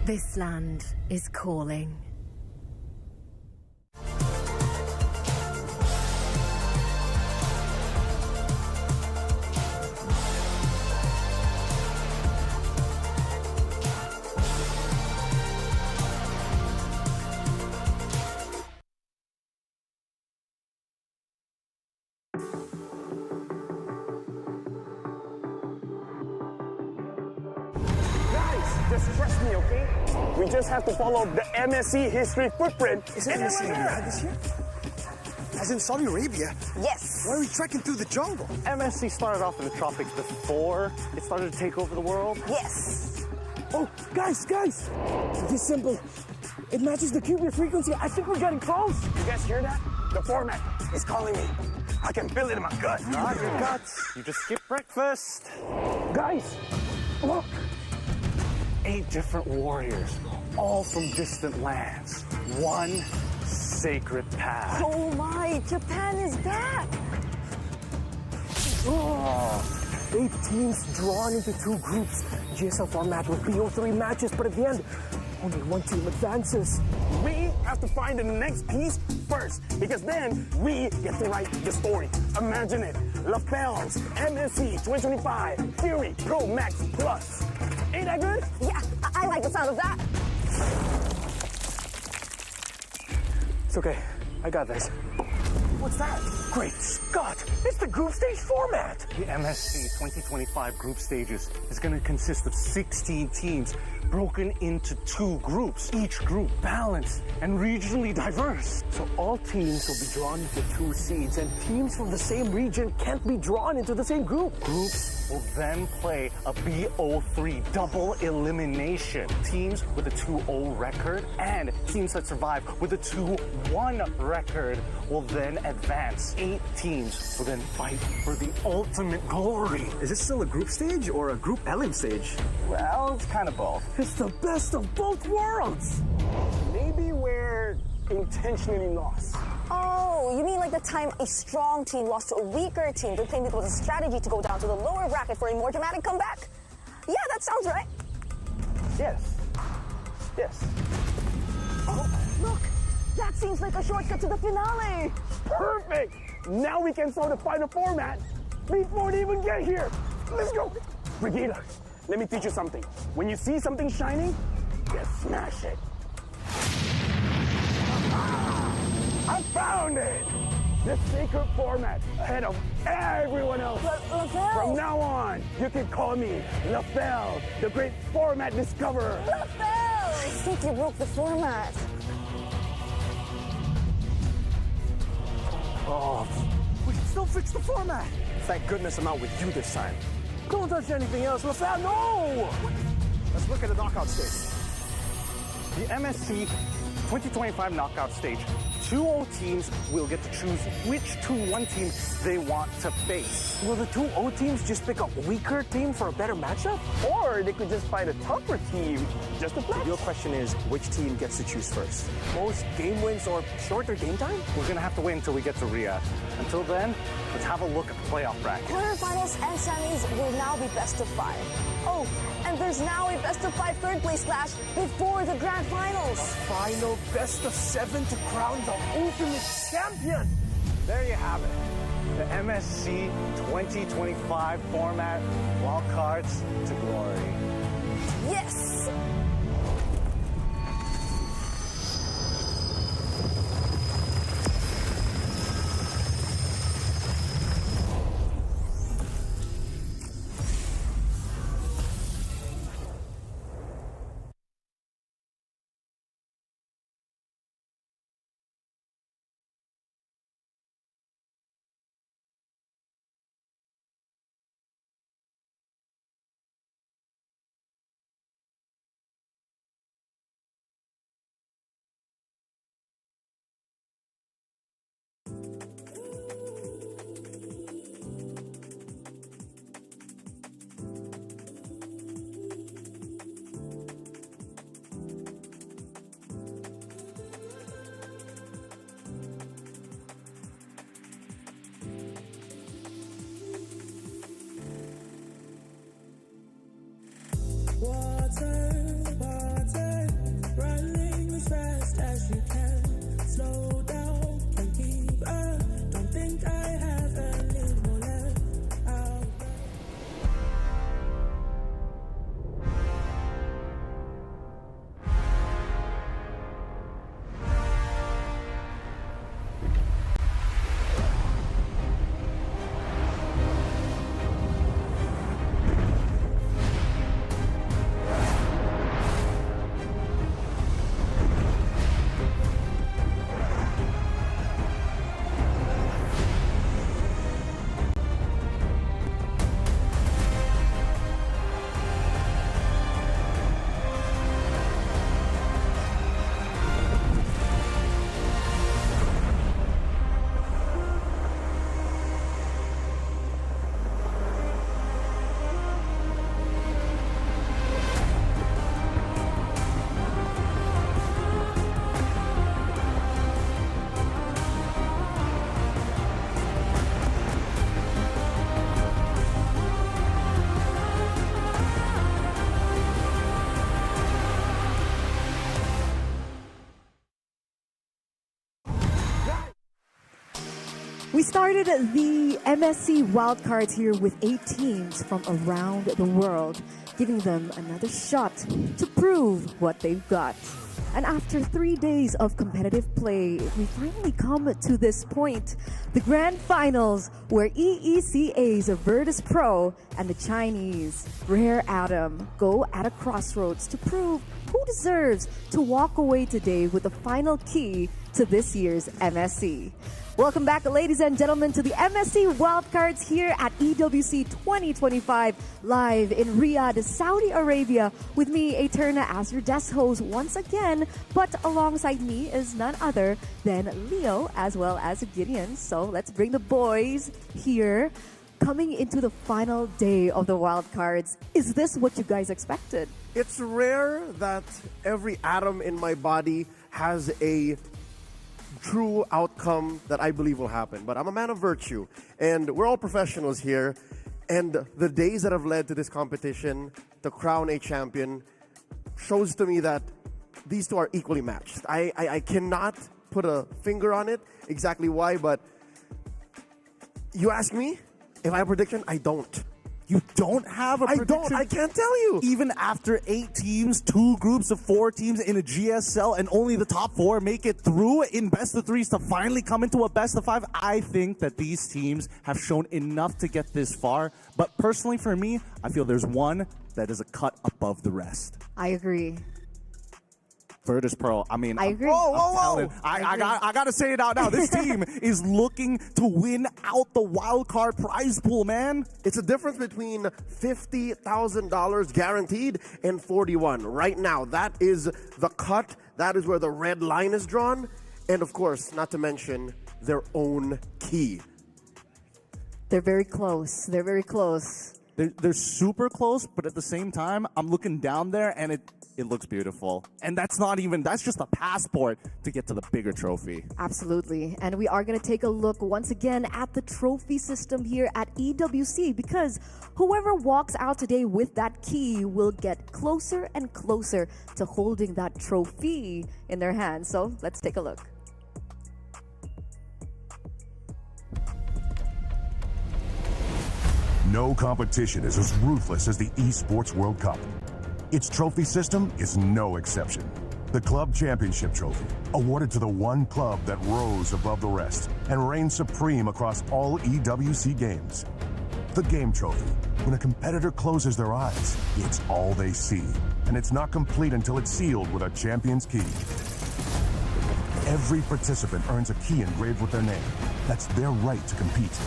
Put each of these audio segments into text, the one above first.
This land is calling. Just trust me, okay? We just have to follow the MSC history footprint. Is it MSC in Riyadh this year? As in Saudi Arabia? Yes. Why are we trekking through the jungle? MSC started off in the tropics before it started to take over the world. Yes. Oh, guys! This symbol, it matches the Cuban frequency. I think we're getting close. You guys hear that? The format is calling me. I can feel it in my gut. Not your guts. You just skipped breakfast. Guys, look. 8 different warriors, all from distant lands. One sacred path. Oh my, Japan is back. Oh, 8 teams drawn into 2 groups. GSL format with BO3 matches, but at the end, only 1 team advances. We have to find the next piece first, because then we get to write the story. Imagine it. Lapels, MSC 2025, Fury Pro Max Plus. Ain't that good? Yeah, I like the sound of that. It's okay. I got this. What's that? Great Scott! It's the group stage format! The MSC 2025 group stages is going to consist of 16 teams broken into 2 groups, each group balanced and regionally diverse. So all teams will be drawn into 2 seeds, and teams from the same region can't be drawn into the same group. Groups will then play a BO3 double elimination. Teams with a 2-0 record and teams that survive with a 2-1 record will then advance. 8 teams will then fight for the ultimate glory. Is this still a group stage or a group elim stage? Well, it's kind of both. It's the best of both worlds! Maybe we're intentionally lost. Oh, you mean like the time a strong team lost to a weaker team to claim it was a strategy to go down to the lower bracket for a more dramatic comeback? Yeah, that sounds right. Yes. Oh, look! That seems like a shortcut to the finale! Perfect! Now we can solidify the format before they even get here. Let's go! Brigida, let me teach you something. When you see something shining, you smash it. I found it! The sacred format ahead of everyone else. LaFell! From now on, you can call me LaFell, the great format discoverer. LaFell! I think you broke the format. Oh, we can still fix the format. Thank goodness I'm out with you this time. Don't touch anything else, LaFell, no! Let's look at the knockout stage. The MSC 2025 knockout stage, 2-0 teams will get to choose which 2-1 team they want to face. Will the 2-0 teams just pick a weaker team for a better matchup? Or they could just fight a tougher team just to flex? Your question is, which team gets to choose first? Most game wins or shorter game time? We're going to have to wait until we get to Riyadh. Until then, let's have a look at the playoff bracket. Quarterfinals and semis will now be best of 5. Oh, and there's now a best of 5 third place clash before the grand finals. Final best of 7 to crown the ultimate champion. There you have it. The MSC 2025 format, wildcards to glory. Yes, Running as fast as you can. Slow down, can't keep up. Don't think I have any more left out. We started the MSC wildcards here with 8 teams from around the world, giving them another shot to prove what they've got. And after 3 days of competitive play, we finally come to this point, the grand finals, where EECA's Virtus Pro and the Chinese Rare Atom go at a crossroads to prove who deserves to walk away today with the final key to this year's MSC. Welcome back, ladies and gentlemen, to the MSC Wildcards here at EWC 2025, live in Riyadh, Saudi Arabia, with me, Eterna, as your desk host once again. But alongside me is none other than Leo as well as Gideon. So let's bring the boys here. Coming into the final day of the Wildcards, is this what you guys expected? It's rare that every atom in my body has a true outcome that I believe will happen. But I'm a man of virtue, and we're all professionals here. And the days that have led to this competition, to crown a champion, shows to me that these two are equally matched. I cannot put a finger on it exactly why, but you ask me if I have a prediction, I don't. You don't have a prediction? I don't. I can't tell you. Even after 8 teams, 2 groups of 4 teams in a GSL, and only the top 4 make it through in best of 3s to finally come into a best of 5, I think that these teams have shown enough to get this far. But personally for me, I feel there's one that is a cut above the rest. I agree. Virtus Pro. I mean, I agree. I gotta say it out now. This team is looking to win out the wild card prize pool, man. It's a difference between $50,000 guaranteed and 41 right now. That is the cut. That is where the red line is drawn. And of course, not to mention their own key. They're very close. They're very close. They're super close, but at the same time, I'm looking down there and it looks beautiful. And that's just a passport to get to the bigger trophy. Absolutely. And we are going to take a look once again at the trophy system here at EWC, because whoever walks out today with that key will get closer and closer to holding that trophy in their hands. So let's take a look. No competition is as ruthless as the Esports World Cup. Its trophy system is no exception. The Club Championship Trophy, awarded to the one club that rose above the rest and reigned supreme across all EWC games. The Game Trophy, when a competitor closes their eyes, it's all they see, and it's not complete until it's sealed with a champion's key. Every participant earns a key engraved with their name. That's their right to compete.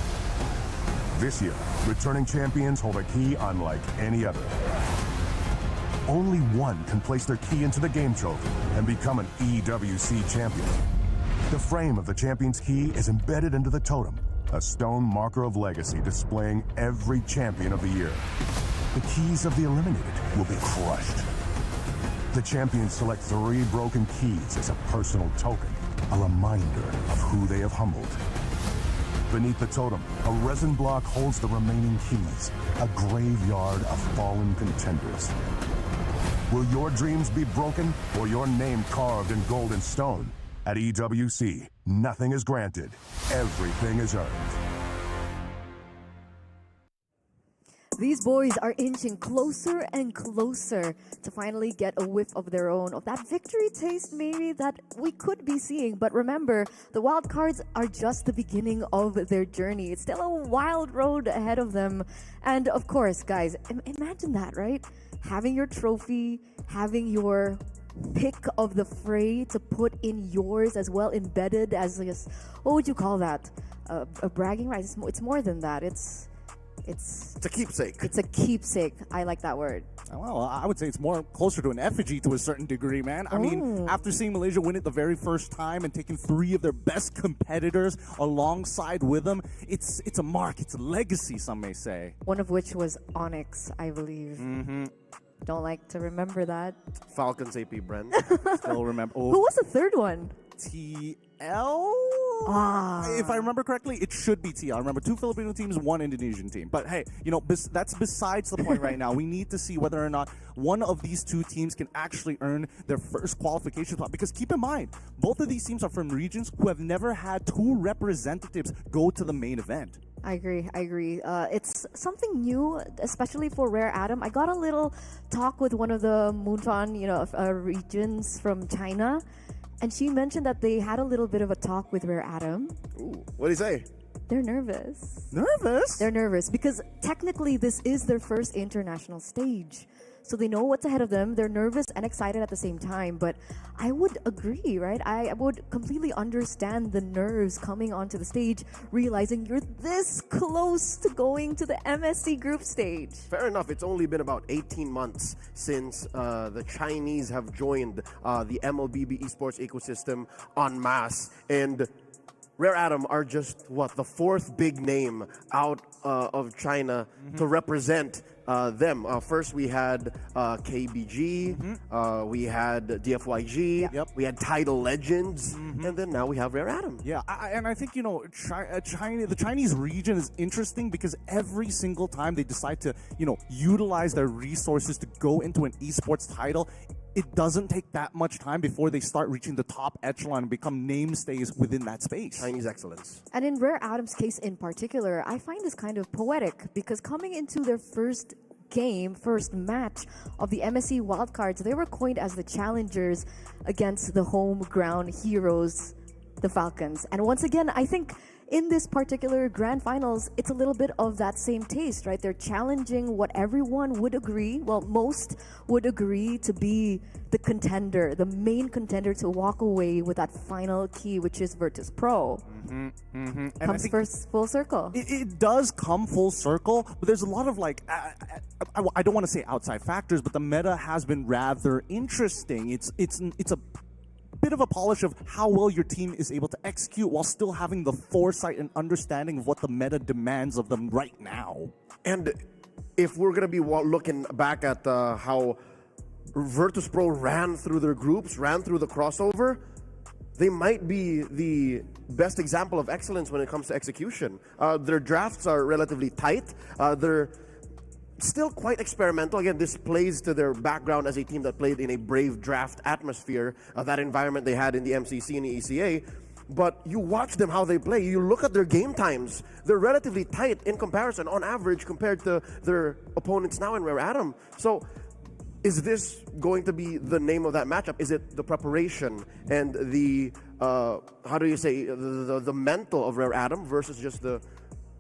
This year, returning champions hold a key unlike any other. Only one can place their key into the Game Trophy and become an EWC champion. The frame of the champion's key is embedded into the totem, a stone marker of legacy displaying every champion of the year. The keys of the eliminated will be crushed. The champions select 3 broken keys as a personal token, a reminder of who they have humbled. Beneath the totem, a resin block holds the remaining keys, a graveyard of fallen contenders. Will your dreams be broken or your name carved in golden stone? At EWC, nothing is granted, everything is earned. These boys are inching closer and closer to finally get a whiff of their own, of that victory taste maybe that we could be seeing. But remember, the wild cards are just the beginning of their journey. It's still a wild road ahead of them. And of course, guys, imagine that, right? Having your trophy, having your pick of the fray to put in yours as well, embedded as, what would you call that? A bragging right? It's more than that. It's a keepsake. It's a keepsake. I like that word. Well, I would say it's more closer to an effigy to a certain degree, man. I mean, after seeing Malaysia win it the very first time and taking 3 of their best competitors alongside with them, it's a mark, it's a legacy, some may say. One of which was Onyx, I believe. Don't like to remember that. Falcons AP Brent. Still remember. Who was the third one? TL? If I remember correctly, it should be TL. I remember 2 Filipino teams, 1 Indonesian team. But hey, that's besides the point right now. We need to see whether or not one of these 2 teams can actually earn their first qualification spot. Because keep in mind, both of these teams are from regions who have never had 2 representatives go to the main event. I agree. It's something new, especially for Rare Atom. I got a little talk with one of the Munfan, regions from China. And she mentioned that they had a little bit of a talk with Rare Atom. Ooh, what did he say? They're nervous. Nervous? They're nervous because technically this is their first international stage. So they know what's ahead of them. They're nervous and excited at the same time. But I would agree, right? I would completely understand the nerves coming onto the stage, realizing you're this close to going to the MSC group stage. Fair enough. It's only been about 18 months since the Chinese have joined the MLBB esports ecosystem en masse. And Rare Atom are just, the 4th big name out of China to represent them. First, we had KBG, we had DFYG, we had Tidal Legends, and then now we have Rare Atom. Yeah, and I think, China, the Chinese region is interesting because every single time they decide to, utilize their resources to go into an esports title, it doesn't take that much time before they start reaching the top echelon and become namestays within that space. Chinese excellence. And in Rare Atom's case in particular, I find this kind of poetic because coming into their first match of the MSC wildcards, they were coined as the challengers against the home ground heroes, the Falcons. And once again, I think in this particular grand finals, it's a little bit of that same taste, right? They're challenging what everyone would agree, most would agree to be the contender, the main contender to walk away with that final key, which is Virtus Pro. Comes first full circle. It does come full circle, but there's a lot of I don't want to say outside factors, but the meta has been rather interesting. It's a bit of a polish of how well your team is able to execute while still having the foresight and understanding of what the meta demands of them right now. And if we're going to be looking back at how Virtus Pro ran through their groups, ran through the crossover, they might be the best example of excellence when it comes to execution. Their drafts are relatively tight. They're still quite experimental. Again, this plays to their background as a team that played in a brave draft atmosphere, that environment they had in the MCC and the ECA. But you watch them, how they play. You look at their game times. They're relatively tight in comparison, on average, compared to their opponents now in Rare Atom. So is this going to be the name of that matchup? Is it the preparation and the, the mental of Rare Atom versus just the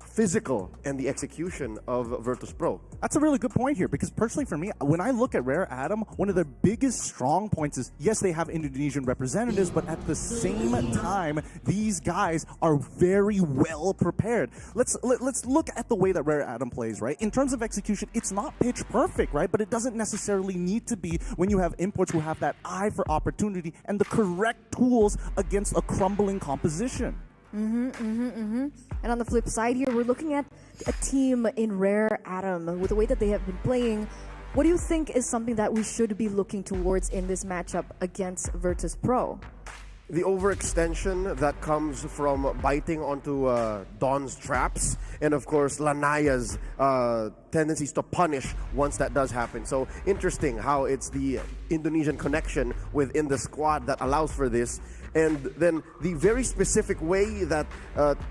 physical and the execution of Virtus Pro? That's a really good point here, because personally for me, when I look at Rare Atom, one of their biggest strong points is, yes, they have Indonesian representatives, but at the same time, these guys are very well prepared. Let's look at the way that Rare Atom plays, right? In terms of execution, it's not pitch perfect, right? But it doesn't necessarily need to be when you have imports who have that eye for opportunity and the correct tools against a crumbling composition. And on the flip side here, we're looking at a team in Rare Atom with the way that they have been playing. What do you think is something that we should be looking towards in this matchup against Virtus Pro? The overextension that comes from biting onto Don's traps, and of course Lanaya's tendencies to punish once that does happen. So interesting how it's the Indonesian connection within the squad that allows for this. And then the very specific way that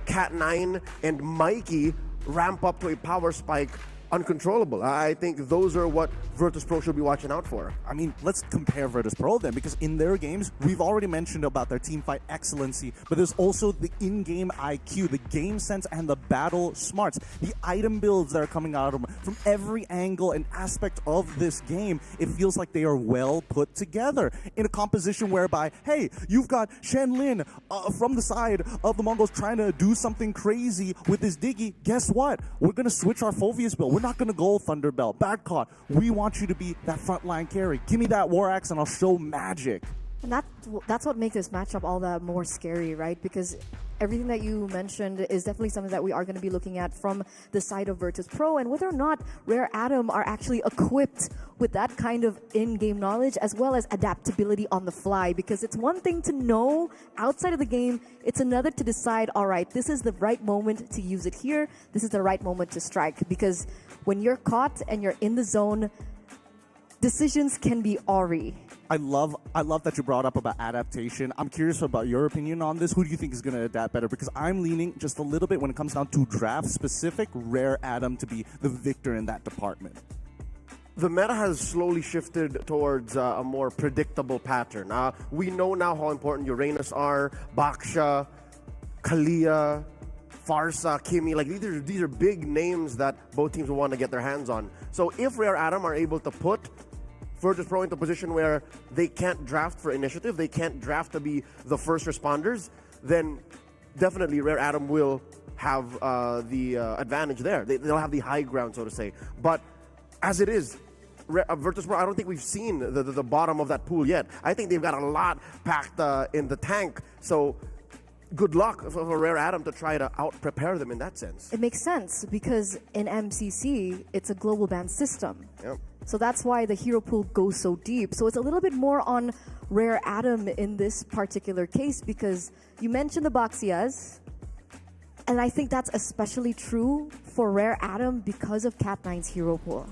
Cat9 and Mikey ramp up to a power spike uncontrollable. I think those are what Virtus Pro should be watching out for. I mean, let's compare Virtus Pro then, because in their games, we've already mentioned about their team fight excellency, but there's also the in-game IQ, the game sense, and the battle smarts. The item builds that are coming out of them from every angle and aspect of this game, it feels like they are well put together in a composition whereby, hey, you've got Shen Lin from the side of the Mongols trying to do something crazy with his Diggy. Guess what? We're going to switch our Phoveus build. We're not going to go Thunderbelt. Bad caught. We want you to be that frontline carry. Give me that War Axe and I'll show magic. And that's what makes this matchup all that more scary, right? Because everything that you mentioned is definitely something that we are going to be looking at from the side of Virtus Pro, and whether or not Rare Atom are actually equipped with that kind of in-game knowledge as well as adaptability on the fly. Because it's one thing to know outside of the game, it's another to decide, all right, this is the right moment to use it here, this is the right moment to strike. Because when you're caught and you're in the zone, decisions can be awry. I love that you brought up about adaptation. I'm curious about your opinion on this. Who do you think is going to adapt better? Because I'm leaning just a little bit when it comes down to draft specific, Rare Atom to be the victor in that department. The meta has slowly shifted towards a more predictable pattern. We know now how important Uranus are, Baksha, Kalia, Farsa, Kimi. Like these are big names that both teams will want to get their hands on. So if Rare Atom are able to put Virtus Pro into a position where they can't draft for initiative, they can't draft to be the first responders, then definitely Rare Atom will have the advantage there. They'll have the high ground, so to say. But as it is, Virtus Pro, I don't think we've seen the bottom of that pool yet. I think they've got a lot packed in the tank. So good luck for Rare Atom to try to out-prepare them in that sense. It makes sense because in MCC, it's a global ban system. Yep. So that's why the hero pool goes so deep. So it's a little bit more on Rare Atom in this particular case because you mentioned the Baxias, and I think that's especially true for Rare Atom because of Cat9's hero pool.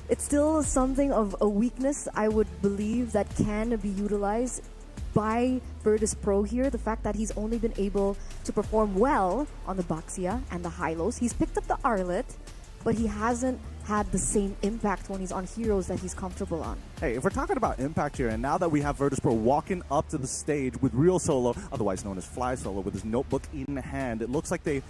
It's still something of a weakness, I would believe, that can be utilized by Virtus Pro here. The fact that he's only been able to perform well on the Baxia and the Hylos. He's picked up the Arlet, but he hasn't had the same impact when he's on heroes that he's comfortable on. Hey, if we're talking about impact here, and now that we have Virtus Pro walking up to the stage with Real Solo, otherwise known as Fly Solo, with his notebook in hand, it looks like they've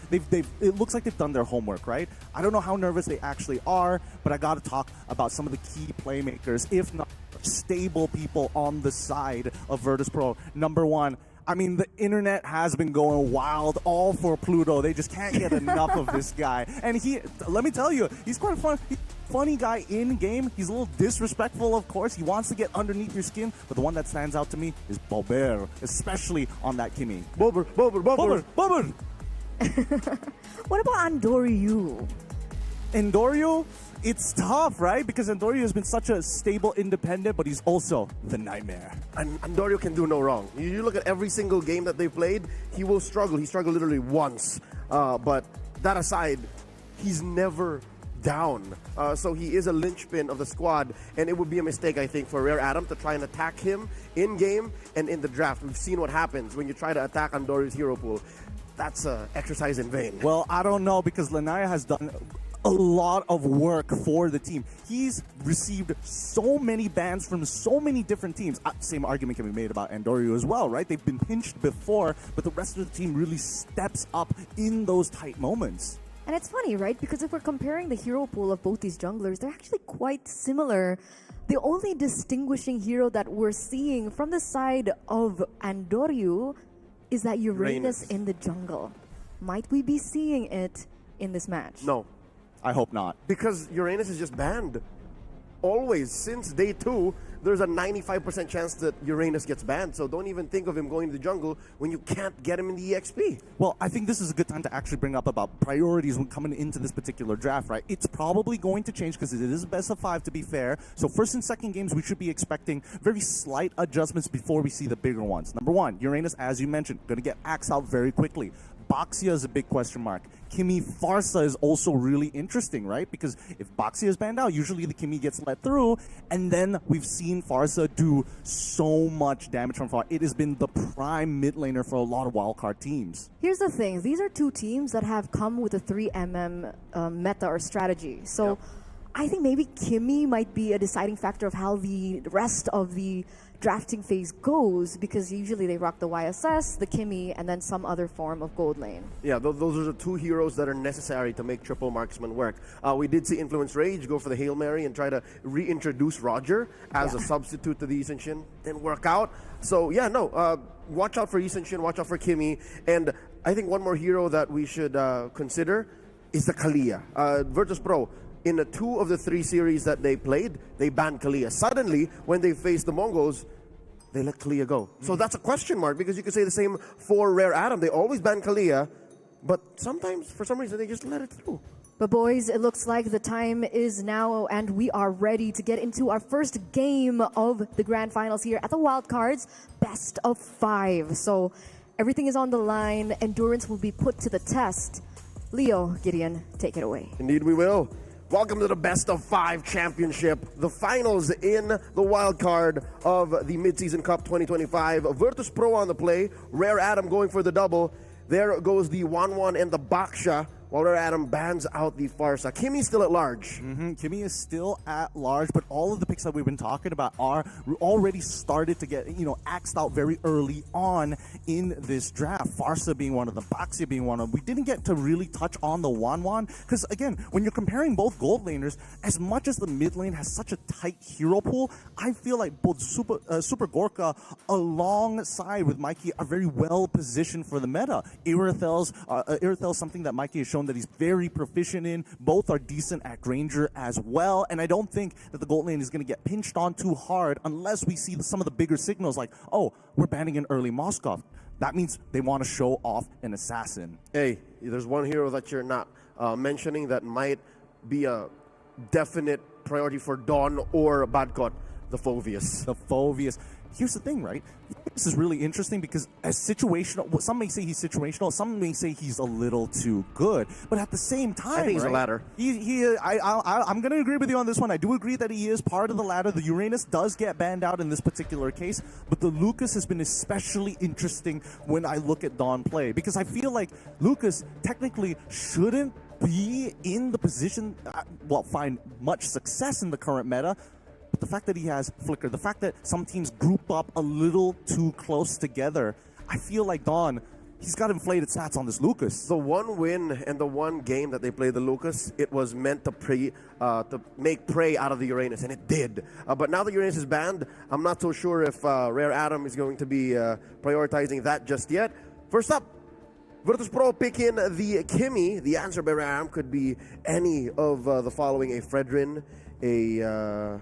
done their homework, right? I don't know how nervous they actually are, but I got to talk about some of the key playmakers, if not stable people on the side of Virtus Pro. Number one, I mean, the internet has been going wild all for Pluto. They just can't get enough of this guy. And let me tell you, he's quite a funny guy in game. He's a little disrespectful, of course. He wants to get underneath your skin. But the one that stands out to me is Bober, especially on that Kimi. Bober. What about Andoryu? Andoryu, it's tough, right? Because Andoryu has been such a stable independent, but he's also the nightmare. And Andoryu can do no wrong. You look at every single game that they've played, he will struggle. He struggled literally once. But that aside, he's never down. So he is a linchpin of the squad, and it would be a mistake, I think, for Rare Atom to try and attack him in-game and in the draft. We've seen what happens when you try to attack Andoryu's hero pool. That's an exercise in vain. Well, I don't know, because Lanaya has done a lot of work for the team. He's received so many bans from so many different teams. Same argument can be made about Andoryu as well, right? They've been pinched before, but the rest of the team really steps up in those tight moments. And it's funny, right? Because if we're comparing the hero pool of both these junglers, they're actually quite similar. The only distinguishing hero that we're seeing from the side of Andoryu is that Uranus in the jungle. Might we be seeing it in this match? No. I hope not. Because Uranus is just banned. always, since day 2, there's a 95% chance that Uranus gets banned. So don't even think of him going to the jungle when you can't get him in the EXP. Well, I think this is a good time to actually bring up about priorities when coming into this particular draft, right? It's probably going to change because it is a best of 5, to be fair. So first and second games, we should be expecting very slight adjustments before we see the bigger ones. Number 1, Uranus, as you mentioned, going to get axed out very quickly. Boxia is a big question mark. Kimi Farsa is also really interesting, right? Because if Boxia is banned out, usually the Kimi gets let through, and then we've seen Farsa do so much damage from far. It has been the prime mid laner for a lot of wildcard teams. Here's the thing. These are two teams that have come with a 3MM meta or strategy. So I think maybe Kimi might be a deciding factor of how the rest of the drafting phase goes, because usually they rock the YSS, the Kimi, and then some other form of gold lane. Yeah, those are the 2 heroes that are necessary to make triple marksman work. We did see Influence Rage go for the Hail Mary and try to reintroduce Roger as a substitute to the Isenshin. Didn't work out. So yeah, no, watch out for Isenshin, watch out for Kimi. And I think one more hero that we should consider is the Kalia. Virtus Pro, in 2 of the 3 series that they played, they banned Kalia. Suddenly, when they faced the Mongols, they let Kalia go. So that's a question mark, because you could say the same for Rare Atom. They always ban Kalia, but sometimes, for some reason, they just let it through. But boys, it looks like the time is now, and we are ready to get into our first game of the grand finals here at the Wildcards, best of 5. So everything is on the line. Endurance will be put to the test. Leo, Gideon, take it away. Indeed we will. Welcome to the Best of 5 Championship, the finals in the wild card of the Midseason Cup 2025. Virtus Pro on the play, Rare Atom going for the double. There goes the 1-1 and the Baksha, while Rare Atom bans out the Farsa. Kimi's still at large. Kimi is still at large, but all of the picks that we've been talking about are already started to get, axed out very early on in this draft. Farsa being one of them, Baxia being one of them. We didn't get to really touch on the Wanwan, because again, when you're comparing both gold laners, as much as the mid lane has such a tight hero pool, I feel like both Super Gorka alongside with Mikey are very well positioned for the meta. Irithel's something that Mikey has shown that he's very proficient in. Both are decent at Granger as well, and I don't think that the gold lane is going to get pinched on too hard unless we see some of the bigger signals like, oh, we're banning an early Moskov. That means they want to show off an assassin. Hey, there's one hero that you're not mentioning that might be a definite priority for Dawn or Badcott, the Phoveus. The Phoveus. Here's the thing, right? This is really interesting because as situational, some may say he's situational, some may say he's a little too good. But at the same time, I think he's the latter. I'm going to agree with you on this one. I do agree that he is part of the latter. The Uranus does get banned out in this particular case, but the Lucas has been especially interesting when I look at Dawn play, because I feel like Lucas technically shouldn't be in the position, find much success in the current meta. But the fact that he has Flicker, the fact that some teams group up a little too close together, I feel like Dawn, he's got inflated stats on this Lucas. The one win and the one game that they played the Lucas, it was meant to make prey out of the Uranus, and it did. But now the Uranus is banned, I'm not so sure if Rare Atom is going to be prioritizing that just yet. First up, Virtus Pro pick in the Kimi. The answer by Rare Atom could be any of the following: a Fredrin, a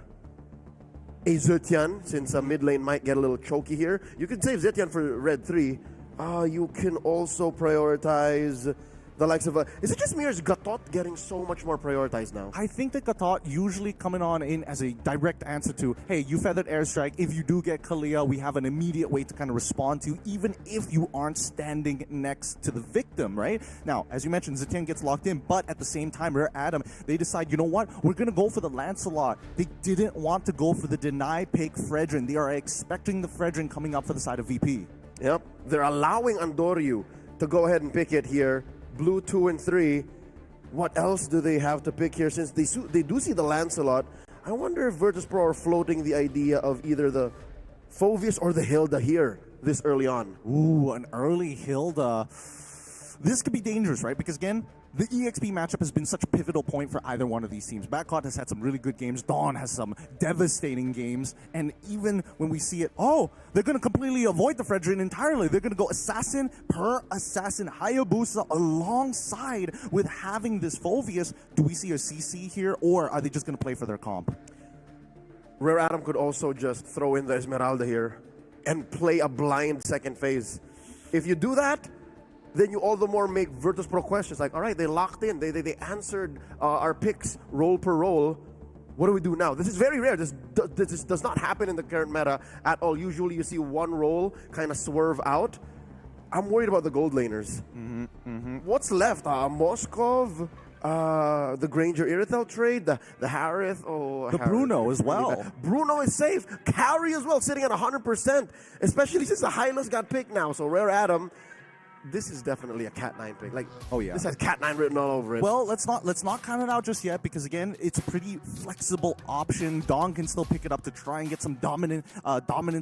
Zetian, since mid lane might get a little choky here. You can save Zetian for Red 3. You can also prioritize the likes of is it just me or is Gatot getting so much more prioritized now? I think that Gatot usually coming on in as a direct answer to, hey, you feathered airstrike. If you do get Kalia, we have an immediate way to kind of respond to, even if you aren't standing next to the victim, right? Now, as you mentioned, Zetian gets locked in, but at the same time, Rare Atom, they decide, you know what? We're going to go for the Lancelot. They didn't want to go for the deny pick Fredrin. They are expecting the Fredrin coming up for the side of VP. Yep. They're allowing Andoryu to go ahead and pick it here. Blue 2 and 3. What else do they have to pick here? Since they do see the Lancelot, I wonder if Virtus Pro are floating the idea of either the Phoveus or the Hilda here this early on. Ooh, an early Hilda. This could be dangerous, right? Because again, the EXP matchup has been such a pivotal point for either one of these teams. Badcott has had some really good games. Dawn has some devastating games. And even when we see it, they're going to completely avoid the Fredrin entirely. They're going to go assassin per assassin, Hayabusa alongside with having this Phoveus. Do we see a CC here, or are they just going to play for their comp? Rare Atom could also just throw in the Esmeralda here and play a blind second phase. If you do that, then you all the more make Virtus Pro questions like, all right, they locked in, they answered our picks roll per roll. What do we do now? This is very rare. This does not happen in the current meta at all. Usually you see one roll kind of swerve out. I'm worried about the gold laners. What's left? Moskov, the Granger Irithel trade, the Harith, The Bruno as well. Bruno is safe. Carry as well, sitting at 100%, especially since the Hylos got picked now. So Rare Atom, this is definitely a Cat 9 pick. Like, oh yeah, this has Cat 9 written all over it. Well, let's not count it out just yet, because again, it's a pretty flexible option. Dawn can still pick it up to try and get some dominance,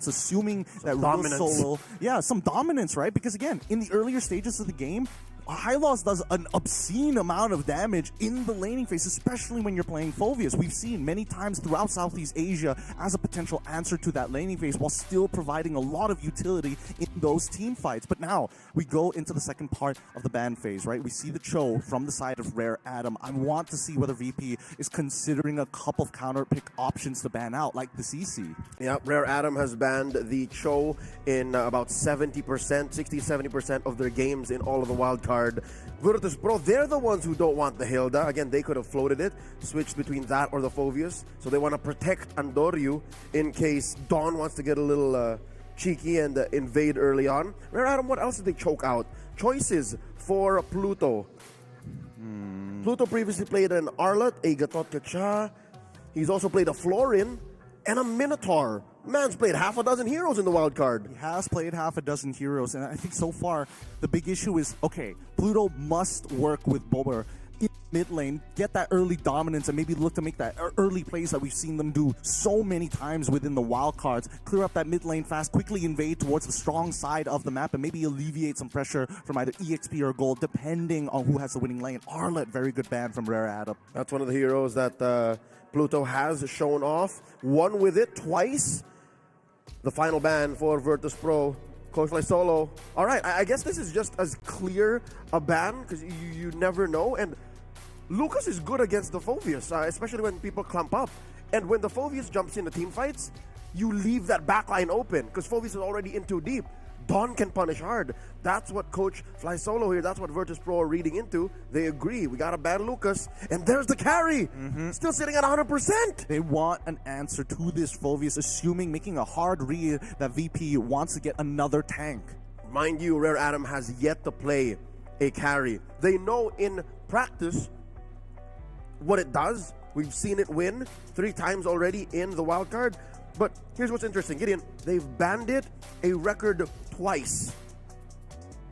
assuming that real solo, some dominance, right? Because again, in the earlier stages of the game, Hylos does an obscene amount of damage in the laning phase, especially when you're playing Phoveus. We've seen many times throughout Southeast Asia as a potential answer to that laning phase, while still providing a lot of utility in those team fights. But now we go into the second part of the ban phase, right? We see the Cho from the side of Rare Atom. I want to see whether VP is considering a couple of counter pick options to ban out, like the CC. Yeah, Rare Atom has banned the Cho in about 70%, 60-70% of their games in all of the wildcards. Virtus Pro, they're the ones who don't want the Hilda. Again, they could have floated it, switched between that or the Phoveus. So they want to protect Andoryu in case Dawn wants to get a little cheeky and invade early on. Rare Atom, what else did they choke out? Choices for Pluto. Pluto previously played an Arlet, a Gatot Kacha. He's also played a Florin and a Minotaur. Man's played half a dozen heroes in the wild card. He has played half a dozen heroes, and I think so far the big issue is, okay, Pluto must work with Bober in mid lane, get that early dominance, and maybe look to make that early plays that we've seen them do so many times within the wild cards. Clear up that mid lane fast, quickly invade towards the strong side of the map, and maybe alleviate some pressure from either EXP or gold, depending on who has the winning lane. Arlet, very good ban from Rare Atom. That's one of the heroes that Pluto has shown off. Won with it twice. The final ban for Virtus Pro, Coach Solo. All right, I guess this is just as clear a ban because you never know. And Lucas is good against the Phoveus, especially when people clump up. And when the Phoveus jumps into team fights, you leave that backline open because Phoveus is already in too deep. Dawn can punish hard. That's what Coach Fly Solo here, that's what Virtus Pro are reading into. They agree. We got to ban Lucas. And there's the carry. Still sitting at 100%. They want an answer to this Phoveus, assuming, making a hard read that VP wants to get another tank. Mind you, Rare Atom has yet to play a carry. They know in practice what it does. We've seen it win 3 times already in the wild card. But here's what's interesting, Gideon. They've banned it a record twice.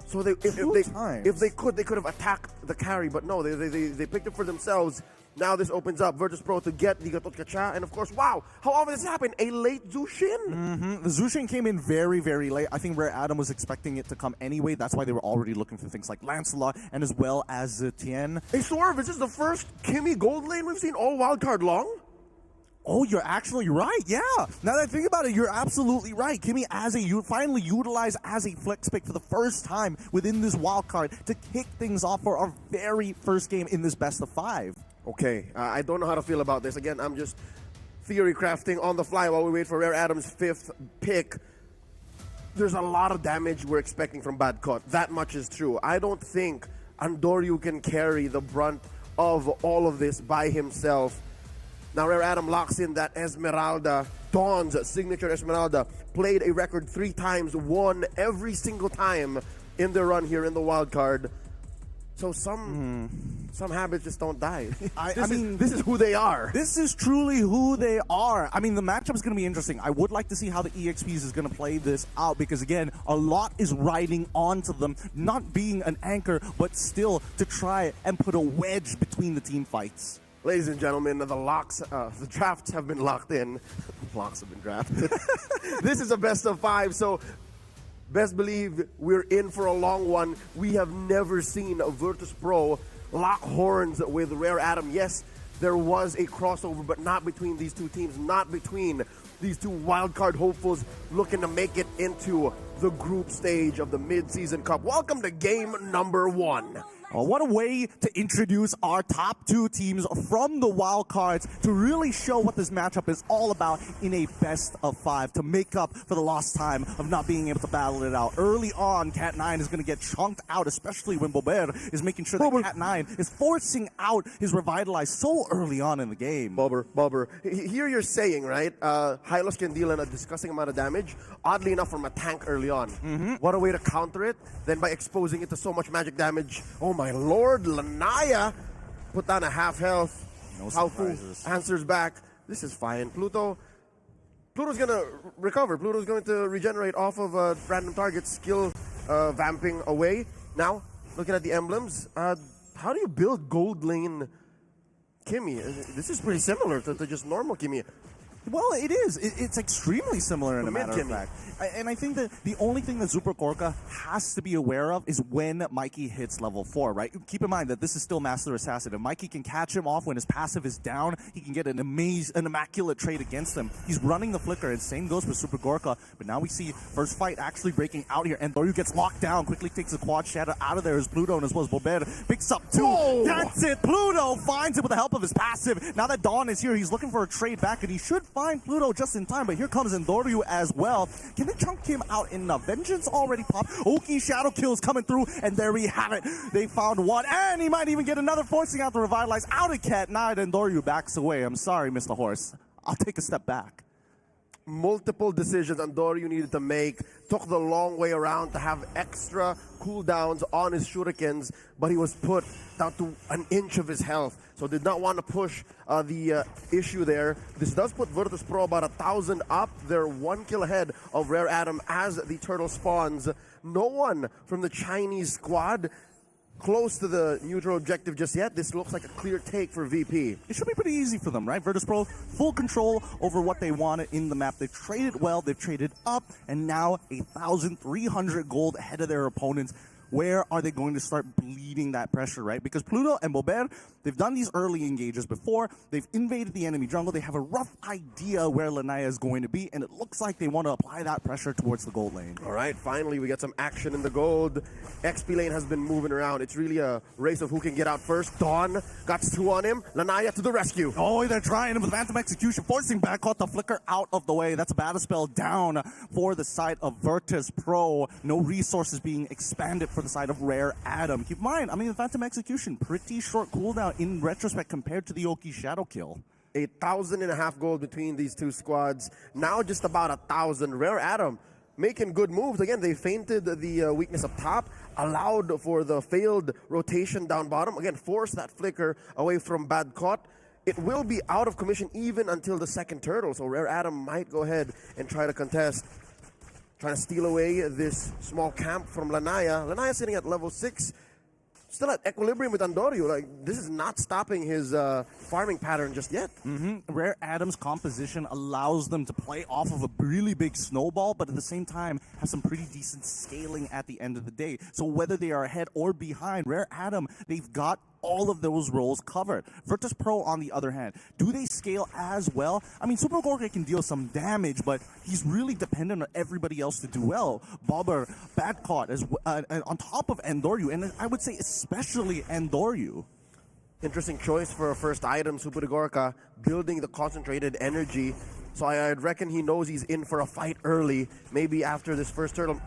So if they could have attacked the carry, but no, they picked it for themselves. Now this opens up Virtus Pro to get the Gatot Kacha, and of course, wow, how often this happened? A late Zushin? The Zushin came in very, very late. I think Rare Atom was expecting it to come anyway. That's why they were already looking for things like Lancelot and as well as Tien. Hey, Swerve, is this the first Kimmy gold lane we've seen all wildcard long? Oh, you're actually right. Yeah. Now that I think about it, you're absolutely right. Kimmy finally utilized as a flex pick for the first time within this wild card to kick things off for our very first game in this best of 5. Okay, I don't know how to feel about this. Again, I'm just theory crafting on the fly while we wait for Rare Atom's 5th pick. There's a lot of damage we're expecting from Bad Cot. That much is true. I don't think Andoryu can carry the brunt of all of this by himself. Now Rare Atom locks in that Esmeralda, Dawn's signature Esmeralda, played a record 3 times, won every single time in their run here in the wild card. So some habits just don't die. This is who they are. This is truly who they are. I mean, the matchup is going to be interesting. I would like to see how the EXPs is going to play this out because, again, a lot is riding onto them, not being an anchor, but still to try and put a wedge between the team fights. Ladies and gentlemen, the drafts have been locked in. The locks have been drafted. This is a best of 5, so best believe we're in for a long one. We have never seen a Virtus Pro lock horns with Rare Atom. Yes, there was a crossover, but not between these two teams, not between these two wildcard hopefuls looking to make it into the group stage of the mid-season cup. Welcome to game number 1. Well, what a way to introduce our top two teams from the wild cards to really show what this matchup is all about in a best of 5 to make up for the lost time of not being able to battle it out. Early on, Cat9 is going to get chunked out, especially when Bober is making sure that Cat9 is forcing out his Revitalize so early on in the game. Bobber. Here you're saying, right, Hylos can deal a disgusting amount of damage, oddly enough, from a tank early on. What a way to counter it, then by exposing it to so much magic damage. Oh my lord, Lanaya put down a half health. No Paufu surprises. answers back. This is fine. Pluto's gonna recover. Pluto's going to regenerate off of random target skill vamping away. Now, looking at the emblems, how do you build gold lane Kimmy? This is pretty similar to just normal Kimmy. Well, it is. It's extremely similar in a matter of Kimmy. fact. And I think that the only thing that Super Gorka has to be aware of is when Mikey hits level 4, right? Keep in mind that this is still Master Assassin. If Mikey can catch him off when his passive is down, he can get an immaculate trade against him. He's running the flicker, and same goes for Super Gorka. But now we see first fight actually breaking out here, and Doryu gets locked down, quickly takes the quad shatter out of there as Pluto, and as well as Bober picks up 2. Whoa. That's it. Pluto finds it with the help of his passive. Now that Dawn is here, he's looking for a trade back, and he should find Pluto just in time, but here comes Endoryu as well. Can they chunk him out enough? Vengeance already popped. Oki Shadow Kills coming through, and there we have it. They found one, and he might even get another, forcing out the Revitalize out of Cat9. Endoryu backs away. I'm sorry, Mr. Horse. I'll take a step back. Multiple decisions Andoryu needed to make. Took the long way around to have extra cooldowns on his shurikens, but he was put down to an inch of his health. So did not want to push the issue there. This does put Virtus Pro about 1,000 up. They're 1 kill ahead of Rare Atom as the turtle spawns. No one from the Chinese squad close to the neutral objective just yet. This looks like a clear take for VP. It should be pretty easy for them, right? Virtus Pro, full control over what they wanted in the map. They've traded well, they've traded up, and now 1,300 gold ahead of their opponents. Where are they going to start bleeding that pressure, right? Because Pluto and Bober, they've done these early engages before. They've invaded the enemy jungle. They have a rough idea where Lanaya is going to be, and it looks like they want to apply that pressure towards the gold lane. All right, finally we get some action in the gold. XP lane has been moving around. It's really a race of who can get out first. Dawn got 2 on him. Lanaya to the rescue. Oh, they're trying him with Phantom Execution, forcing back out the flicker out of the way. That's a battle spell down for the side of Virtus Pro. No resources being expanded for the side of Rare Atom. Keep in mind, I mean, the Phantom Execution, pretty short cooldown in retrospect compared to the Oki Shadow Kill. 1,500 gold between these two squads. Now just about 1,000. Rare Atom making good moves. Again, they feinted the weakness up top, allowed for the failed rotation down bottom. Again, forced that flicker away from Bad Caught. It will be out of commission even until the second turtle, so Rare Atom might go ahead and try to contest. Trying to steal away this small camp from Lanaya. Lanaya sitting at level 6. Still at equilibrium with Andoryu. Like, this is not stopping his farming pattern just yet. Rare Atom's composition allows them to play off of a really big snowball, but at the same time have some pretty decent scaling at the end of the day. So whether they are ahead or behind, Rare Atom, they've got all of those roles covered. Virtus Pro, on the other hand, do they scale as well? I mean, Super Gorka can deal some damage, but he's really dependent on everybody else to do well. Bobber, Bad Caught, on top of Endoryu, and I would say especially Endoryu. Interesting choice for a first item, Super Gorka, building the concentrated energy. So I'd reckon he knows he's in for a fight early. Maybe after this first turtle,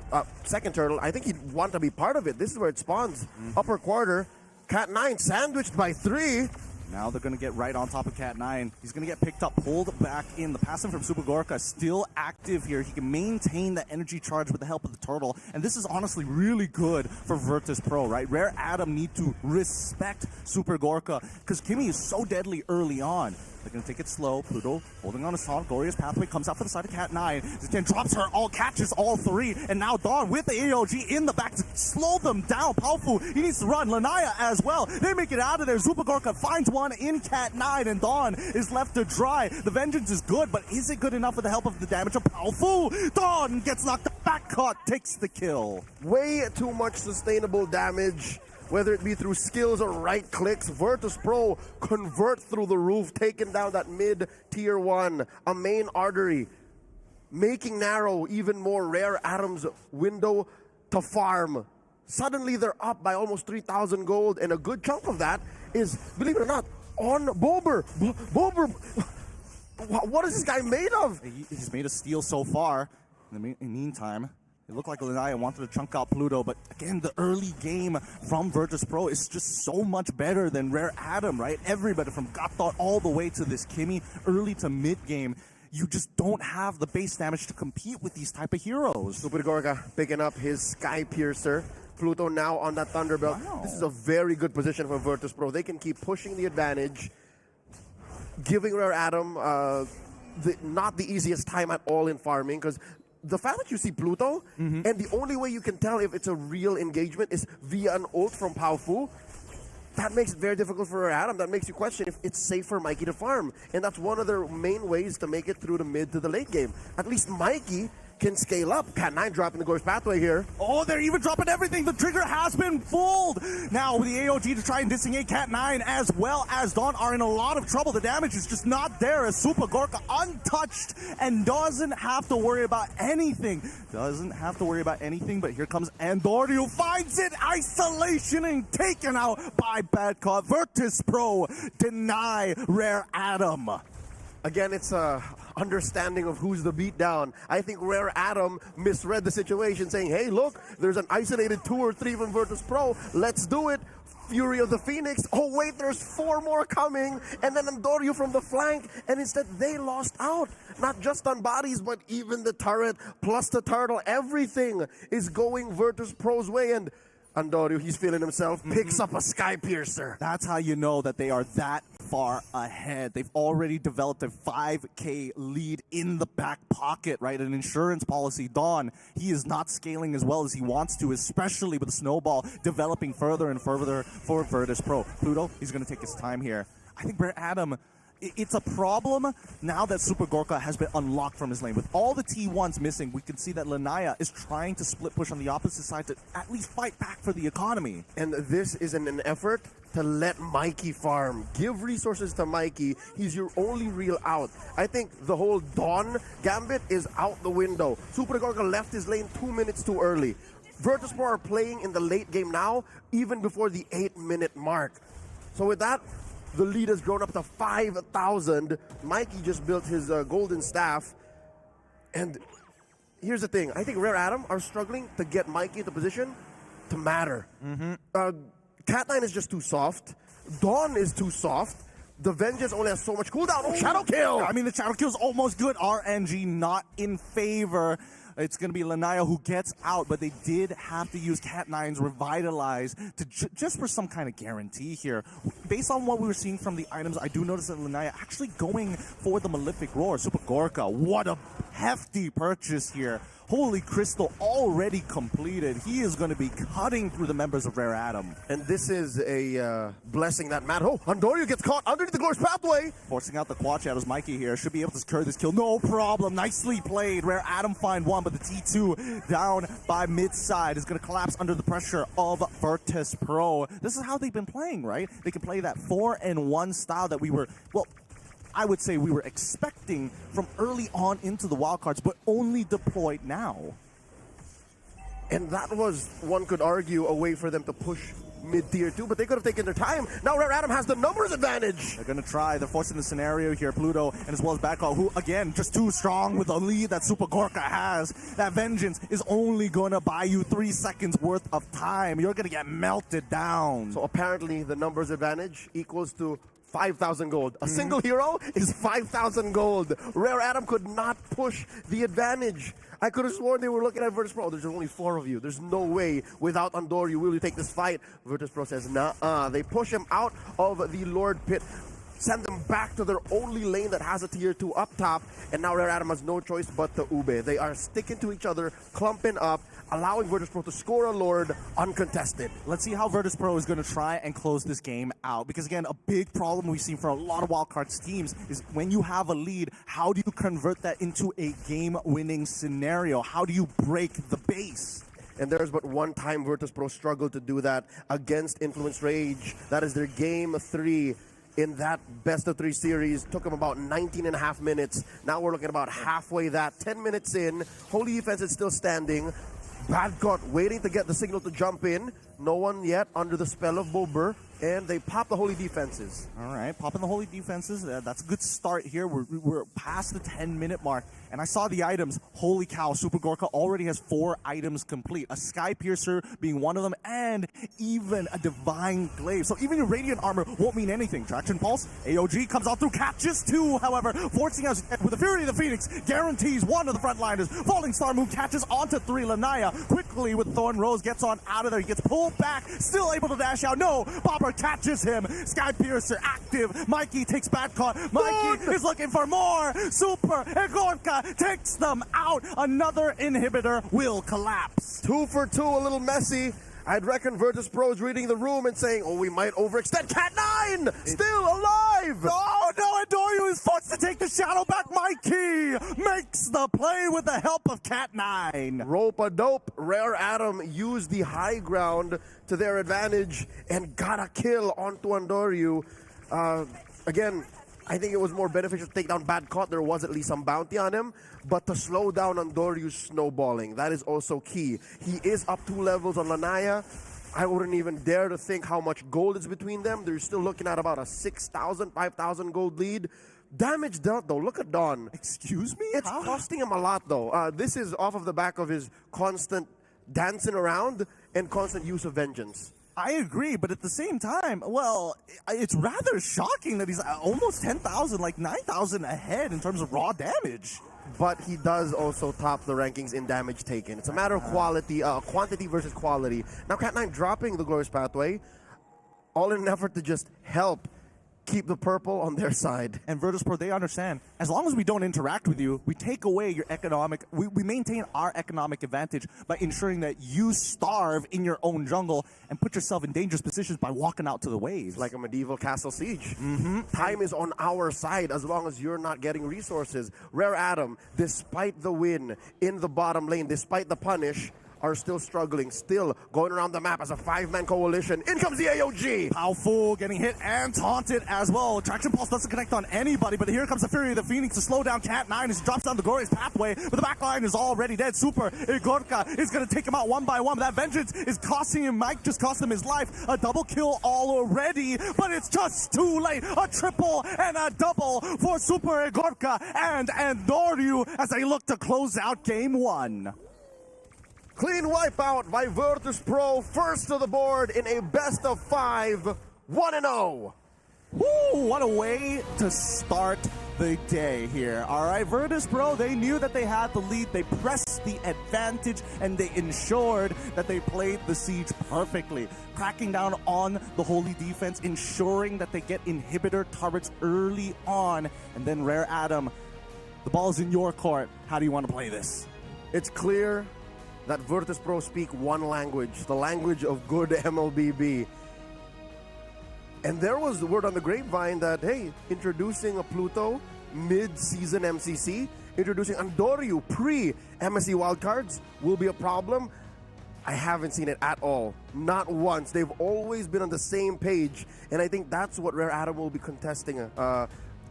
second turtle, I think he'd want to be part of it. This is where it spawns. Upper quarter. Cat9 sandwiched by 3. Now they're going to get right on top of Cat9. He's going to get picked up, pulled back in. The passive from Super Gorka still active here. He can maintain the energy charge with the help of the turtle. And this is honestly really good for Virtus Pro, right? Rare Atom need to respect Super Gorka because Kimmy is so deadly early on. They're going to take it slow. Pluto holding on his taunt. Glorious Pathway comes out for the side of Cat9. Zen drops her, catches all 3. And now Dawn with the AOG in the back to slow them down. Paufu, he needs to run. Lanaya as well. They make it out of there. Super Gorka finds one in Cat9, and Dawn is left to dry. The Vengeance is good, but is it good enough with the help of the damage of Paufu? Dawn gets knocked back, caught, takes the kill. Way too much sustainable damage. Whether it be through skills or right clicks, Virtus Pro convert through the roof, taking down that mid tier 1, a main artery, making narrow even more Rare Atom's window to farm. Suddenly they're up by almost 3,000 gold, and a good chunk of that is, believe it or not, on Bober. Bober, what is this guy made of? He's made of steel so far. In the meantime, it looked like Lanaya wanted to chunk out Pluto, but again, the early game from Virtus.pro is just so much better than Rare Atom, right? Everybody from Gothard all the way to this Kimmy, early to mid game, you just don't have the base damage to compete with these type of heroes. Super Gorka picking up his Sky Piercer. Pluto now on that Thunderbelt. Wow. This is a very good position for Virtus.pro. They can keep pushing the advantage, giving Rare Atom not the easiest time at all in farming, because the fact that you see Pluto, and the only way you can tell if it's a real engagement is via an ult from Powfu, that makes it very difficult for Adam. That makes you question if it's safe for Mikey to farm. And that's one of their main ways to make it through the mid to the late game. At least Mikey can scale up. Cat9 dropping the Glorious Pathway here. Oh, they're even dropping everything. The trigger has been pulled. Now, with the AOG to try and disengage Cat9 as well as Dawn are in a lot of trouble. The damage is just not there as Super Gorka untouched and doesn't have to worry about anything. But here comes Andor, who finds it. Isolation and taken out by Bad Cop. Virtus.pro deny Rare Atom. Again, it's a understanding of who's the beatdown. I think Rare Atom misread the situation, saying, hey, look, there's an isolated 2 or 3 from Virtus.pro. Let's do it. Fury of the Phoenix. Oh, wait, there's 4 more coming. And then Andoryu from the flank. And instead, they lost out. Not just on bodies, but even the turret, plus the turtle. Everything is going Virtus.pro's way. And Andoryu, he's feeling himself, picks up a Sky Piercer. That's how you know that they are that far ahead. They've already developed a 5K lead in the back pocket, right? An insurance policy. Dawn, he is not scaling as well as he wants to, especially with the snowball developing further and further for Virtus.pro. Pluto, he's going to take his time here. I think Rare Atom, it's a problem now that Super Gorka has been unlocked from his lane. With all the T1s missing, we can see that Lanaya is trying to split push on the opposite side to at least fight back for the economy. And this is an effort to let Mikey farm. Give resources to Mikey. He's your only real out. I think the whole Dawn gambit is out the window. Super Gorka left his lane 2 minutes too early. Virtus.pro are playing in the late game now, even before the 8-minute mark. So with that, the lead has grown up to 5,000. Mikey just built his golden staff. And here's the thing. I think Rare Atom are struggling to get Mikey into position to matter. Cat9 is just too soft. Dawn is too soft. The Vengeance only has so much cooldown. Oh, Shadow Kill! I mean, the Shadow Kill is almost good. RNG not in favor. It's going to be Lanaya who gets out, but they did have to use Cat9's Revitalize to just for some kind of guarantee here. Based on what we were seeing from the items, I do notice that Lanaya actually going for the Malefic Roar. Super Gorka, what a hefty purchase here. Holy Crystal already completed. He is going to be cutting through the members of Rare Atom. And this is a blessing that Matt. Oh, Andoryu gets caught underneath the Glorious Pathway. Forcing out the Quad Shadows. Mikey here should be able to secure this kill. No problem. Nicely played. Rare Atom find one, but the T2 down by mid-side is going to collapse under the pressure of Virtus.pro. This is how they've been playing, right? They can play that 4-and-1 style that we were, well, I would say we were expecting from early on into the wildcards, but only deployed now. And that was, one could argue, a way for them to push mid-tier 2, but they could have taken their time. Now Rare Atom has the numbers advantage. They're going to try. They're forcing the scenario here. Pluto and as well as Backcall, who, again, just too strong with the lead that Super Gorka has. That Vengeance is only going to buy you 3 seconds worth of time. You're going to get melted down. So apparently the numbers advantage equals to 5,000 gold. A single hero is 5,000 gold. Rare Atom could not push the advantage. I could have sworn they were looking at Virtus.pro. There's only 4 of you. There's no way without Andoryu will you take this fight. Virtus.pro says, nah. They push him out of the Lord Pit, send them back to their only lane that has a tier 2 up top, and now Rare Atom has no choice but to Ube. They are sticking to each other, clumping up, allowing Virtus.pro to score a Lord uncontested. Let's see how Virtus.pro is going to try and close this game out. Because again, a big problem we've seen for a lot of wildcards teams is when you have a lead, how do you convert that into a game-winning scenario? How do you break the base? And there's but one time Virtus.pro struggled to do that against Influence Rage. That is their game 3 in that best-of-3 series. Took them about 19.5 minutes. Now we're looking about halfway that. 10 minutes in. Holy Defense is still standing. Badcott waiting to get the signal to jump in. No one yet under the spell of Bober, and they pop the holy defenses. All right, popping the holy defenses. That's a good start here. We're past the 10-minute mark, and I saw the items. Holy cow, Super Gorka already has 4 items complete. A Sky Piercer being one of them, and even a Divine Glaive. So even your Radiant Armor won't mean anything. Traction Pulse, AOG comes out through catches too, however, forcing us with the Fury of the Phoenix, guarantees one of the frontliners. Falling Star move catches onto 3. Lanaya quickly with Thorn Rose gets on out of there. He gets pulled back, still able to dash out. No, Bobber catches him. Sky Piercer active. Mikey takes Badcott. Mikey is looking for more. Super Gorka takes them out. Another inhibitor will collapse. 2 for 2, a little messy. I'd reckon Virtus Pro's reading the room and saying, oh, we might overextend. Cat9 still alive. Oh no, Adoryu is forced to take the shadow back. Mikey makes the play with the help of Cat9. Rope-a-dope. Rare Atom used the high ground to their advantage and got a kill onto Andoryu. Again, I think it was more beneficial to take down Badcott. There was at least some bounty on him. But to slow down Andoryu's snowballing, that is also key. He is up 2 levels on Lanaya. I wouldn't even dare to think how much gold is between them. They're still looking at about a 6,000, 5,000 gold lead. Damage dealt, though. Look at Dawn. Excuse me? It's costing him a lot, though. This is off of the back of his constant dancing around and constant use of vengeance. I agree, but at the same time, well, it's rather shocking that he's almost 10,000, like 9,000 ahead in terms of raw damage. But he does also top the rankings in damage taken. It's a matter of quality, quantity versus quality. Now Cat9 dropping the Glorious Pathway, all in an effort to just help keep the purple on their side. And Virtus Pro, they understand, as long as we don't interact with you, we take away your economic, we maintain our economic advantage by ensuring that you starve in your own jungle and put yourself in dangerous positions by walking out to the waves. Like a medieval castle siege. Time is on our side as long as you're not getting resources. Rare Atom, despite the win in the bottom lane, despite the punish, are still struggling, still going around the map as a 5-man coalition. In comes the AOG! Powerful, getting hit and taunted as well. Traction Pulse doesn't connect on anybody, but here comes the Fury of the Phoenix to slow down Cat9 as he drops down the Glorious Pathway, but the backline is already dead. Super Gorka is going to take him out one by one, but that vengeance is costing him. Mike just cost him his life. A double kill already, but it's just too late. A triple and a double for Super Gorka and Andoryu as they look to close out game 1. Clean wipeout by Virtus Pro, first to the board in a best of 5, 1-0. Woo, what a way to start the day here. All right, Virtus Pro, they knew that they had the lead. They pressed the advantage, and they ensured that they played the siege perfectly, cracking down on the holy defense, ensuring that they get inhibitor turrets early on. And then Rare Atom, the ball's in your court. How do you want to play this? It's clear that Virtus Pro speak one language, the language of good MLBB. And there was the word on the grapevine that, hey, introducing a Pluto mid-season MCC, introducing Andoryu pre-MSC wildcards will be a problem. I haven't seen it at all. Not once. They've always been on the same page. And I think that's what Rare Atom will be contesting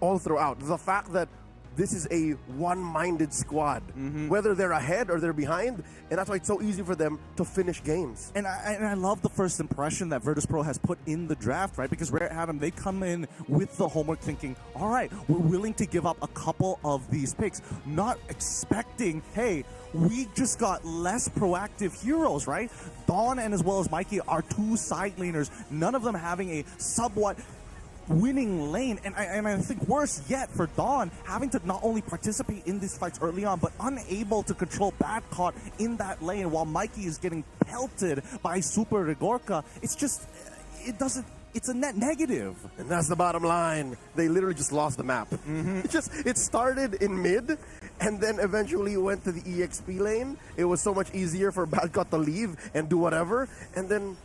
all throughout. The fact that this is a one-minded squad, whether they're ahead or they're behind, and that's why it's so easy for them to finish games. And I love the first impression that Virtus Pro has put in the draft, right? Because Rare Atom, they come in with the homework thinking, all right, we're willing to give up a couple of these picks, not expecting, hey, we just got less proactive heroes, right? Dawn and as well as Mikey are 2 side laners, none of them having a somewhat winning lane, and I think worse yet for Dawn, having to not only participate in these fights early on, but unable to control Badcott in that lane while Mikey is getting pelted by Super Gorka. It's just, it's a net negative. And that's the bottom line. They literally just lost the map. It started in mid, and then eventually went to the EXP lane. It was so much easier for Badcott to leave and do whatever, and then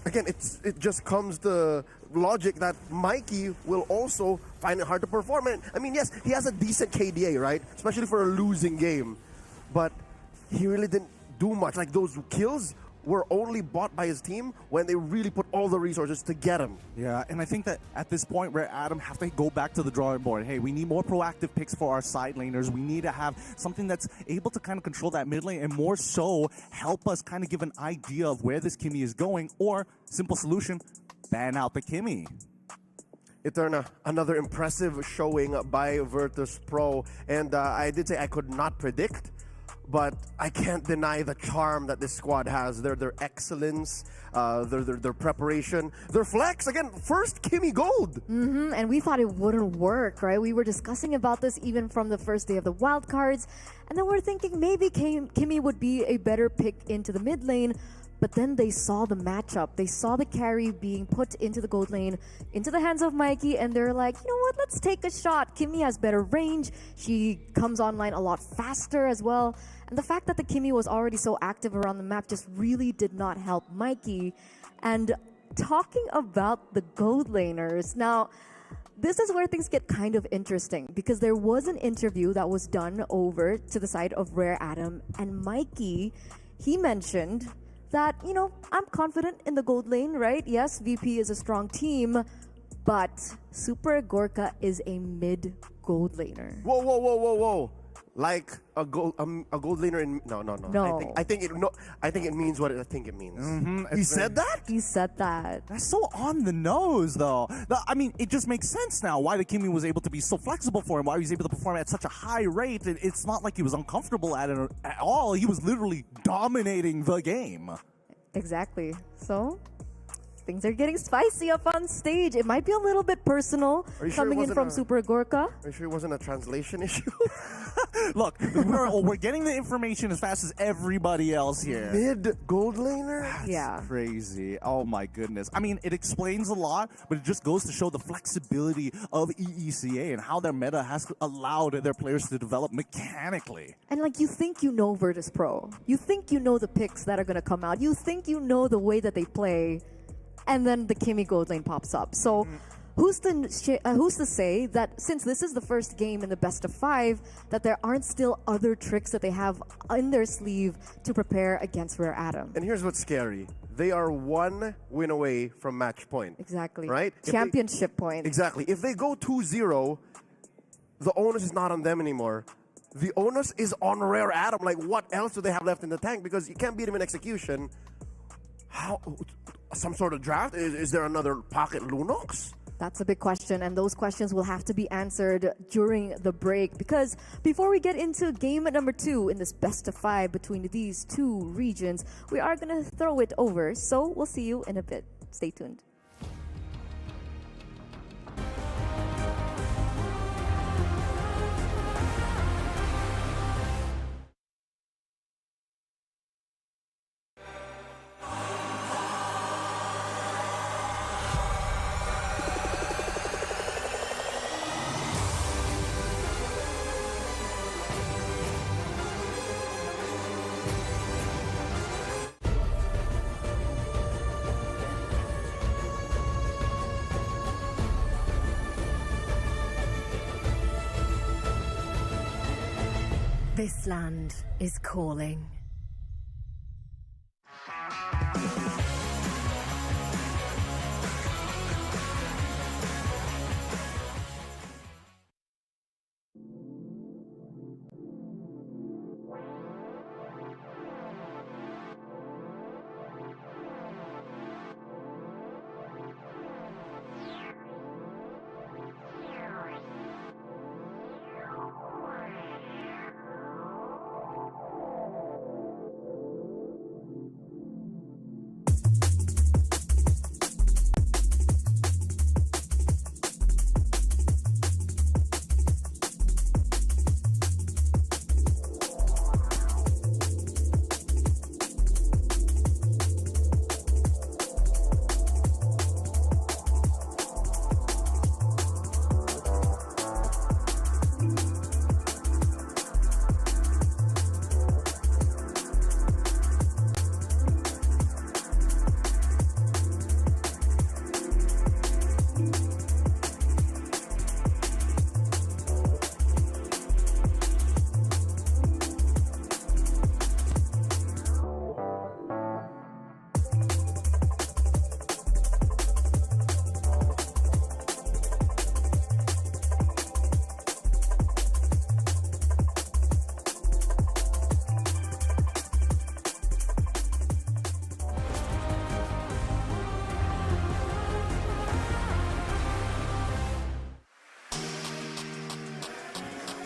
again, it just comes to logic that Mikey will also find it hard to perform. And I mean, yes, he has a decent KDA, right? Especially for a losing game. But he really didn't do much. Like, those kills were only bought by his team when they really put all the resources to get him. Yeah, and I think that at this point, Rare Adam have to go back to the drawing board. Hey, we need more proactive picks for our side laners. We need to have something that's able to kind of control that mid lane and more so help us kind of give an idea of where this Kimmy is going, or simple solution, ban out the Kimmy. Eterna, another impressive showing by Virtus Pro. And I did say I could not predict, but I can't deny the charm that this squad has. Their excellence, their preparation, their flex. Again, first Kimmy Gold. And we thought it wouldn't work, right? We were discussing about this even from the first day of the wildcards. And then we're thinking maybe Kimmy would be a better pick into the mid lane. But then they saw the matchup. They saw the carry being put into the gold lane, into the hands of Mikey, and they're like, you know what, let's take a shot. Kimmy has better range. She comes online a lot faster as well. And the fact that the Kimmy was already so active around the map just really did not help Mikey. And talking about the gold laners, now, this is where things get kind of interesting because there was an interview that was done over to the side of Rare Adam, and Mikey, he mentioned that, you know, I'm confident in the gold lane, right? Yes, VP is a strong team, but Super Gorka is a mid gold laner. Whoa. Like a gold laner in no. No. I think it means what I think it means. He It's said that? He said that. That's so on the nose, though. I mean, it just makes sense now why the Kimmy was able to be so flexible for him, why he was able to perform at such a high rate. It's not like he was uncomfortable at it at all. He was literally dominating the game. Exactly. So, things are getting spicy up on stage. It might be a little bit personal Are you sure it coming in wasn't from a- Super Gorka. Are you sure it wasn't a translation issue? Look, we're getting the information as fast as everybody else here. Mid gold laner? Yeah. Crazy. Oh my goodness. I mean, it explains a lot, but it just goes to show the flexibility of EECA and how their meta has allowed their players to develop mechanically. And like, you think you know Virtus Pro. You think you know the picks that are going to come out. You think you know the way that they play. And then the Kimmy gold lane pops up. So who's to say that since this is the first game in the best of 5, that there aren't still other tricks that they have in their sleeve to prepare against Rare Adam? And here's what's scary. They are one win away from match point. Exactly. Right? If they- Championship point. Exactly. If they go 2-0, the onus is not on them anymore. The onus is on Rare Adam. Like, what else do they have left in the tank? Because you can't beat him in execution. How? Some sort of draft? Is there another Pocket Lunox? That's a big question, and those questions will have to be answered during the break. Because before we get into game number 2 in this best of 5 between these two regions, we are going to throw it over. So we'll see you in a bit. Stay tuned. This land is calling.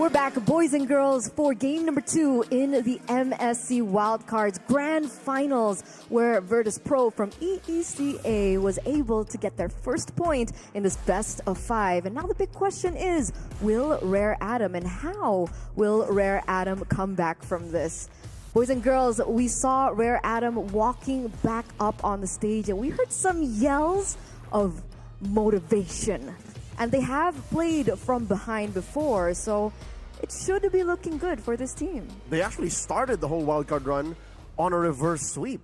We're back, boys and girls, for game number 2 in the MSC Wildcards Grand Finals, where Virtus Pro from EECA was able to get their first point in this best of 5. And now the big question is, will Rare Adam, and how will Rare Adam come back from this? Boys and girls, we saw Rare Adam walking back up on the stage, and we heard some yells of motivation. And they have played from behind before, so it should be looking good for this team. They actually started the whole wildcard run on a reverse sweep.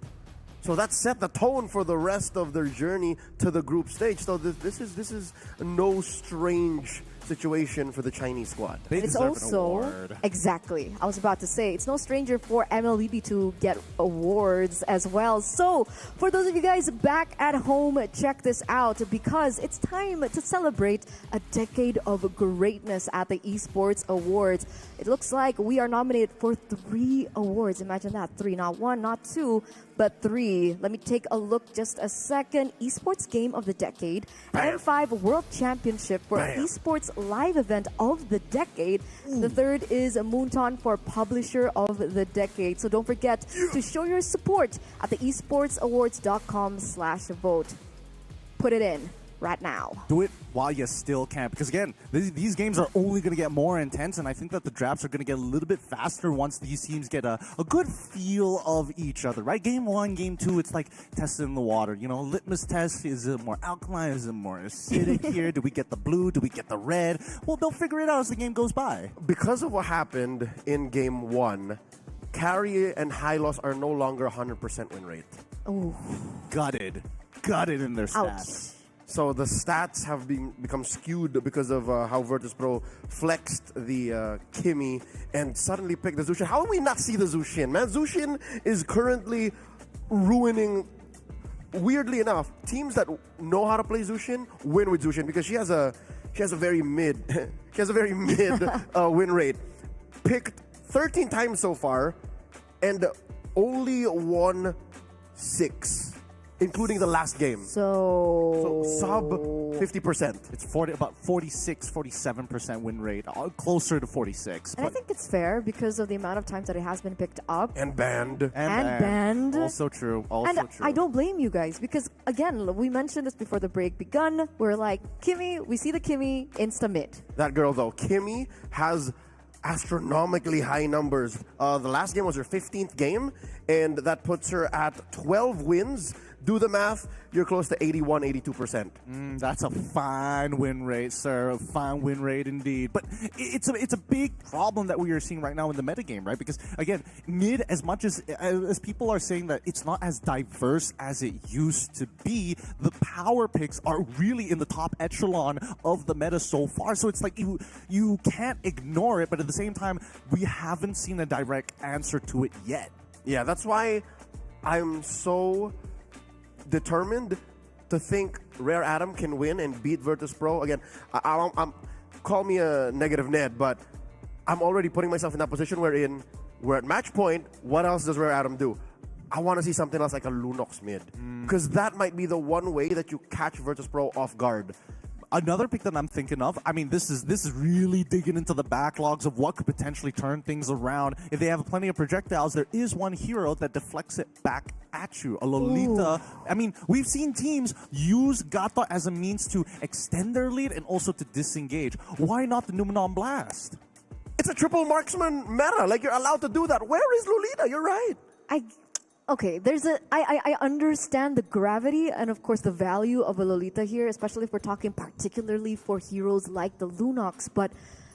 So that set the tone for the rest of their journey to the group stage. So this is no strange situation for the Chinese squad. They It's deserve an also award. exactly. I was about to say it's no stranger for MLBB to get awards as well. So for those of you guys back at home, check this out because it's time to celebrate a decade of greatness at the Esports Awards. It looks like we are nominated for 3 awards. Imagine that, 3, not 1, not 2, but 3. Let me take a look just a second. Esports Game of the Decade, M5 World Championship for Esports Live Event of the Decade. The third is Moonton for Publisher of the Decade. So don't forget to show your support at the esportsawards.com/vote. Put it in right now. Do it while you still can, because again, these games are only going to get more intense, and I think that the drafts are going to get a little bit faster once these teams get a good feel of each other, right? Game 1, Game 2, it's like testing the water, you know, litmus test. Is it more alkaline? Is it more acidic here? Do we get the blue? Do we get the red? Well, they'll figure it out as the game goes by. Because of what happened in Game 1, Carry and Hylos are no longer 100% win rate. Oh, Gutted in their stats. ouch. So the stats have become skewed because of how Virtus Pro flexed the Kimi and suddenly picked the Zushin. How do we not see the Zushin, man? Zushin is currently ruining, weirdly enough, teams that know how to play Zushin win with Zushin because she has a very mid win rate. Picked 13 times so far and only won 6. Including the last game. So sub 50%. It's about 47% win rate, closer to 46. And I think it's fair because of the amount of times that it has been picked up And banned. and banned. Also true. Also And true. I don't blame you guys because, again, we mentioned this before the break begun. We're like, Kimmy, we see the Kimmy, insta-mid. That girl, though, Kimi, has astronomically high numbers. The last game was her 15th game, and that puts her at 12 wins. Do the math, you're close to 81, 82%. That's a fine win rate, sir. A fine win rate indeed. But it's a big problem that we are seeing right now in the metagame, right? Because again, mid, as much as people are saying that it's not as diverse as it used to be, the power picks are really in the top echelon of the meta so far. So it's like you can't ignore it, but at the same time, we haven't seen a direct answer to it yet. Yeah, that's why I'm so determined to think Rare Adam can win and beat Virtus Pro. Again, I'm call me a negative Ned, but I'm already putting myself in that position wherein we're at match point. What else does Rare Adam do? I want to see something else like a Lunox mid. Because that might be the one way that you catch Virtus Pro off guard. Another pick that I'm thinking of, I mean, this is really digging into the backlogs of what could potentially turn things around. If they have plenty of projectiles, there is one hero that deflects it back at you. A Lolita. Ooh. I mean, we've seen teams use Gata as a means to extend their lead and also to disengage. Why not the Numenon Blast? It's a triple marksman meta. Like, you're allowed to do that. Where is Lolita? You're right. Okay, I understand the gravity and of course the value of a Lolita here, especially if we're talking particularly for heroes like the Lunox, but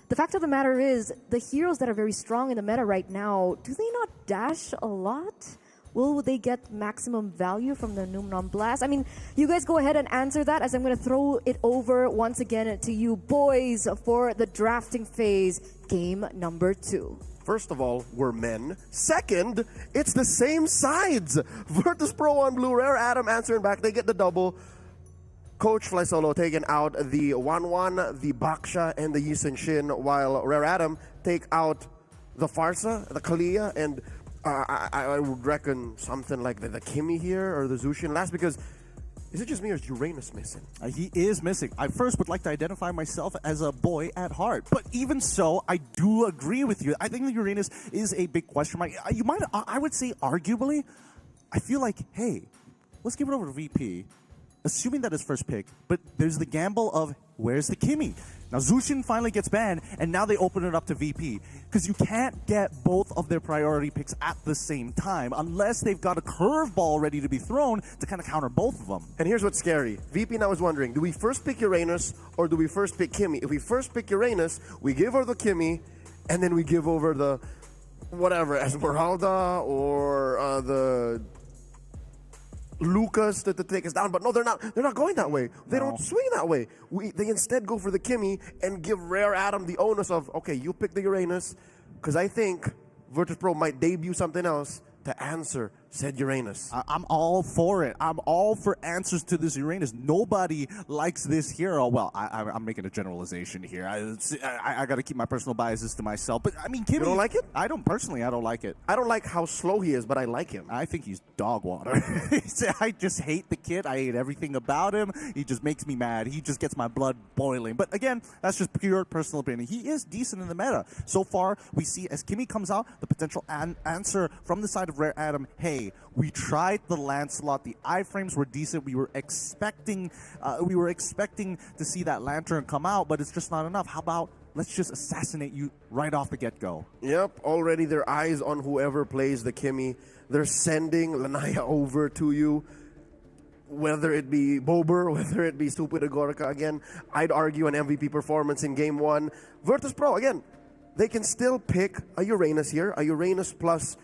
the fact of the matter is, the heroes that are very strong in the meta right now, do they not dash a lot? Will they get maximum value from the Numenon Blast? I mean, you guys go ahead and answer that as I'm going to throw it over once again to you boys for the drafting phase, game number 2. First of all, we're men. Second, it's the same sides. Virtus Pro on blue, Rare Adam answering back. They get the double. Coach Fly Solo taking out the 1-1, the Baksha, and the Yisun Shin, while Rare Adam take out the Farsa, the Kalia, and I would reckon something like the Kimi here or the Zushin last, because Is it just me or is Uranus missing? He is missing. I first would like to identify myself as a boy at heart. But even so, I do agree with you. I think that Uranus is a big question mark. I would say arguably, I feel like, hey, let's give it over to VP, assuming that is first pick. But there's the gamble of, where's the Kimmy? Now, Zushin finally gets banned, and now they open it up to VP. Because you can't get both of their priority picks at the same time unless they've got a curveball ready to be thrown to kind of counter both of them. And here's what's scary. VP now is wondering, do we first pick Uranus or do we first pick Kimmy? If we first pick Uranus, we give over the Kimmy, and then we give over the whatever, Esmeralda or the Lucas to take us down. But no, they're not going that way. They don't swing that way. They instead go for the Kimmy and give Rare Adam the onus of, okay, you pick the Uranus, because I think Virtus Pro might debut something else to answer said Uranus. I'm all for it. I'm all for answers to this Uranus. Nobody likes this hero. Well, I'm making a generalization here. I got to keep my personal biases to myself. But I mean, Kimmy, you don't like it? I don't like it. I don't like how slow he is, but I like him. I think he's dog water. I just hate the kid. I hate everything about him. He just makes me mad. He just gets my blood boiling. But again, that's just pure personal opinion. He is decent in the meta. So far, we see as Kimmy comes out, the potential answer from the side of Rare Adam, hey, we tried the Lancelot. The iframes were decent. We were expecting to see that Lantern come out, but it's just not enough. How about let's just assassinate you right off the get-go? Yep, already their eyes on whoever plays the Kimmy. They're sending Lanaya over to you. Whether it be Bober, whether it be Stupid Agorica, again, I'd argue an MVP performance in Game 1. Virtus Pro, again, they can still pick a Uranus here, a Uranus plus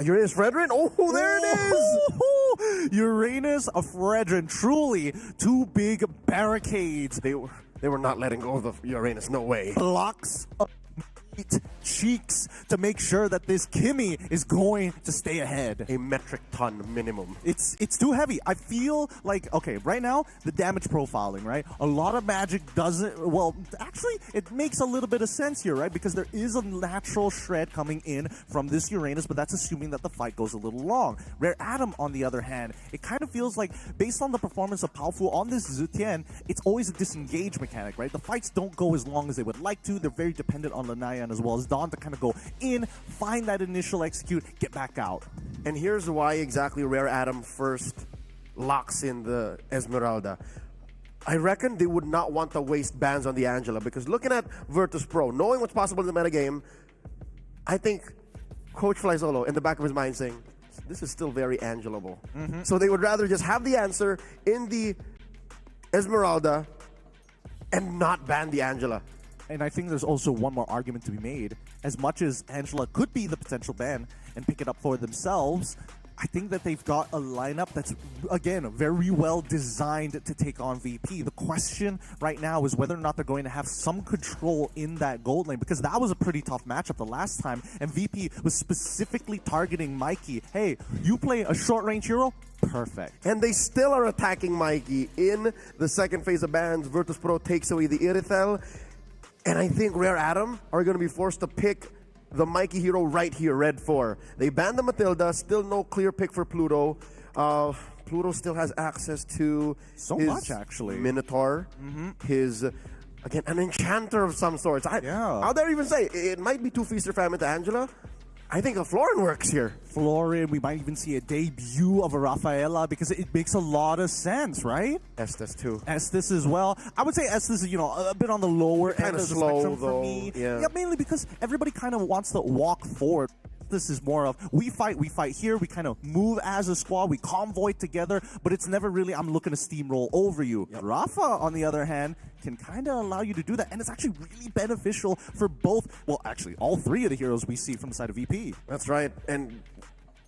Uranus Fredrin? Oh, there it is! Uranus of Fredrin. Truly, two big barricades. They were not letting go of the Uranus. No way. Blocks of cheeks to make sure that this Kimmy is going to stay ahead. A metric ton minimum. It's too heavy. I feel like, okay, right now, the damage profiling, right? A lot of magic doesn't, well, actually, it makes a little bit of sense here, right? Because there is a natural shred coming in from this Uranus, but that's assuming that the fight goes a little long. Rare Adam, on the other hand, it kind of feels like, based on the performance of Palfu on this Zutian, it's always a disengage mechanic, right? The fights don't go as long as they would like to. They're very dependent on Lanaya as well as Dawn to kind of go in, find that initial execute, get back out. And here's why exactly Rare Adam first locks in the Esmeralda. I reckon they would not want to waste bans on the Angela, because looking at Virtus Pro, knowing what's possible in the metagame, I think Coach Flyzolo in the back of his mind saying, this is still very Angelable. So they would rather just have the answer in the Esmeralda and not ban the Angela. And I think there's also one more argument to be made. As much as Angela could be the potential ban and pick it up for themselves, I think that they've got a lineup that's, again, very well designed to take on VP. The question right now is whether or not they're going to have some control in that gold lane, because that was a pretty tough matchup the last time, and VP was specifically targeting Mikey. Hey, you play a short-range hero? Perfect. And they still are attacking Mikey. In the second phase of bans, Virtus Pro takes away the Irithel, and I think Rare Adam are going to be forced to pick the Mikey hero right here, red 4. They banned the Matilda, still no clear pick for Pluto. Pluto still has access to so his much, actually. Minotaur, his, again, an enchanter of some sorts. I'll dare even say, it might be too feast or famine to Angela. I think a Florin works here. Florin, we might even see a debut of a Rafaela, because it makes a lot of sense, right? Estes too. Estes as well. I would say Estes is, a bit on the lower end of the slow, spectrum though. for me. Yeah, mainly because everybody kind of wants to walk forward. This is more of, we fight here, we kind of move as a squad, we convoy together, but it's never really, I'm looking to steamroll over you. Yep. Rafa, on the other hand, can kind of allow you to do that, and it's actually really beneficial for both, well, actually, all three of the heroes we see from the side of VP. That's right, and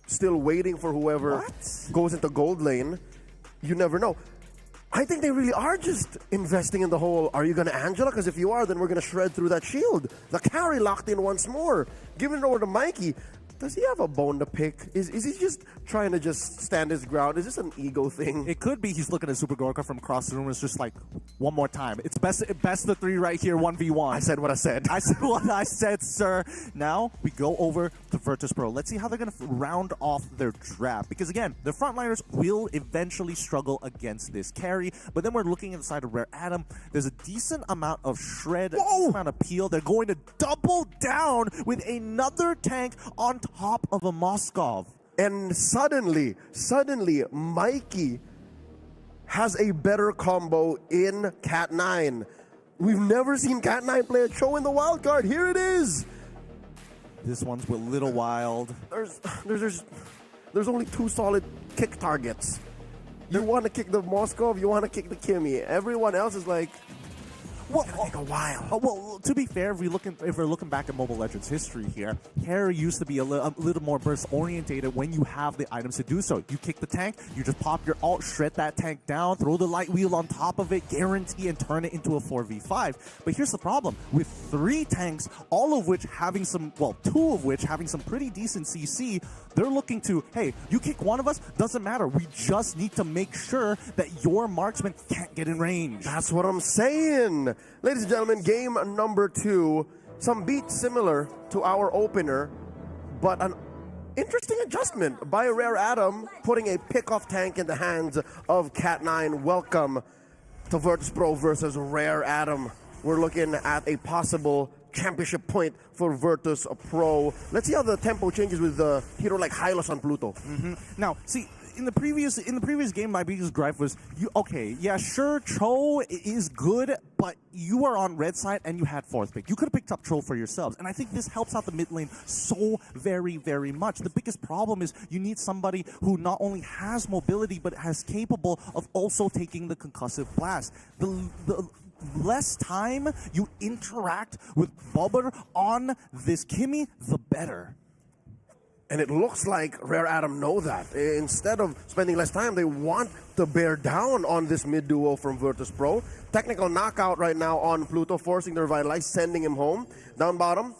still waiting for whoever goes into gold lane. You never know. I think they really are just investing in the whole, are you going to Angela? Because if you are, then we're going to shred through that shield. The carry locked in once more. Giving it over to Mikey. Does he have a bone to pick? Is he just trying to just stand his ground? Is this an ego thing? It could be he's looking at Super Gorka from across the room. It's just like, one more time. It's best of 3 right here, 1v1. I said what I said. I said what I said, sir. Now we go over to Virtus Pro. Let's see how they're going to round off their draft. Because again, the frontliners will eventually struggle against this carry. But then we're looking at the side of Rare Adam. There's a decent amount of shred, a decent amount of peel. They're going to double down with another tank on top of a Moskov. And suddenly, Mikey has a better combo in Cat 9. We've never seen Cat 9 play a Cho in the wild card. Here it is. This one's a little wild. There's only 2 solid kick targets. You want to kick the Moskov, you want to kick the Kimmy. Everyone else is like, well, it's gonna take a while. Well, to be fair, if we're looking back at Mobile Legends history here, Harry used to be a little more burst orientated when you have the items to do so. You kick the tank, you just pop your ult, shred that tank down, throw the light wheel on top of it, guarantee and turn it into a 4v5. But here's the problem. With 3 tanks, all of which having some, well, 2 of which having some pretty decent CC, they're looking to, hey, you kick one of us, doesn't matter. We just need to make sure that your marksman can't get in range. That's what I'm saying. Ladies and gentlemen, game number 2. Some beats similar to our opener, but an interesting adjustment by Rare Adam, putting a pick-off tank in the hands of Cat 9. Welcome to Virtus Pro versus Rare Adam. We're looking at a possible championship point for Virtus Pro. Let's see how the tempo changes with the hero like Hylos on Pluto. Now, see, in the previous game, my biggest gripe was, Cho is good, but you are on red side and you had 4th pick. You could have picked up Cho for yourselves, and I think this helps out the mid lane so very, very much. The biggest problem is you need somebody who not only has mobility, but is capable of also taking the concussive blast. The less time you interact with Bobber on this Kimmy, the better. And it looks like Rare Adam know that. Instead of spending less time, they want to bear down on this mid duo from Virtus Pro. Technical knockout right now on Pluto, forcing the Revitalize, sending him home. Down bottom,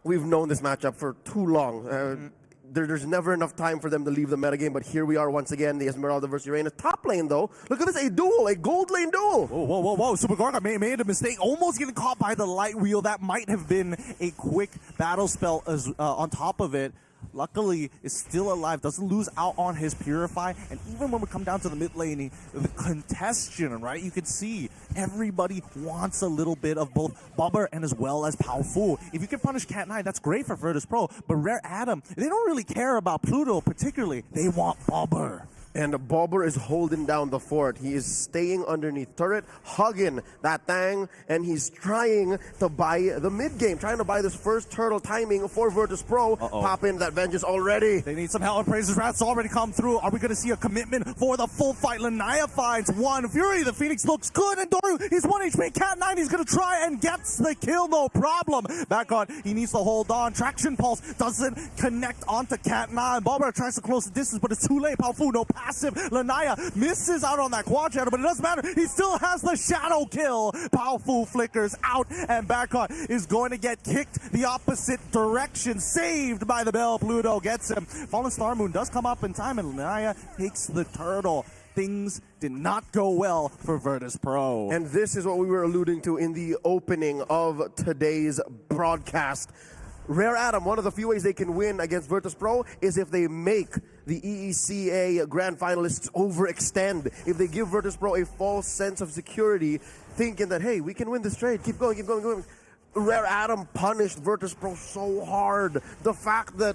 we've known this matchup for too long. There's never enough time for them to leave the metagame, but here we are once again, the Esmeralda versus Uranus. Top lane, though, look at this, a duel, a gold lane duel. Whoa. Super Gorka made a mistake, almost getting caught by the light wheel. That might have been a quick battle spell on top of it. Luckily, is still alive, doesn't lose out on his Purify, and even when we come down to the mid lane, the congestion, right? You can see everybody wants a little bit of both Bobber and as well as Powfu. If you can punish Cat 9, that's great for Virtus Pro, but Rare Adam, they don't really care about Pluto particularly. They want Bobber. And Bobber is holding down the fort. He is staying underneath turret, hugging that thing, and he's trying to buy the mid game, trying to buy this first turtle timing for Virtus Pro. Pop in that vengeance already. They need some help. Praises Rats already come through. Are we going to see a commitment for the full fight? Lanaya finds 1. Fury, the Phoenix looks good, and Doru, he's 1 HP. Cat 9, he's going to try and gets the kill, no problem. Back on, he needs to hold on. Traction Pulse doesn't connect onto Cat 9. Bobber tries to close the distance, but it's too late. Powfu, no passive. Lanaya misses out on that quad shadow, but it doesn't matter. He still has the shadow kill. Powfu flickers out, and Bacon is going to get kicked the opposite direction. Saved by the bell. Pluto gets him. Fallen Star Moon does come up in time, and Lanaya takes the turtle. Things did not go well for Virtus Pro. And this is what we were alluding to in the opening of today's broadcast. Rare Adam, one of the few ways they can win against Virtus Pro is if they make the EECA Grand Finalists overextend. If they give Virtus Pro a false sense of security, thinking that, hey, we can win this trade, keep going. Rare Adam punished Virtus Pro so hard. The fact that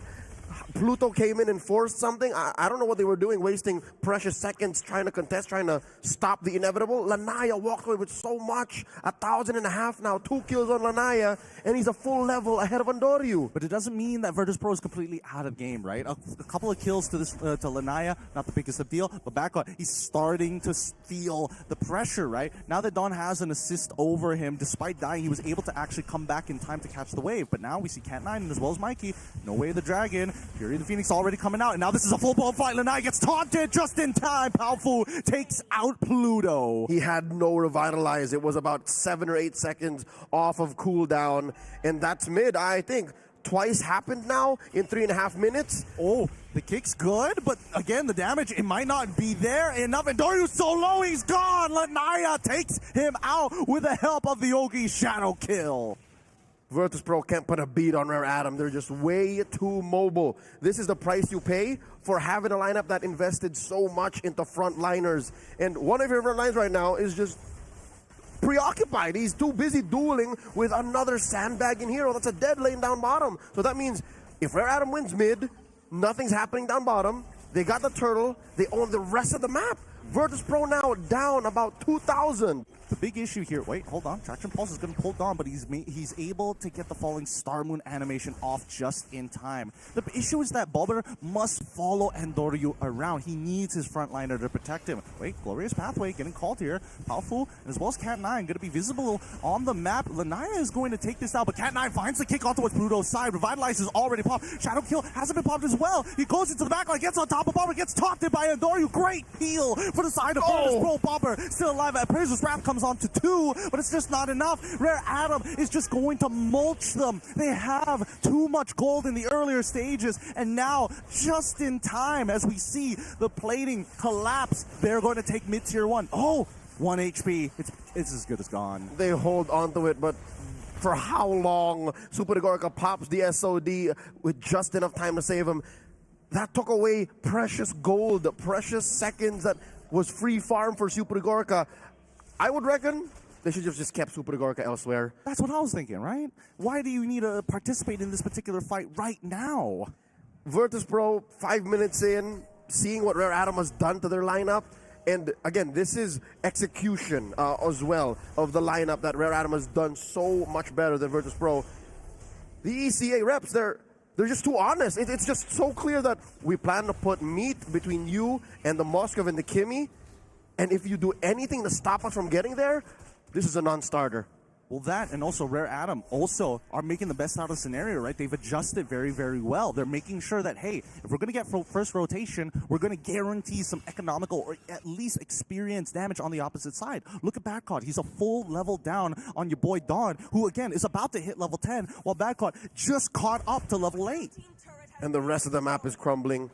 Pluto came in and forced something, I don't know what they were doing, wasting precious seconds trying to contest, trying to stop the inevitable. Lanaya walked away with so much, 1,500 now, 2 kills on Lanaya, and he's a full level ahead of Andoryu. But it doesn't mean that Virtus Pro is completely out of game, right? A couple of kills to Lanaya, not the biggest of deal, but back on, he's starting to feel the pressure, right? Now that Don has an assist over him, despite dying, he was able to actually come back in time to catch the wave. But now we see Cat 9 as well as Mikey. No Way of the Dragon. Fury the Phoenix already coming out, and now this is a full-blown fight. Lanaya gets taunted just in time. Powfu takes out Pluto. He had no Revitalize. It was about 7 or 8 seconds off of cooldown, and that's mid. I think twice happened now in 3.5 minutes. Oh, the kick's good, but again, the damage, it might not be there enough. And Doryu's so low, he's gone. Lanaya takes him out with the help of the Yogi Shadow Kill. Virtus.pro can't put a beat on Rare Atom. They're just way too mobile. This is the price you pay for having a lineup that invested so much into frontliners. And one of your frontlines right now is just preoccupied. He's too busy dueling with another sandbagging hero. That's a dead lane down bottom. So that means if Rare Atom wins mid, nothing's happening down bottom. They got the turtle. They own the rest of the map. Virtus.pro now down about 2,000. The big issue here, wait, hold on. Traction Pulse is going to pull down, but he's able to get the falling Star Moon animation off just in time. The issue is that Bobber must follow Andoryu around. He needs his frontliner to protect him. Wait, Glorious Pathway getting called here. Powerful, as well as Cat 9 going to be visible on the map. Lanaya is going to take this out, but Cat 9 finds the kick onto Pluto's side. Revitalize is already popped. Shadow Kill hasn't been popped as well. He goes into the backline, gets on top of Bobber, gets topped in by Andoryu. Great peel for the side of Virtus.pro. Bobber still alive. Appraiser's Wrath comes on to 2, but it's just not enough. Rare Atom is just going to mulch them. They have too much gold in the earlier stages, and now, just in time, as we see the plating collapse, they're going to take mid-tier 1. Oh, 1 HP. It's as good as gone. They hold onto it, but for how long? Super Gorka pops the SOD with just enough time to save him. That took away precious gold, precious seconds that was free farm for Super Gorka. I would reckon they should have just kept Super Gorka elsewhere. That's what I was thinking, right? Why do you need to participate in this particular fight right now? Virtus.pro, 5 minutes in, seeing what Rare Atom has done to their lineup. And again, this is execution as well of the lineup that Rare Atom has done so much better than Virtus.pro. The ECA reps, they're just too honest. It's just so clear that we plan to put meat between you and the Moskov and the Kimi. And if you do anything to stop us from getting there, this is a non-starter. Well, that and also Rare Atom also are making the best out of the scenario, right? They've adjusted very, very well. They're making sure that, hey, if we're going to get first rotation, we're going to guarantee some economical or at least experience damage on the opposite side. Look at Badcott. He's a full level down on your boy Dawn, who, again, is about to hit level 10, while Badcott just caught up to level 8. And the rest of the map is crumbling.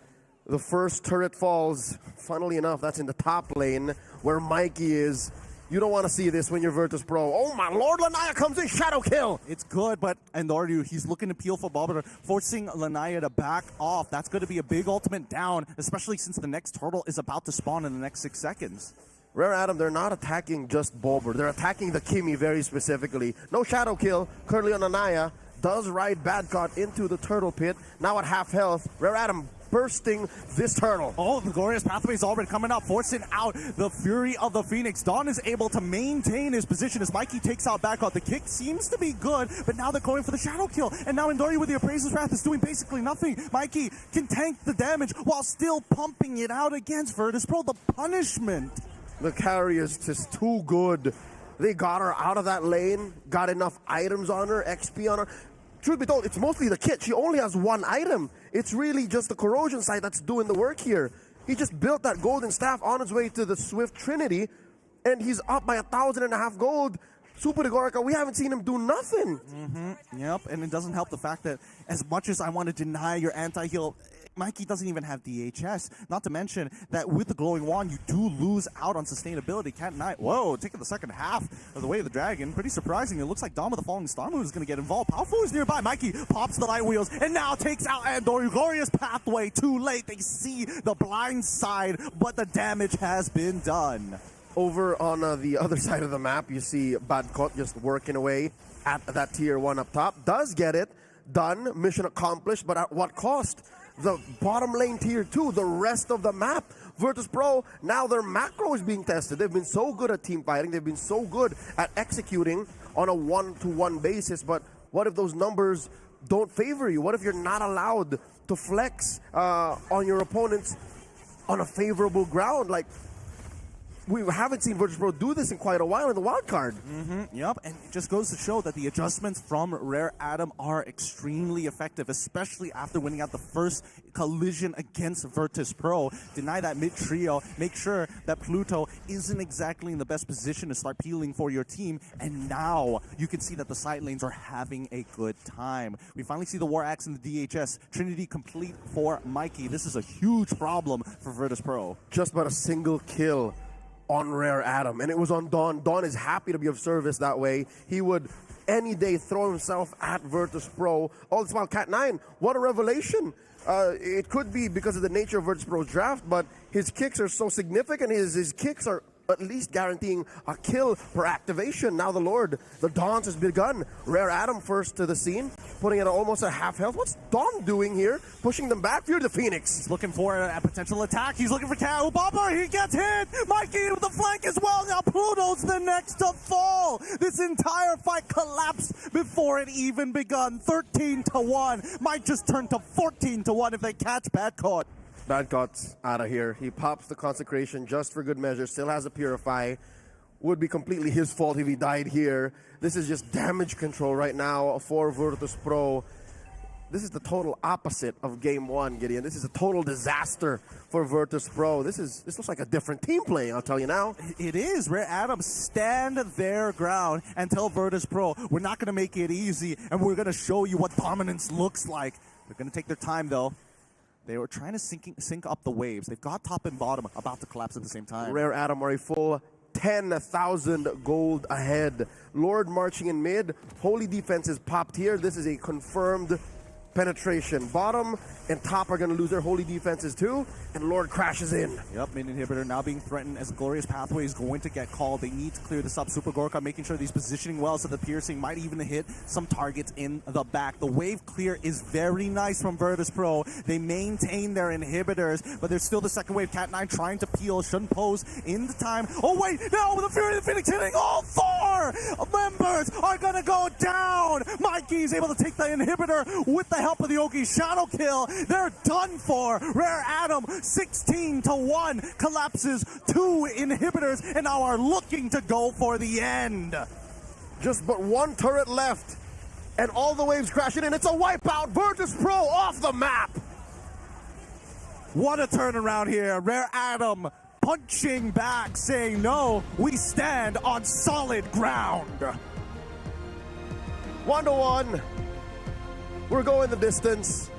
The first turret falls. Funnily enough, that's in the top lane where Mikey is. You don't want to see this when you're Virtus.pro. Oh my lord, Lanaya comes in, Shadow Kill! It's good, but Andoryu, he's looking to peel for Bobber, forcing Lanaya to back off. That's going to be a big ultimate down, especially since the next turtle is about to spawn in the next 6 seconds. Rare Atom, they're not attacking just Bobber. They're attacking the Kimi very specifically. No Shadow Kill, currently on Lanaya. Does ride Badcott into the turtle pit. Now at half health, Rare Atom bursting this turtle. Oh, the Glorious Pathway is already coming up, forcing out the Fury of the Phoenix. Dawn is able to maintain his position as Mikey takes out Badcott. The kick seems to be good, but now they're going for the Shadow Kill. And now Andoryu with the Appraiser's Wrath is doing basically nothing. Mikey can tank the damage while still pumping it out against Virtus.pro. The punishment. The carry is just too good. They got her out of that lane, got enough items on her, XP on her. Truth be told, it's mostly the kit. She only has 1 item. It's really just the corrosion side that's doing the work here. He just built that golden staff on his way to the Swift Trinity, and he's up by 1,500 gold. Super Gorka, we haven't seen him do nothing. Yep, and it doesn't help the fact that as much as I want to deny your anti-heal, Mikey doesn't even have DHS. Not to mention that with the glowing wand, you do lose out on sustainability. Cat 9, whoa, taking the second half of the way of the dragon. Pretty surprising. It looks like Dom with the falling star moon is going to get involved. Powerful is nearby. Mikey pops the light wheels and now takes out Andoryu. Glorious Pathway, too late. They see the blind side, but the damage has been done. Over on the other side of the map, you see Badcott just working away at that tier 1 up top. Does get it done, mission accomplished, but at what cost? The bottom lane tier 2, the rest of the map. Virtus.pro, now their macro is being tested. They've been so good at team fighting. They've been so good at executing on a 1-to-1 basis. But what if those numbers don't favor you? What if you're not allowed to flex on your opponents on a favorable ground? Like, we haven't seen Virtus Pro do this in quite a while in the wild card. Yep, and it just goes to show that the adjustments from Rare Atom are extremely effective, especially after winning out the first collision against Virtus Pro. Deny that mid-trio, make sure that Pluto isn't exactly in the best position to start peeling for your team, and now you can see that the side lanes are having a good time. We finally see the War Axe in the DHS, Trinity complete for Mikey. This is a huge problem for Virtus Pro. Just about a single kill on Rare Atom, and it was on Dawn. Dawn is happy to be of service that way. He would any day throw himself at Virtus Pro. All this while, Cat9, what a revelation. It could be because of the nature of Virtus Pro's draft, but his kicks are so significant. His kicks are at least guaranteeing a kill per activation. Now the Lord, the dance has begun. Rare Atom first to the scene, putting it at almost a half health. What's Dawn doing here? Pushing them back. Fear the Phoenix. He's looking for a potential attack. He's looking for Cat Bobber. He gets hit. Mikey with the flank as well. Now Pluto's the next to fall. This entire fight collapsed before it even begun. 13-1. Might just turn to 14-1 if they catch Badcott. Badcott's out of here. He pops the Consecration just for good measure. Still has a Purify. Would be completely his fault if he died here. This is just damage control right now for Virtus Pro. This is the total opposite of Game 1, Gideon. This is a total disaster for Virtus Pro. This looks like a different team play, I'll tell you now. It is. Rare Atom stand their ground and tell Virtus Pro, we're not going to make it easy, and we're going to show you what dominance looks like. They're going to take their time, though. They were trying to sync up the waves. They've got top and bottom about to collapse at the same time. Rare Atom are a full 10,000 gold ahead. Lord marching in mid. Holy defense is popped here. This is a confirmed penetration. Bottom and top are going to lose their holy defenses too, and Lord crashes in. Yep, mid inhibitor now being threatened as Glorious Pathway is going to get called. They need to clear this up. Super Gorka making sure that he's positioning well so the piercing might even hit some targets in the back. The wave clear is very nice from Virtus Pro. They maintain their inhibitors, but there's still the second wave. Cat9 trying to peel, shouldn't pose in the time. Oh wait, now the Fury of the Phoenix hitting all 4 members are gonna go down. Mikey's able to take the inhibitor with the help of the Oki shadow kill. They're done for. Rare Atom 16-1 collapses 2 inhibitors and now are looking to go for the end. Just but one turret left, and all the waves crashing in. It's a wipeout. Virtus Pro off the map. What a turnaround here. Rare Atom punching back, saying, no, we stand on solid ground. 1-1. We're going the distance.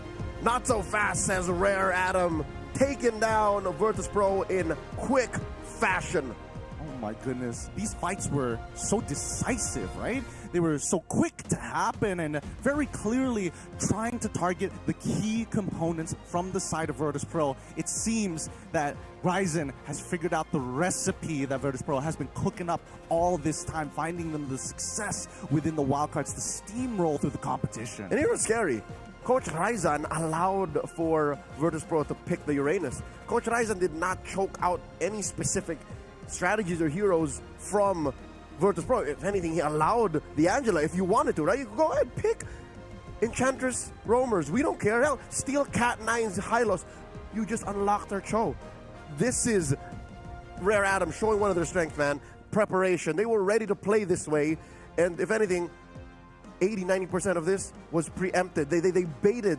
Not so fast, says Rare Atom. Taking down Virtus Pro in quick fashion. Oh my goodness. These fights were so decisive, right? They were so quick to happen and very clearly trying to target the key components from the side of Virtus Pro. It seems that Ryzen has figured out the recipe that Virtus Pro has been cooking up all this time, finding them the success within the wildcards to steamroll through the competition. And here was scary. Coach Ryzen allowed for Virtus Pro to pick the Uranus. Coach Ryzen did not choke out any specific strategies or heroes from Virtus Pro. If anything, he allowed the Angela, if you wanted to, right? You could go ahead, pick Enchantress Roamers. We don't care. Hell, steal Cat9's Hylos. You just unlocked our Cho. This is Rare Atom showing one of their strengths, man. Preparation. They were ready to play this way. And if anything, 80-90% of this was preempted. They baited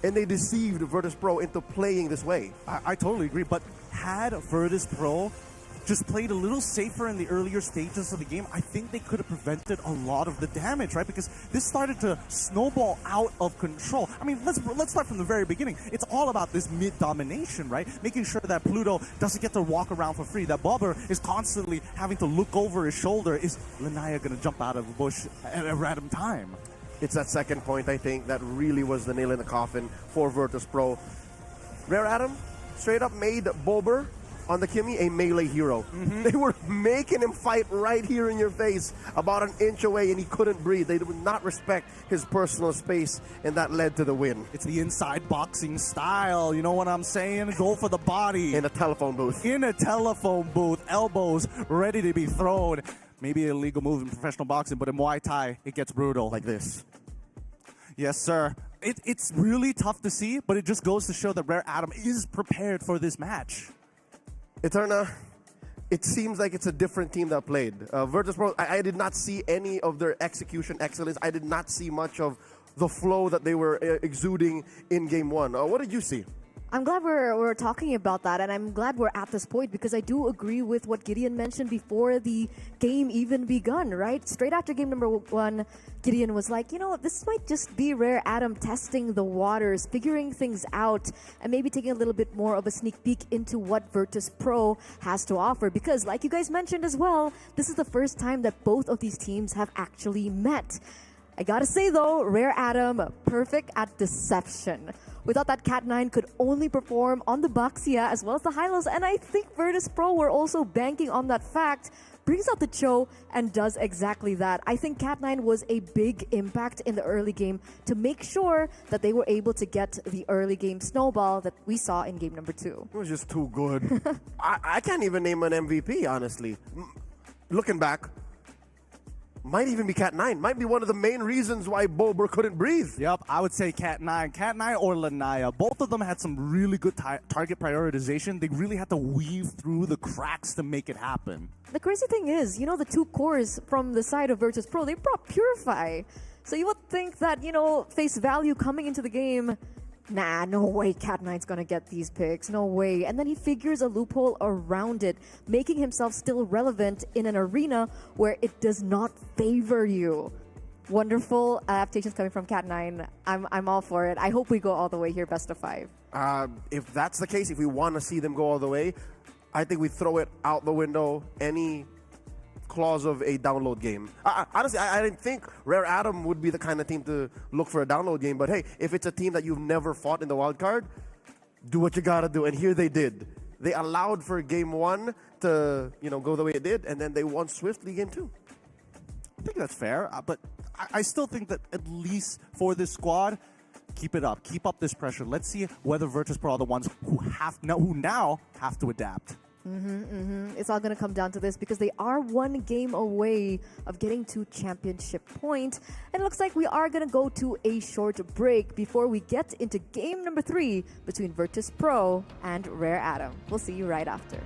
and they deceived Virtus Pro into playing this way. I totally agree, but had Virtus Pro just played a little safer in the earlier stages of the game, I think they could have prevented a lot of the damage, right? Because this started to snowball out of control. I mean, let's start from the very beginning. It's all about this mid domination, right? Making sure that Pluto doesn't get to walk around for free. That Bobber is constantly having to look over his shoulder. Is Lanaya going to jump out of the bush at a random time? It's that second point, I think, that really was the nail in the coffin for Virtus Pro. Rare Atom straight up made Bobber on the Kimmy a melee hero. They were making him fight right here in your face, about an inch away, and he couldn't breathe. They would not respect his personal space, and that led to the win. It's the inside boxing style, you know what I'm saying? Go for the body. In a telephone booth. In a telephone booth, elbows ready to be thrown. Maybe a illegal move in professional boxing, but in Muay Thai, it gets brutal. Like this. Yes, sir. It's really tough to see, but it just goes to show that Rare Atom is prepared for this match. Eterna, it seems like it's a different team that played. Virtus Pro, I did not see any of their execution excellence. I did not see much of the flow that they were exuding in game one. What did you see? I'm glad we're talking about that, and I'm glad we're at this point because I do agree with what Gideon mentioned before the game even begun, right? Straight after game number one, Gideon was like, you know, this might just be Rare Atom testing the waters, figuring things out, and maybe taking a little bit more of a sneak peek into what Virtus Pro has to offer. Because like you guys mentioned as well, this is the first time that both of these teams have actually met. I gotta say though, Rare Atom, perfect at deception. We thought that Cat9 could only perform on the Baxia as well as the Hylos, and I think Virtus Pro were also banking on that fact, brings out the Cho and does exactly that. I think Cat9 was a big impact in the early game to make sure that they were able to get the early game snowball that we saw in game number 2. It was just too good. I can't even name an MVP, honestly. Looking back, might even be Cat9. Might be one of the main reasons why Bober couldn't breathe. Yep, I would say Cat9. Cat9 or Lanaya. Both of them had some really good target prioritization. They really had to weave through the cracks to make it happen. The crazy thing is, you know, the two cores from the side of Virtus Pro, they brought Purify. So you would think that, you know, face value coming into the game, nah, no way Cat9's gonna get these picks, no way. And then he figures a loophole around it, making himself still relevant in an arena where it does not favor you. Wonderful adaptations coming from Cat9. I'm all for it. I hope we go all the way here, best of 5. If that's the case, if we want to see them go all the way, I think we throw it out the window, any clause of a download game. Honestly, I didn't think Rare Atom would be the kind of team to look for a download game, but hey, if it's a team that you've never fought in the wild card, do what you gotta do, and here they did. They allowed for game 1 to, you know, go the way it did, and then they won swiftly game 2. I think that's fair, but I still think that at least for this squad, keep it up. Keep up this pressure. Let's see whether Virtus Pro are the ones who now have to adapt. It's all going to come down to this because they are one game away of getting to championship point. And it looks like we are going to go to a short break before we get into game number 3 between Virtus Pro and Rare Atom. We'll see you right after.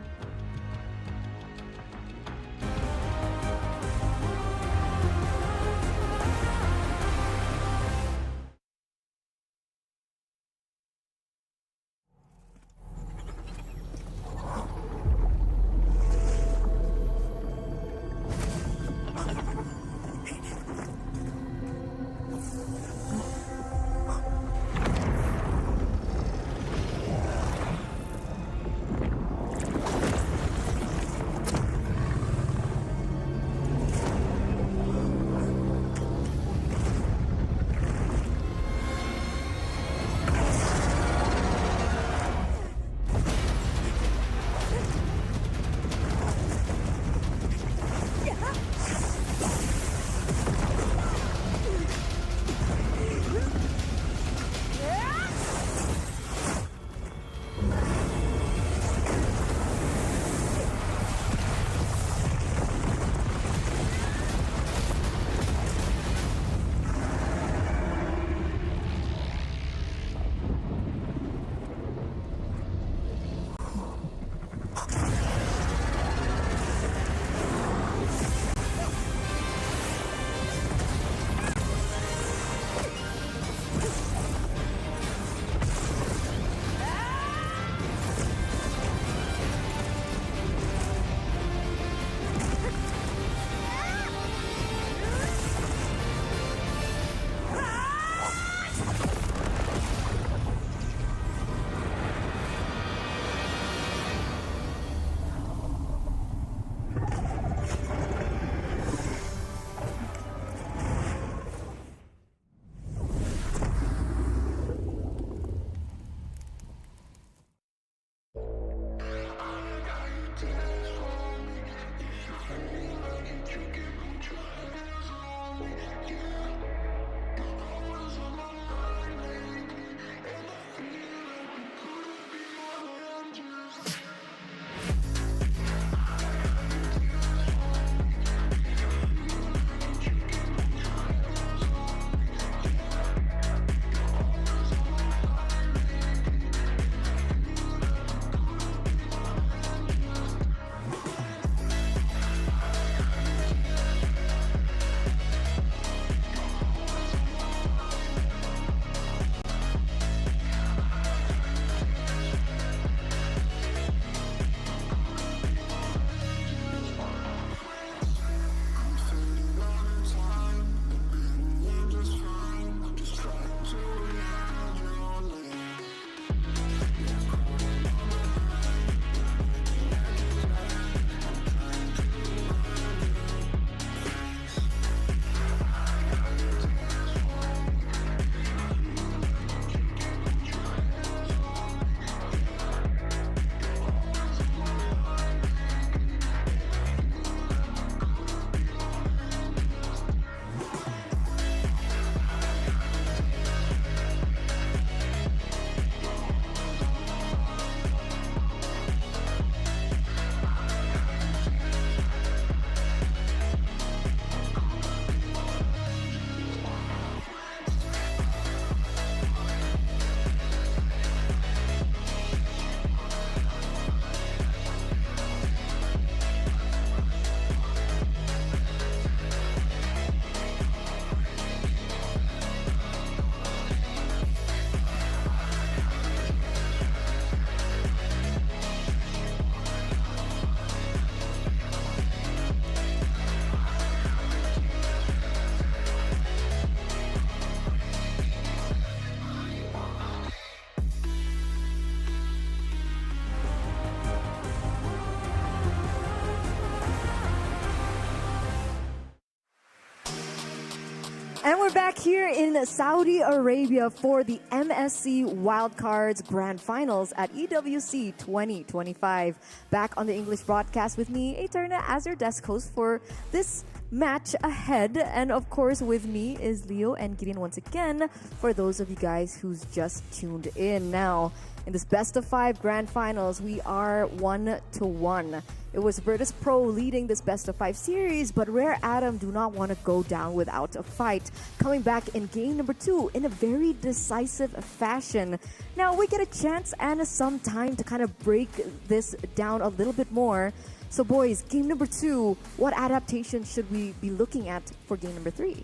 we're back here in Saudi Arabia for the MSC Wildcards Grand Finals at EWC 2025. Back on the English broadcast with me, Eterna, as your desk host for this match ahead. And of course, with me is Leo and Gideon once again for those of you guys who's just tuned in. Now, in this best of 5 Grand Finals, we are 1-1. It was Virtus Pro leading this best of 5 series, but Rare Atom do not want to go down without a fight, coming back in game number 2 in a very decisive fashion. Now we get a chance and some time to kind of break this down a little bit more. So boys, game number 2, what adaptation should we be looking at for game number 3?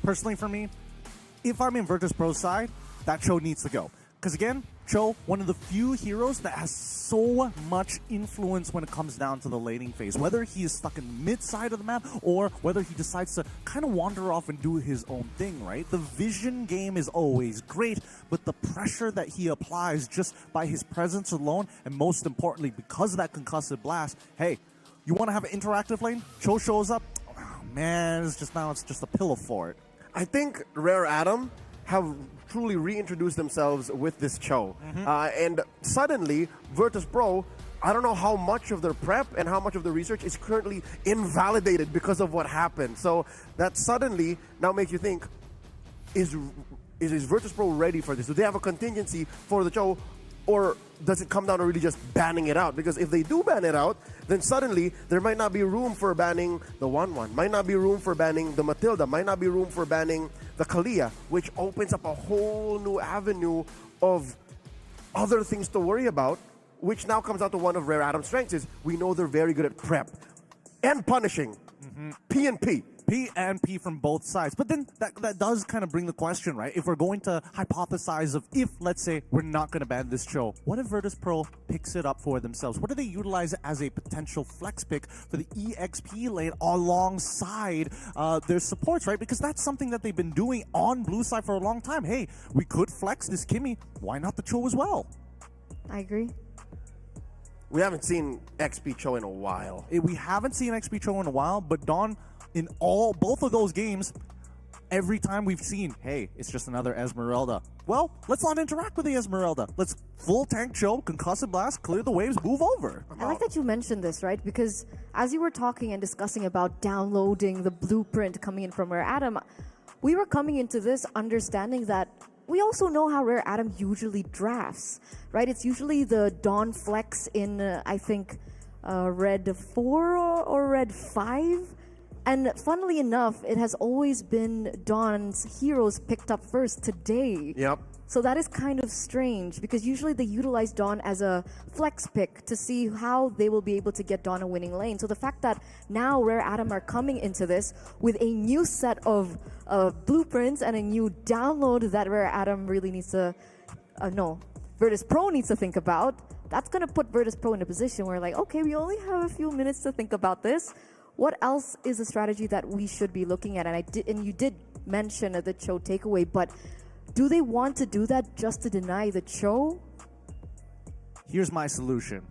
Personally for me, if I'm in Virtus Pro's side, that Cho needs to go. Because again, Cho, one of the few heroes that has so much influence when it comes down to the laning phase. Whether he is stuck in the mid side of the map or whether he decides to kind of wander off and do his own thing, right? The vision game is always great, but the pressure that he applies just by his presence alone, and most importantly, because of that concussive blast, hey, you want to have an interactive lane? Cho shows up, oh, man, it's just a pillow for it. I think Rare Atom have truly reintroduced themselves with this Cho. And suddenly, Virtus Pro, I don't know how much of their prep and how much of the research is currently invalidated because of what happened. So that suddenly now makes you think, is Virtus Pro ready for this? Do they have a contingency for the Cho? Or does it come down to really just banning it out? Because if they do ban it out, then suddenly there might not be room for banning the 1-1, might not be room for banning the Matilda, might not be room for banning the Kalia, which opens up a whole new avenue of other things to worry about, which now comes out to one of Rare Atom's strengths is we know they're very good at prep and punishing. P and P. P and P from both sides. But then that does kind of bring the question, right? If we're going to hypothesize of if, let's say, we're not going to ban this Cho, what if Virtus Pro picks it up for themselves? What do they utilize as a potential flex pick for the EXP lane alongside their supports, right? Because that's something that they've been doing on blue side for a long time. Hey, we could flex this Kimmy. Why not the Cho as well? I agree. We haven't seen XP Cho in a while. We haven't seen XP Cho in a while, but Dawn, in both of those games, every time we've seen, hey, it's just another Esmeralda. Well, let's not interact with the Esmeralda. Let's full tank Cho, concussive blast, clear the waves, move over. I like that you mentioned this, right? Because as you were talking and discussing about downloading the blueprint coming in from Rare Atom, we were coming into this understanding that we also know how Rare Atom usually drafts, right? It's usually the Dawn Flex in, I think, Red 4 or Red 5. And funnily enough, it has always been Dawn's heroes picked up first today. Yep. So that is kind of strange because usually they utilize Dawn as a flex pick to see how they will be able to get Dawn a winning lane. So the fact that now Rare Atom are coming into this with a new set of blueprints and a new download that Rare Atom really needs to, Virtus Pro needs to think about, that's going to put Virtus Pro in a position where like, okay, we only have a few minutes to think about this. What else is a strategy that we should be looking at? And you did mention the Cho takeaway, but do they want to do that just to deny the Cho? Here's my solution.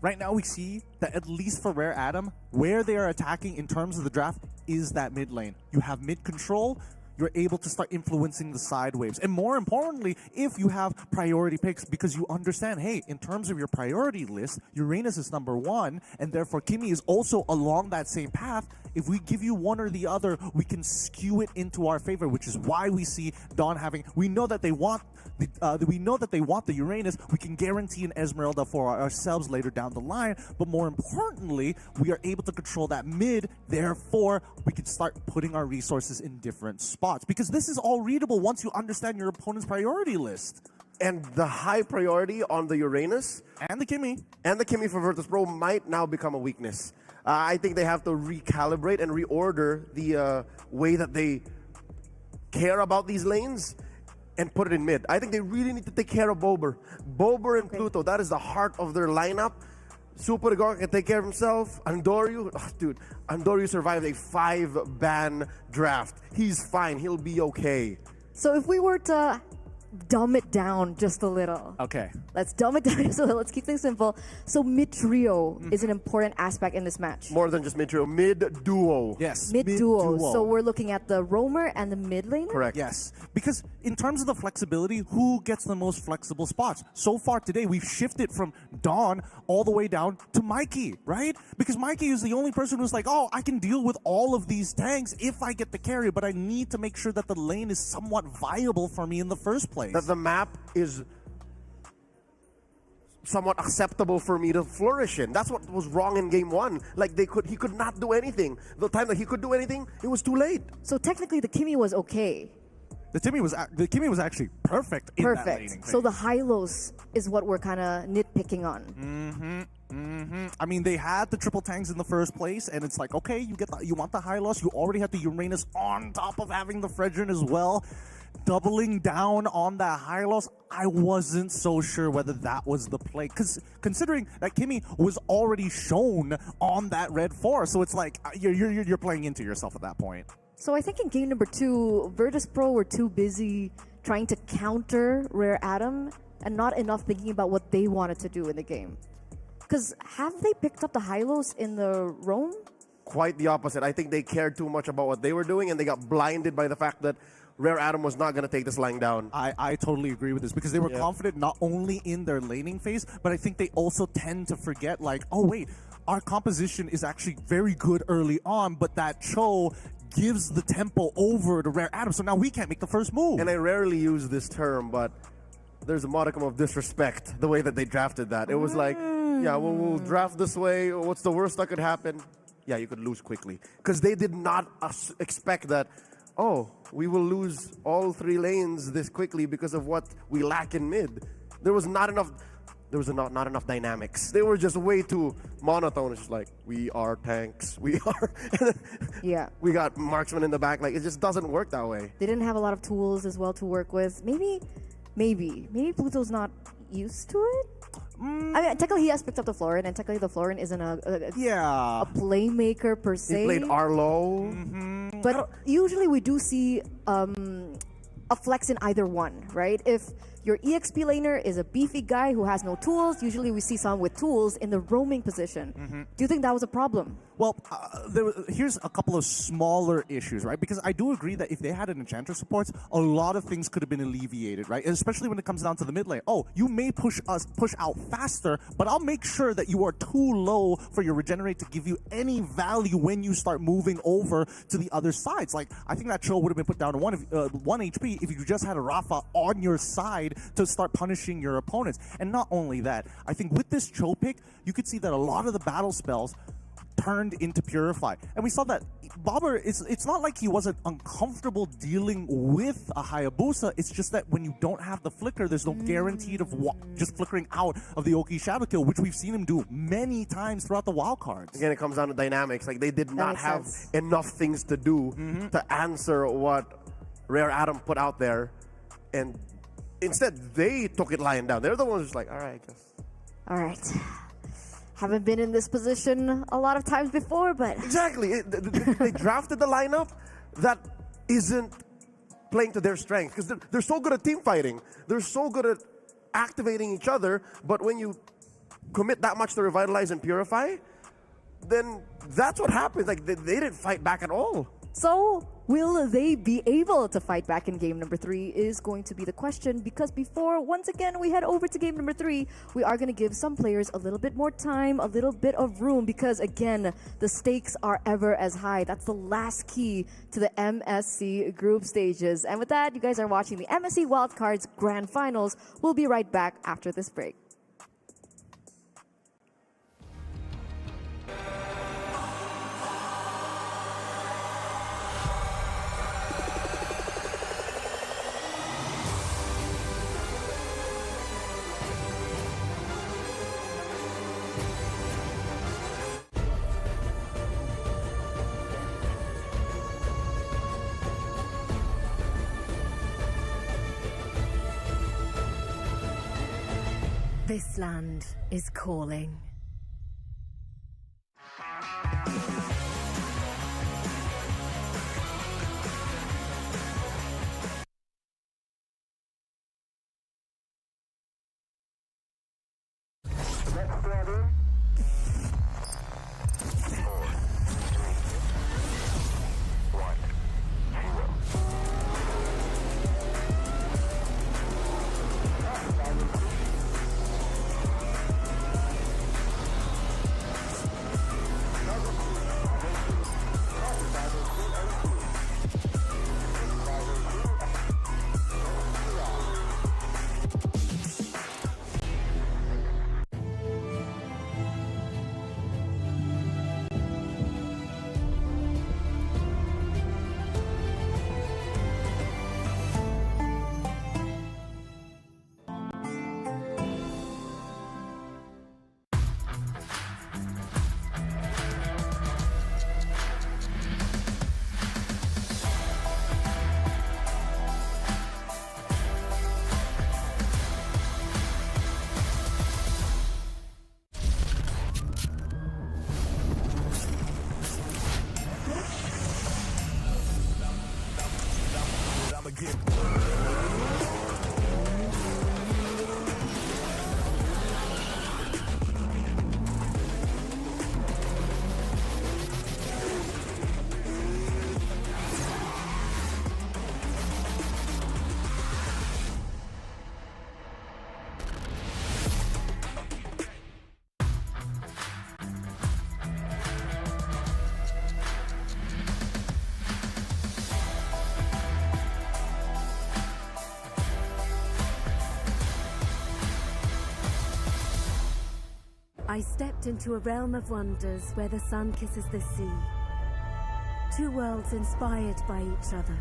Right now we see that at least for Rare Atom, where they are attacking in terms of the draft is that mid lane. You have mid control, you're able to start influencing the side waves. And more importantly, if you have priority picks, because you understand, hey, in terms of your priority list, Uranus is number 1, and therefore Kimmy is also along that same path. If we give you one or the other, we can skew it into our favor, which is why we see Dawn having, we know that they want the Uranus. We can guarantee an Esmeralda for ourselves later down the line. But more importantly, we are able to control that mid. Therefore, we can start putting our resources in different spots. Because this is all readable once you understand your opponent's priority list. And the high priority on the Uranus and the Kimmy for Virtus Pro might now become a weakness. I think they have to recalibrate and reorder the way that they care about these lanes and put it in mid. I think they really need to take care of Bober. Bober and Pluto, that is the heart of their lineup. Super Igor can take care of himself. Andoryu, dude, Andoryu survived a 5-ban draft. He's fine, he'll be okay. So if we were to dumb it down just a little. Okay. Let's dumb it down just a little. Let's keep things simple. So mid-trio is an important aspect in this match. More than just mid-trio, mid-duo. Yes. Mid-duo. So we're looking at the roamer and the mid laner? Correct. Yes, because in terms of the flexibility, who gets the most flexible spots? So far today, we've shifted from Dawn all the way down to Mikey, right? Because Mikey is the only person who's like, oh, I can deal with all of these tanks if I get the carry, but I need to make sure that the lane is somewhat viable for me in the first place. That the map is somewhat acceptable for me to flourish in. That's what was wrong in game one. Like he could not do anything. The time that he could do anything, it was too late. So technically the Kimmy was okay. The Kimmy was actually perfect in that laning phase. So the high-lows is what we're kind of nitpicking on. I mean, they had the triple tanks in the first place, and it's like, okay, you want the high loss. You already had the Uranus on top of having the Fredrin as well. Doubling down on that high loss, I wasn't so sure whether that was the play. Because considering that Kimmy was already shown on that red 4, so it's like you're playing into yourself at that point. So I think in game number 2, Virtus Pro were too busy trying to counter Rare Atom and not enough thinking about what they wanted to do in the game. Because have they picked up the high-lows in the roam? Quite the opposite. I think they cared too much about what they were doing, and they got blinded by the fact that Rare Atom was not going to take this line down. I totally agree with this because they were confident not only in their laning phase, but I think they also tend to forget, like, oh wait, our composition is actually very good early on, but that Cho gives the tempo over to Rare Atom, so now we can't make the first move. And I rarely use this term, but there's a modicum of disrespect the way that they drafted that. It was like, yeah, we'll draft this way. What's the worst that could happen? Yeah, you could lose quickly. Because they did not expect that, oh, we will lose all 3 lanes this quickly because of what we lack in mid. There was not enough dynamics. They were just way too monotone. It's just like, we are tanks. We are. Yeah. We got marksmen in the back. Like, it just doesn't work that way. They didn't have a lot of tools as well to work with. Maybe Pluto's not used to it. I mean, technically he has picked up the Florin, and technically the Florin isn't a playmaker per se. He played Arlo. But usually we do see a flex in either one, right? If your EXP laner is a beefy guy who has no tools, usually we see someone with tools in the roaming position. Do you think that was a problem? Well, here's a couple of smaller issues, right? Because I do agree that if they had an Enchantress support, a lot of things could have been alleviated, right? Especially when it comes down to the mid lane. Oh, you may push out faster, but I'll make sure that you are too low for your regenerate to give you any value when you start moving over to the other sides. Like, I think that Cho would have been put down to 1 HP if you just had a Rafa on your side to start punishing your opponents. And not only that, I think with this Cho pick, you could see that a lot of the battle spells turned into Purify. And we saw that Bobber, it's not like he wasn't uncomfortable dealing with a Hayabusa, it's just that when you don't have the flicker, there's no guarantee of just flickering out of the Oki Shadow Kill, which we've seen him do many times throughout the wildcards. Again, it comes down to dynamics. Like, they did not have enough things to do to answer what Rare Atom put out there. And instead, they took it lying down. They're the ones who's like, all right, I guess. All right. Haven't been in this position a lot of times before, but... Exactly. They drafted the lineup that isn't playing to their strength. Because they're so good at team fighting. They're so good at activating each other. But when you commit that much to Revitalize and Purify, then that's what happens. Like, they didn't fight back at all. So, will they be able to fight back in game number 3 is going to be the question, because before, once again, we head over to game number 3, we are going to give some players a little bit more time, a little bit of room, because again, the stakes are ever as high. That's the last key to the MSC group stages. And with that, you guys are watching the MSC Wildcards Grand Finals. We'll be right back after this break. This land is calling. I stepped into a realm of wonders where the sun kisses the sea. Two worlds inspired by each other.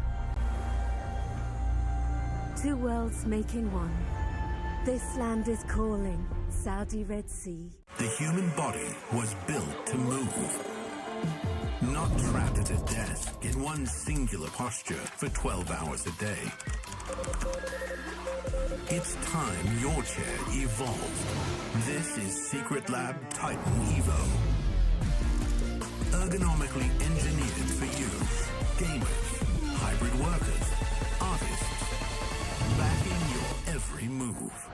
Two worlds making one. This land is calling, Saudi Red Sea. The human body was built to move. Not trapped at a desk in one singular posture for 12 hours a day. It's time your chair evolved. This is Secret Lab Titan Evo. Ergonomically engineered for you. Gamers, hybrid workers, artists. Backing your every move.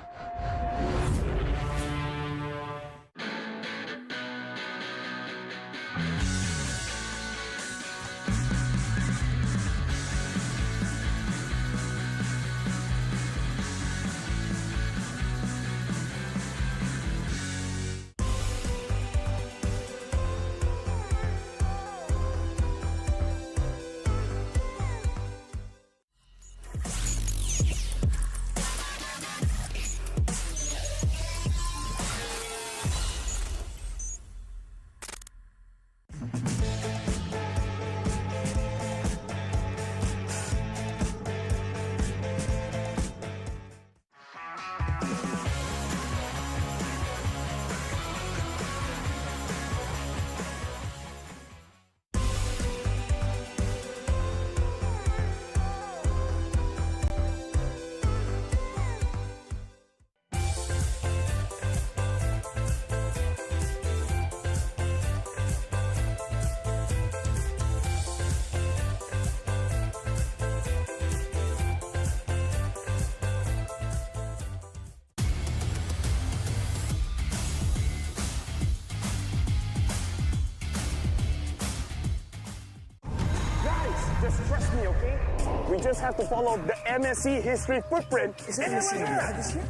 Just trust me, okay? We just have to follow the MSC history footprint. Isn't MSC mad this year?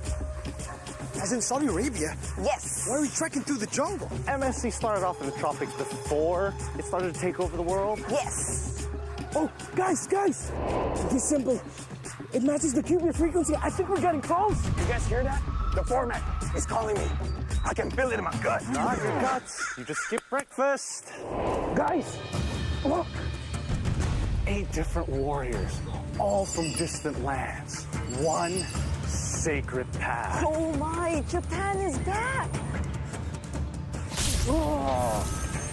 As in Saudi Arabia? Yes. Why are we trekking through the jungle? MSC started off in the tropics before it started to take over the world. Yes. Oh, guys! This simple. It matches the QB frequency. I think we're getting close. You guys hear that? The format is calling me. I can feel it in my gut. Not your guts. You just skipped breakfast. Guys, look. 8 different warriors, all from distant lands. One sacred path. Oh my, Japan is back. Oh,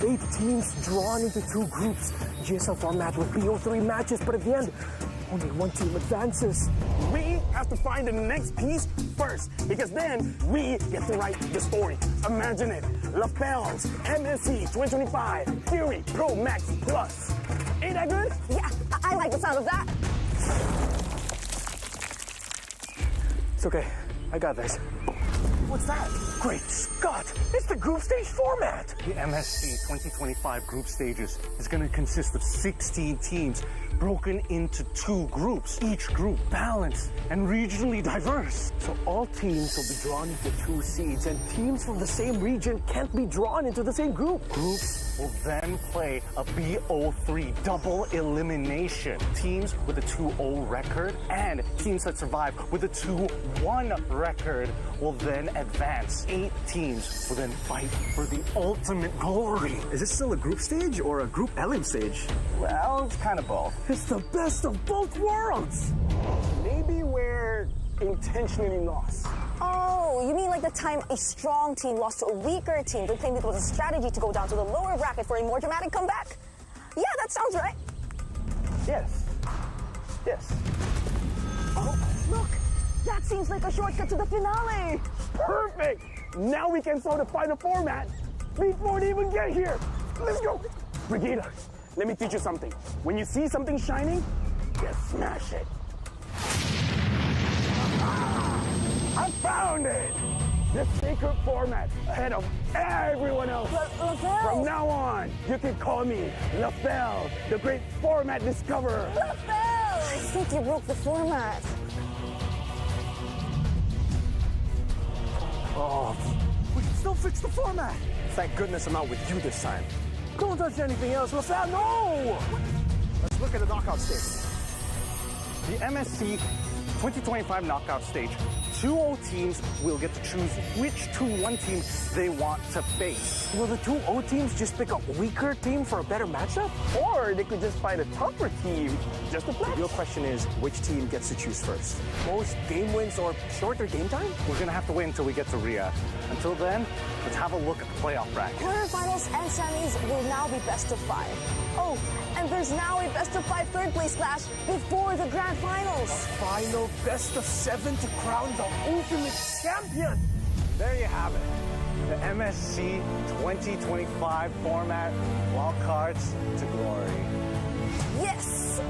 8 teams drawn into 2 groups. GSL format with BO3 matches, but at the end, only 1 team advances. We have to find the next piece first, because then we get to write the story. Imagine it. Lapels, MSC 2025, Fury Pro Max Plus. Ain't that good? Yeah, I like the sound of that. It's okay. I got this. What's that? Great Scott! It's the group stage format! The MSC 2025 group stages is going to consist of 16 teams broken into 2 groups, each group balanced and regionally diverse. So all teams will be drawn into 2 seeds, and teams from the same region can't be drawn into the same group. Groups will then play a BO3 double elimination. Teams with a 2-0 record and teams that survive with a 2-1 record will then advance. 8 teams will then fight for the ultimate glory. Is this still a group stage or a group elim stage? Well, it's kind of both. It's the best of both worlds! Maybe we're intentionally lost. Oh, you mean like the time a strong team lost to a weaker team? They claimed it was a strategy to go down to the lower bracket for a more dramatic comeback? Yeah, that sounds right. Yes. Oh, look! That seems like a shortcut to the finale! Perfect! Now we can solve the final format before they even get here. Let's go! Brigida, let me teach you something. When you see something shining, you smash it. I found it! The sacred format ahead of everyone else. From now on, you can call me LaFell, the great format discoverer. LaFell! I think you broke the format. Oh, we can still fix the format. Thank goodness I'm not with you this time. Don't touch anything else, LaFell, no! Let's look at the knockout stage. The MSC 2025 knockout stage 2-0 teams will get to choose which 2-1 team they want to face. Will the 2-0 teams just pick a weaker team for a better matchup? Or they could just find a tougher team just to flex? The real question is, which team gets to choose first? Most game wins or shorter game time? We're going to have to wait until we get to Riyadh. Until then, let's have a look at the playoff bracket. Quarterfinals and semis will now be best of 5. Oh, and there's now a best of 5 third place clash before the grand finals. Final best of 7 to crown the ultimate champion. There you have it. The MSC 2025 format, wildcards to glory. Yes!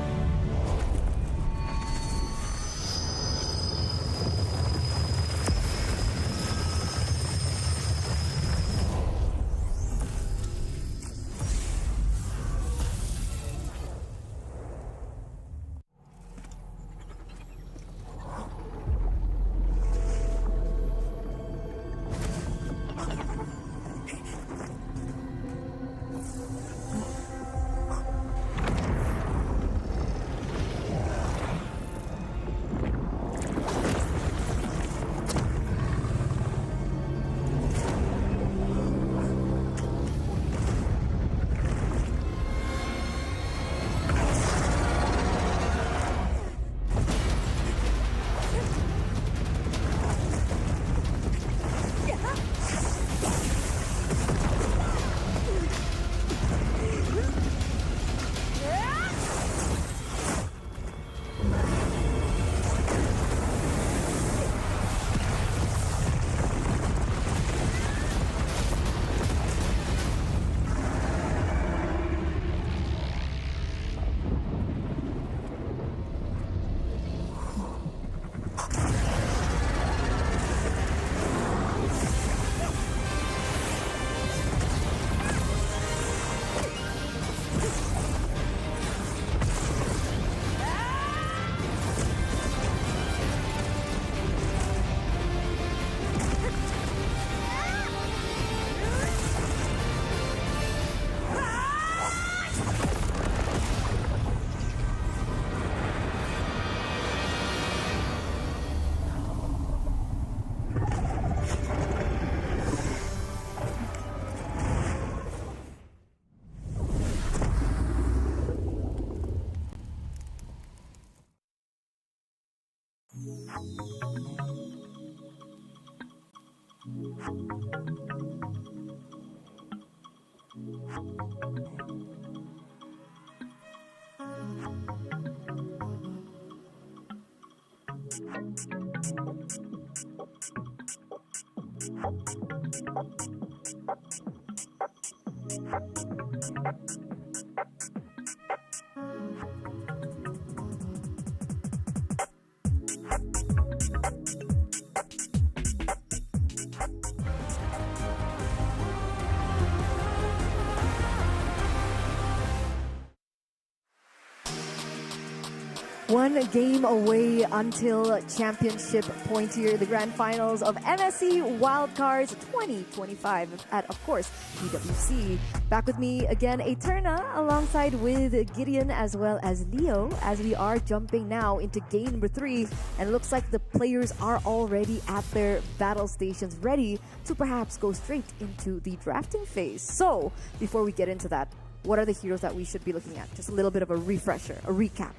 One game away until championship point here, the grand finals of MSC Wildcards 2025 at, of course, EWC. Back with me again, Eterna, alongside with Gideon as well as Leo, as we are jumping now into game number 3. And it looks like the players are already at their battle stations, ready to perhaps go straight into the drafting phase. So, before we get into that, what are the heroes that we should be looking at? Just a little bit of a refresher, a recap.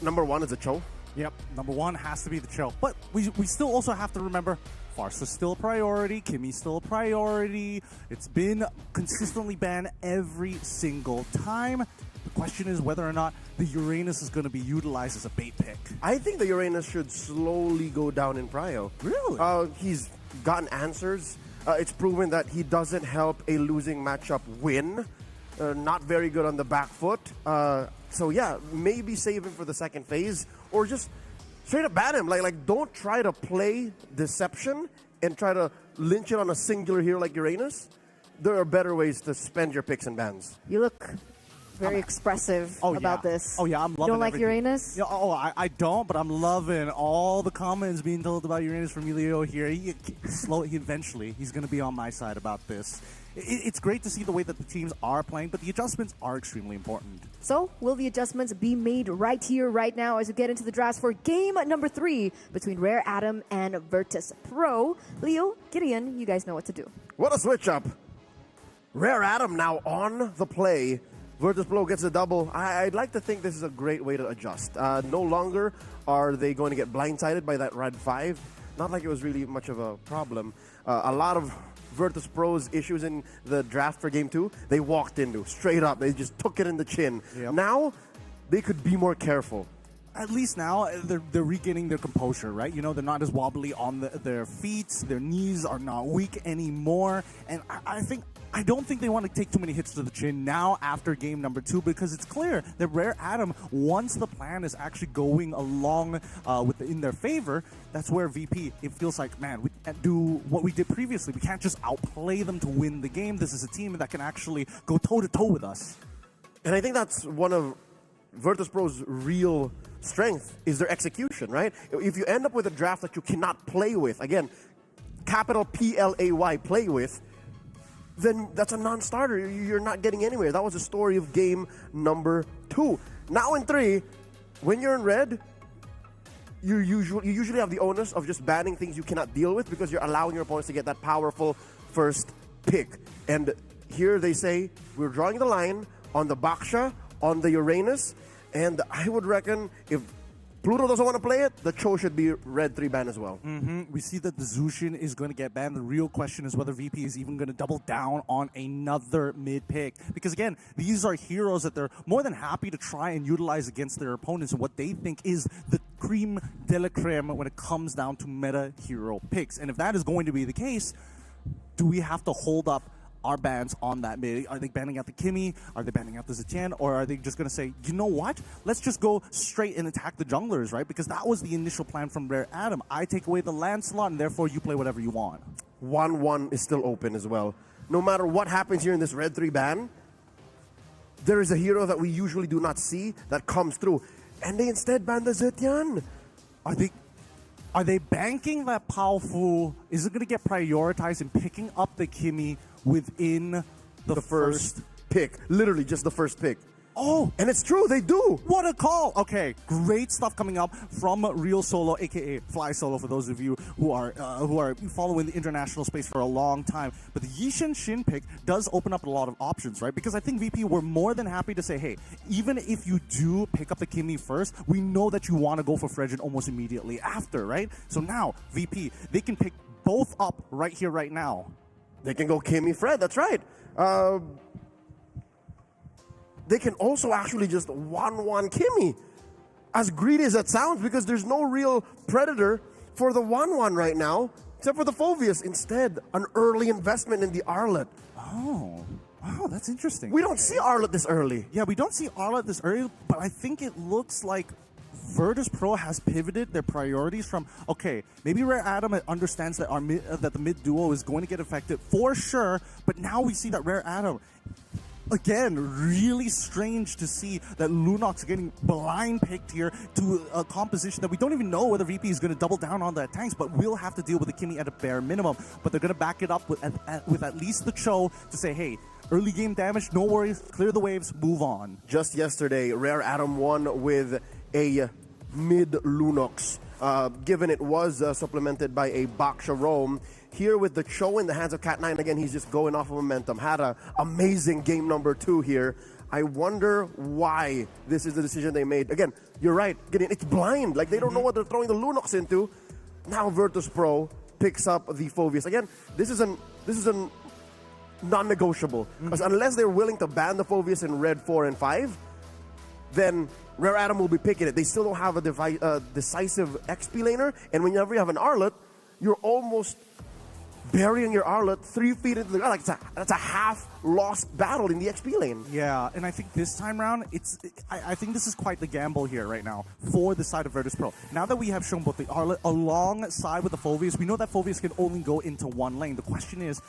Number 1 is the Cho. Yep, number 1 has to be the Cho. But we still also have to remember, Farsa's still a priority, Kimmy's still a priority. It's been consistently banned every single time. The question is whether or not the Uranus is going to be utilized as a bait pick. I think the Uranus should slowly go down in prio. Really? He's gotten answers. It's proven that he doesn't help a losing matchup win. Not very good on the back foot. So yeah, maybe save him for the second phase, or just straight up ban him. Like don't try to play deception and try to lynch it on a singular hero like Uranus. There are better ways to spend your picks and bans. You look very expressive about this. Oh yeah, I'm loving. You don't like everything. Uranus? Yeah, I don't, but I'm loving all the comments being told about Uranus from Elio here. Eventually, he's going to be on my side about this. It's great to see the way that the teams are playing, but the adjustments are extremely important. So, will the adjustments be made right here, right now, as we get into the drafts for game number 3 between Rare Atom and Virtus Pro? Leo, Gideon, you guys know what to do. What a switch up. Rare Atom now on the play. Virtus Pro gets a double. I'd like to think this is a great way to adjust. No longer are they going to get blindsided by that red 5. Not like it was really much of a problem. A lot of Virtus Pro's issues in the draft for Game 2, they walked into straight up. They just took it in the chin. Yep. Now, they could be more careful. At least now they're regaining their composure, right? You know, they're not as wobbly on their feet. Their knees are not weak anymore. And I don't think they want to take too many hits to the chin now after game number 2, because it's clear that Rare Atom, once the plan is actually going along in their favor, that's where VP, it feels like, man, we can't do what we did previously. We can't just outplay them to win the game. This is a team that can actually go toe-to-toe with us. And I think that's one of Virtus Pro's real strength is their execution, right? If you end up with a draft that you cannot play with, again, capital PLAY, play with, then that's a non-starter. You're not getting anywhere. That was the story of game number 2. Now in 3, when you're in red, you usually have the onus of just banning things you cannot deal with because you're allowing your opponents to get that powerful first pick. And here they say, we're drawing the line on the Baksha, on the Uranus, and I would reckon if Pluto doesn't want to play it, the Cho should be red 3 ban as well. We see that the Zushin is going to get banned. The real question is whether VP is even going to double down on another mid pick. Because again, these are heroes that they're more than happy to try and utilize against their opponents and what they think is the creme de la creme when it comes down to meta hero picks. And if that is going to be the case, do we have to hold up our bans on that mid? Are they banning out the Kimmy? Are they banning out the Zetian? Or are they just going to say, you know what? Let's just go straight and attack the junglers, right? Because that was the initial plan from Rare Atom. I take away the land slot, and therefore you play whatever you want. 1-1 is still open as well. No matter what happens here in this red 3 ban, there is a hero that we usually do not see that comes through. And they instead ban the Zetian. Are they banking that powerful? Is it going to get prioritized in picking up the Kimmy within the first pick? Literally just the first pick. Oh, and it's true, they do. What a call. Okay, great stuff coming up from Real Solo, aka Fly Solo, for those of you who are following the international space for a long time. But the Yishin Shin pick does open up a lot of options, right? Because I think VP were more than happy to say, hey, even if you do pick up the Kimmy first, we know that you want to go for Fredjin almost immediately after, right? So now, VP, they can pick both up right here, right now. They can go Kimmy Fred, that's right. They can also actually just 1-1 Kimmy. As greedy as that sounds, because there's no real predator for the 1-1 right now, except for the Phoveus. Instead, an early investment in the Arlet. Oh, wow, that's interesting. We don't see Arlet this early. Yeah, we don't see Arlet this early, but I think it looks like Virtus Pro has pivoted their priorities from, okay, maybe Rare Atom understands that that the mid duo is going to get affected for sure, but now we see that Rare Atom, again, really strange to see that Lunox getting blind picked here to a composition that we don't even know whether VP is going to double down on that tanks, but we'll have to deal with the Kimmy at a bare minimum. But they're going to back it up with at least the Cho to say, hey, early game damage, no worries, clear the waves, move on. Just yesterday, Rare Atom won with a mid Lunox, given it was supplemented by a Baksha Roam. Here with the Cho in the hands of Cat9, again, he's just going off of momentum. Had an amazing game number 2 here. I wonder why this is the decision they made. Again, you're right. It's blind. Like, they don't know what they're throwing the Lunox into. Now Virtus Pro picks up the Phoveus. Again, this is a non-negotiable. Because unless they're willing to ban the Phoveus in red 4 and 5, then Rare Atom will be picking it. They still don't have a decisive XP laner. And whenever you have an Arlet, you're almost burying your Arlet 3 feet into the ground. Like that's a half lost battle in the XP lane. Yeah, and I think this time round, I think this is quite the gamble here right now for the side of Virtus Pro. Now that we have shown both the Arlet alongside with the Phoveus, we know that Phoveus can only go into one lane. The question is,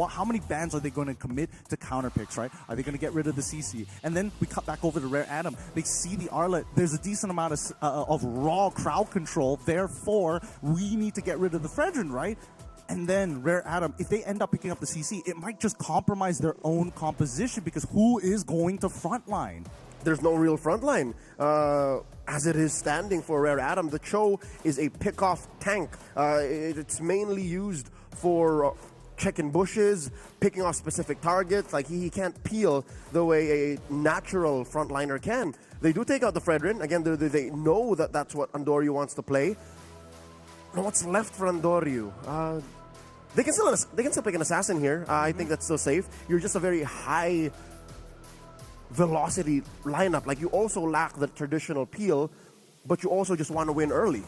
how many bans are they going to commit to counter picks, right? Are they going to get rid of the CC? And then we cut back over to Rare Adam. They see the Arlet. There's a decent amount of raw crowd control. Therefore, we need to get rid of the Fredrin, right? And then Rare Adam, if they end up picking up the CC, it might just compromise their own composition because who is going to frontline? There's no real frontline. As it is standing for Rare Adam, the Cho is a pick-off tank. It's mainly used for checking bushes, picking off specific targets. Like he can't peel the way a natural frontliner can. They do take out the Fredrin. Again, they know that that's what Andoryu wants to play. Now what's left for Andoryu? They can still pick an assassin here. I think that's still safe. You're just a very high velocity lineup. Like you also lack the traditional peel, but you also just want to win early.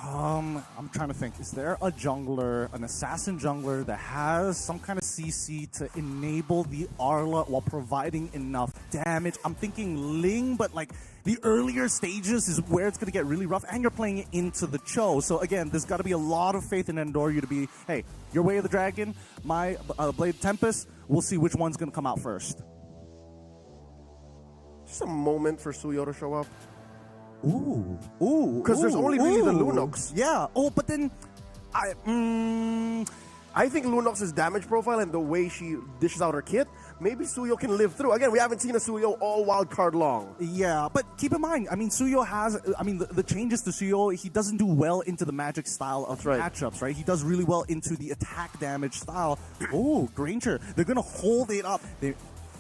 I'm trying to think. Is there a jungler, an assassin jungler that has some kind of CC to enable the Arla while providing enough damage? I'm thinking Ling, but like the earlier stages is where it's going to get really rough, and you're playing it into the Cho. So again, there's got to be a lot of faith in Andoryu to be, hey, your Way of the Dragon, my Blade of Tempest, we'll see which one's going to come out first. Just a moment for Suyo to show up. Ooh. Because there's only really the Lunox. Yeah. Oh, but then I think Lunox's damage profile and the way she dishes out her kit, maybe Suyo can live through. Again, we haven't seen a Suyo all wildcard long. Yeah, but keep in mind, I mean, Suyo has, the changes to Suyo, he doesn't do well into the magic style of matchups, right? He does really well into the attack damage style. Oh, Granger, they're going to hold it up.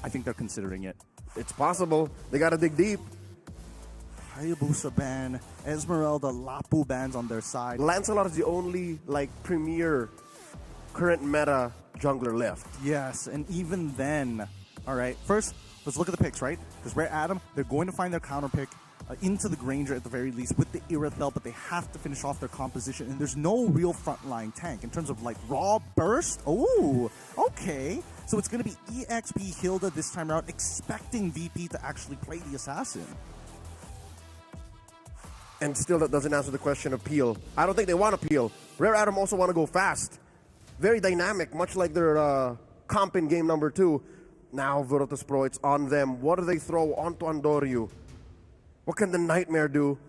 I think they're considering it. It's possible. They got to dig deep. Hayabusa ban, Esmeralda, Lapu bans on their side. Lancelot is the only, premier current meta jungler left. Yes, and even then, all right, first, let's look at the picks, right? Because Rare Adam, they're going to find their counter pick into the Granger at the very least with the Irithel, but they have to finish off their composition, and there's no real frontline tank in terms of, raw burst. Oh, okay. So it's going to be EXP Hilda this time around, expecting VP to actually play the assassin. And still that doesn't answer the question of peel. I don't think they want to peel. Rare Adam also want to go fast. Very dynamic, much like their comp in game number 2. Now Virtus Pro, it's on them. What do they throw onto Andoryu? What can the Nightmare do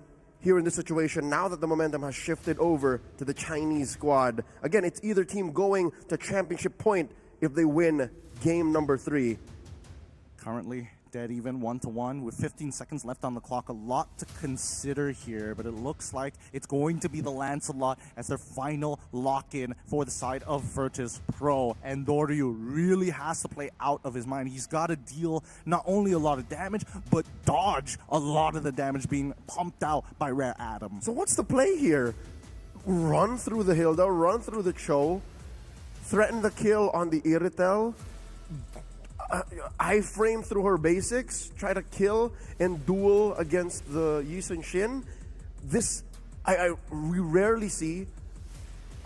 here in this situation now that the momentum has shifted over to the Chinese squad? Again, it's either team going to championship point if they win game number 3. Currently dead even 1-1 with 15 seconds left on the clock. A lot to consider here, but it looks like it's going to be the Lancelot as their final lock-in for the side of Virtus Pro. And Andoryu really has to play out of his mind. He's got to deal not only a lot of damage, but dodge a lot of the damage being pumped out by Rare Adam. So what's the play here? Run through the Hilda, run through the Cho, threaten the kill on the Irithel, I-frame through her basics, try to kill and duel against the Yi Sun Shin. This, we rarely see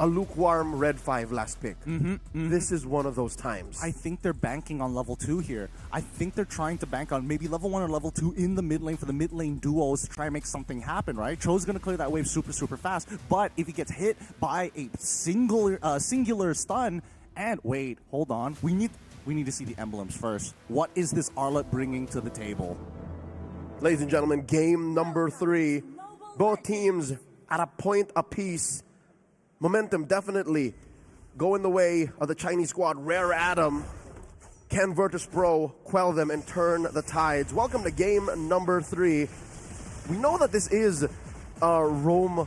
a lukewarm red 5 last pick. This is one of those times. I think they're banking on level 2 here. I think they're trying to bank on maybe level 1 or level 2 in the mid lane for the mid lane duos to try and make something happen, right? Cho's going to clear that wave super, super fast. But if he gets hit by a singular stun, and wait, hold on, we need to see the emblems first. What is this Arlet bringing to the table? Ladies and gentlemen, game number 3. Both teams at a point apiece. Momentum definitely going the way of the Chinese squad. Rare Adam. Can Virtus Pro quell them and turn the tides? Welcome to game number 3. We know that this is Rome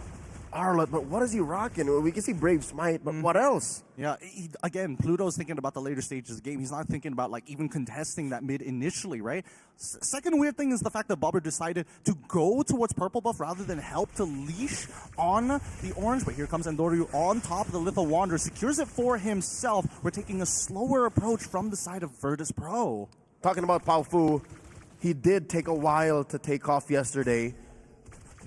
Arlet, but what is he rocking? We can see Brave Smite, but what else? Yeah, again, Pluto's thinking about the later stages of the game. He's not thinking about even contesting that mid initially, right? Second weird thing is the fact that Bobber decided to go towards purple buff rather than help to leash on the orange. But here comes Andoryu on top of the Little Wanderer, secures it for himself. We're taking a slower approach from the side of Virtus Pro. Talking about Pao Fu, he did take a while to take off yesterday.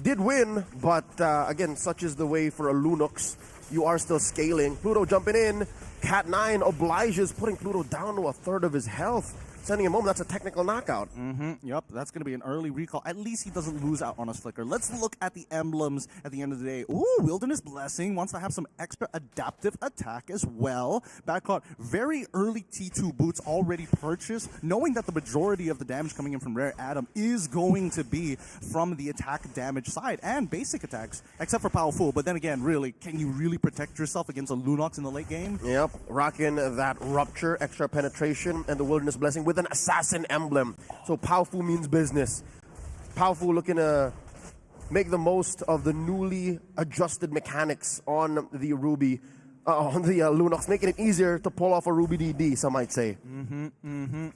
Did win, but again, such is the way for a Lunox. you are still scaling. Pluto jumping in. Cat9 obliges, putting Pluto down to a third of his health. Sending him home, that's a technical knockout. Yep, that's going to be an early recall. At least he doesn't lose out on his flicker. Let's look at the emblems at the end of the day. Ooh, Wilderness Blessing wants to have some extra adaptive attack as well. Backcaught, very early T2 boots already purchased, knowing that the majority of the damage coming in from Rare Atom is going to be from the attack damage side and basic attacks, except for Powerful. But then again, really, can you really protect yourself against a Lunox in the late game? Yep, rocking that Rupture, extra penetration, and the Wilderness Blessing with an Assassin emblem. So Powerful means business. Powerful looking to make the most of the newly adjusted mechanics on the Ruby, on the Lunox, making it easier to pull off a Ruby DD, some might say.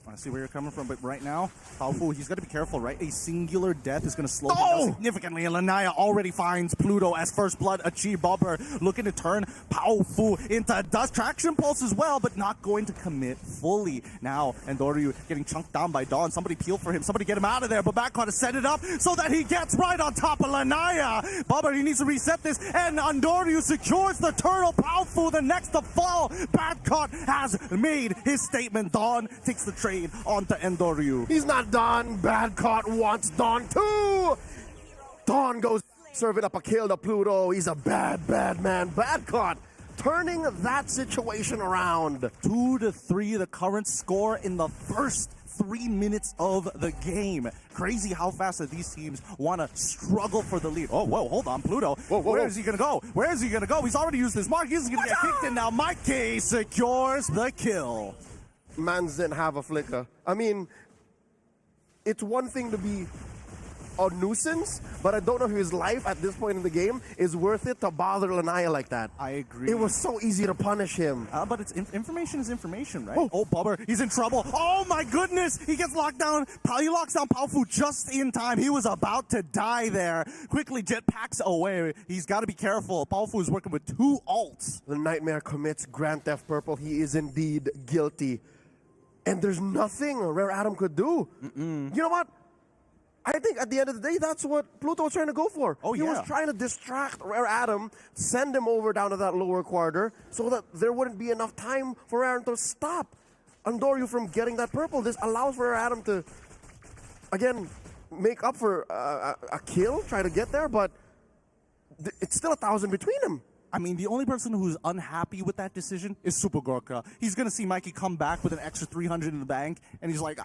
I see where you're coming from, but right now, Powerful, he's got to be careful, right? A singular death is going to slow him down significantly, and Lanaya already finds Pluto as first blood achieved. Bobber looking to turn Powerful into dust. Traction Pulse as well, but not going to commit fully. Now, Andoryu getting chunked down by Dawn. Somebody peel for him. Somebody get him out of there, but Backcaught to set it up so that he gets right on top of Lanaya. Bobber, he needs to reset this, and Andoryu secures the turtle. Powerful, the next to fall. Backcaught has made his statement. Dawn takes the trade onto Andoryu. He's not done. Backcaught wants Dawn too. Dawn goes serving up a kill to Pluto. He's a bad man. Backcaught turning that situation around. 2-3, the current score in the first 3 minutes of the game. Crazy how fast that these teams want to struggle for the lead. Oh, whoa, hold on, Pluto. Where is he going to go? Where is he going to go? He's already used his mark. He's going to get kicked in now. Mikey secures the kill. Mans didn't have a flicker. I mean, it's one thing to be a nuisance, but I don't know if his life at this point in the game is worth it to bother Lanaya like that. I agree. It was so easy to punish him. But it's information is information, right? Oh, Bubber, he's in trouble. Oh my goodness, he gets locked down. He locks down Powerful just in time. He was about to die there. Quickly jetpacks away. He's got to be careful. Powerful is working with 2 ults. The Nightmare commits Grand Theft Purple. He is indeed guilty. And there's nothing Rare Atom could do. You know what? I think at the end of the day, that's what Pluto was trying to go for. Oh, he was trying to distract Rare Atom, send him over down to that lower quarter so that there wouldn't be enough time for Rare Atom to stop Andoryu from getting that purple. This allows Rare Atom to, again, make up for a kill, try to get there, but it's still 1,000 between them. I mean, the only person who's unhappy with that decision is Super Gorka. He's going to see Mikey come back with an extra 300 in the bank, and he's like,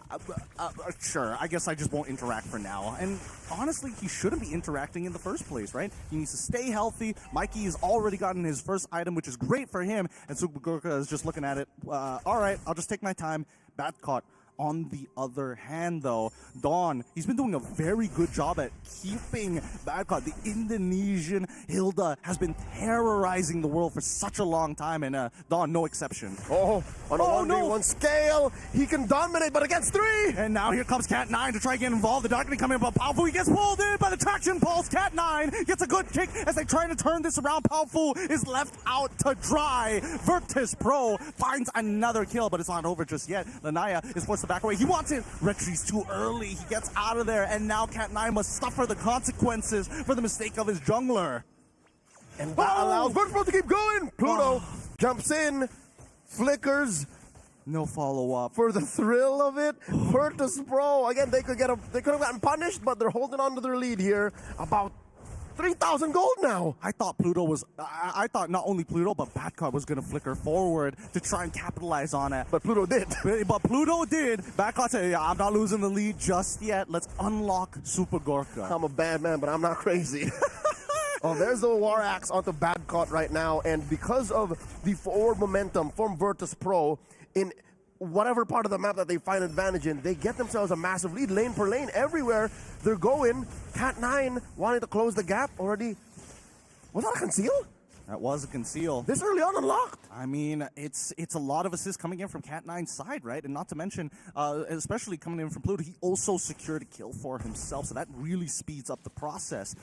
sure, I guess I just won't interact for now. And honestly, he shouldn't be interacting in the first place, right? He needs to stay healthy. Mikey has already gotten his first item, which is great for him, and Super Gorka is just looking at it. All right, I'll just take my time. Backcaught. On the other hand, though, Dawn, he's been doing a very good job at keeping Backcaught. The Indonesian Hilda has been terrorizing the world for such a long time, and Dawn, no exception. On a 1v1 scale, he can dominate, but against 3! And now here comes Cat9 to try to get involved. The Darkening coming up, Powerful. He gets pulled in by the traction pulse. Cat9 gets a good kick as they try to turn this around. Powerful is left out to dry. Virtus Pro finds another kill, but it's not over just yet. Lanaya is forced to back away. He wants it. Retries too early. He gets out of there, and now Cat9 must suffer the consequences for the mistake of his jungler. And that allows Virtus Pro to keep going. Pluto jumps in, flickers. No follow-up. For the thrill of it, Virtus Pro, again, they could have gotten punished, but they're holding on to their lead here. About 3,000 gold now. I thought Pluto was, I thought not only Pluto, but Backcaught was going to flicker forward to try and capitalize on it. But Pluto did. But Pluto did. Backcaught said, yeah, I'm not losing the lead just yet. Let's unlock Super Gorka. I'm a bad man, but I'm not crazy. Oh, there's the War Axe onto Backcaught right now, and because of the forward momentum from Virtus Pro, in whatever part of the map that they find advantage in, they get themselves a massive lead, lane per lane, everywhere they're going. Cat9 wanting to close the gap already. Was that a conceal? That was a conceal. This early on unlocked. I mean, it's a lot of assists coming in from Cat9's side, right? And not to mention, especially coming in from Pluto, he also secured a kill for himself, so that really speeds up the process.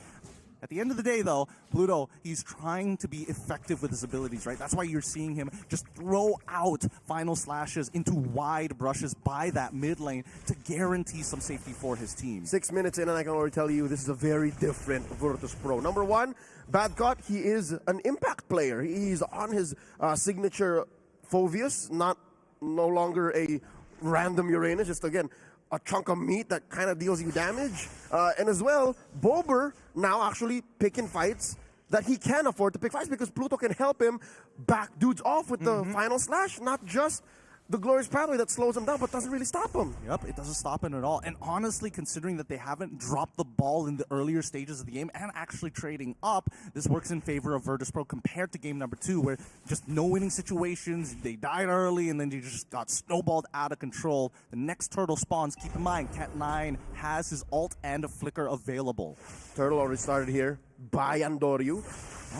At the end of the day, though, Pluto, he's trying to be effective with his abilities, right? That's why you're seeing him just throw out final slashes into wide brushes by that mid lane to guarantee some safety for his team. 6 minutes in, and I can already tell you this is a very different Virtus Pro. Number one, Badcott, he is an impact player. He's on his signature Phoveus, no longer a random Uranus, just again, a chunk of meat that kind of deals you damage. And as well, Bober now actually picking fights that he can afford to pick fights because Pluto can help him back dudes off with the final slash, not just the glorious pathway that slows him down but doesn't really stop him. Yep, it doesn't stop him at all. And honestly, considering that they haven't dropped the ball in the earlier stages of the game and actually trading up, this works in favor of Virtus.pro compared to game number 2, where just no winning situations, they died early, and then you just got snowballed out of control. The next turtle spawns. Keep in mind, Cat9 has his ult and a flicker available. Turtle already started here by Andoryu.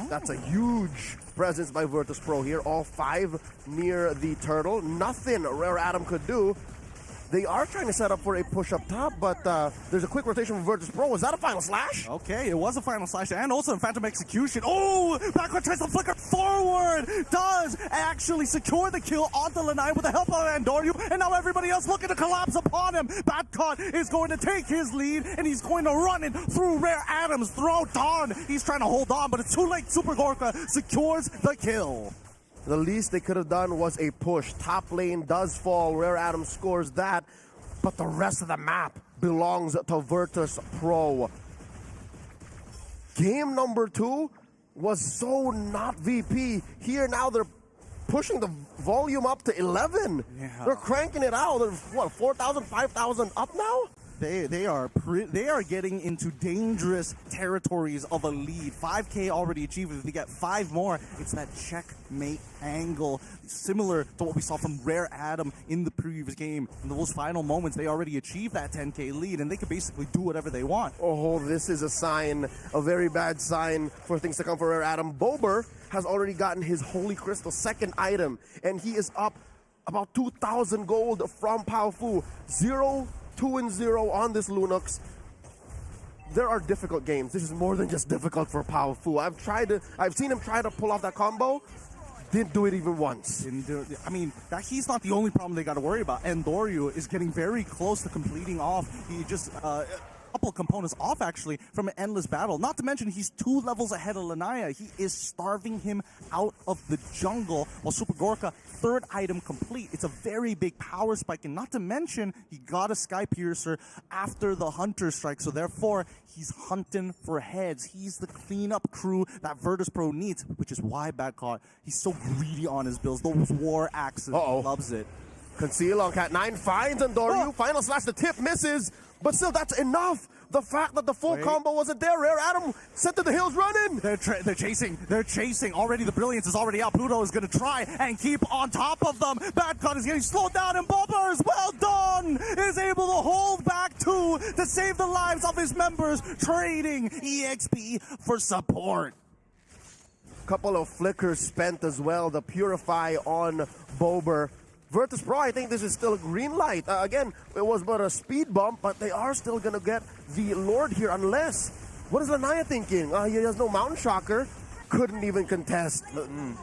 That's a huge presence by Virtus.pro here. All 5 near the turtle. Nothing Rare Atom could do. They are trying to set up for a push up top, but there's a quick rotation from Virtus.pro. Was that a final slash? Okay, it was a final slash, and also a phantom execution. Oh, Backward tries to flicker forward. Does actually secure the kill onto Lanai with the help of Andoryu, and now everybody else looking to collapse upon him. Badcott is going to take his lead, and he's going to run it through Rare Atom's throat. Dawn, he's trying to hold on, but it's too late. Super Gorka secures the kill. The least they could have done was a push. Top lane does fall. Rare Atom scores that. But the rest of the map belongs to Virtus.pro. Game number 2 was so not VP. Here now they're pushing the volume up to 11. Yeah. They're cranking it out. They're, what, 4,000, 5,000 up now? They are getting into dangerous territories of a lead. 5K already achieved. If they get 5 more, it's that checkmate angle, similar to what we saw from Rare Atom in the previous game. In those final moments, they already achieved that 10K lead, and they could basically do whatever they want. Oh, this is a sign, a very bad sign for things to come for Rare Atom. Bober has already gotten his Holy Crystal, 2nd item, and he is up about 2,000 gold from Powfu. 2-0 on this Lunox. There are difficult games. This is more than just difficult for Powfu. I've seen him try to pull off that combo. Didn't do it even once. I mean, he's not the only problem they got to worry about. Andoryu is getting very close to completing off. He just couple of components off actually from an endless battle. Not to mention he's 2 levels ahead of Lanaya. He is starving him out of the jungle while Super Gorka 3rd item complete. It's a very big power spike, and not to mention he got a Sky Piercer after the Hunter strike, so therefore he's hunting for heads. He's the cleanup crew that Virtus.pro needs, which is why Badcott, he's so greedy on his builds. Those war axes, he loves it. Conceal on Cat9, finds Andoryu. Final slash, the tip misses, but still that's enough. The fact that the full combo wasn't there, Rare Atom sent to the hills running. They're chasing. Already the brilliance is already out. Pluto is going to try and keep on top of them. Badcott is getting slowed down, and Bobbers, well done, is able to hold back 2 to save the lives of his members, trading EXP for support. Couple of flickers spent as well. The Purify on Bober. Virtus.pro, I think this is still a green light. Again, it was but a speed bump, but they are still going to get the Lord here unless... What is Lanaya thinking? He has no Mountain Shocker. Couldn't even contest.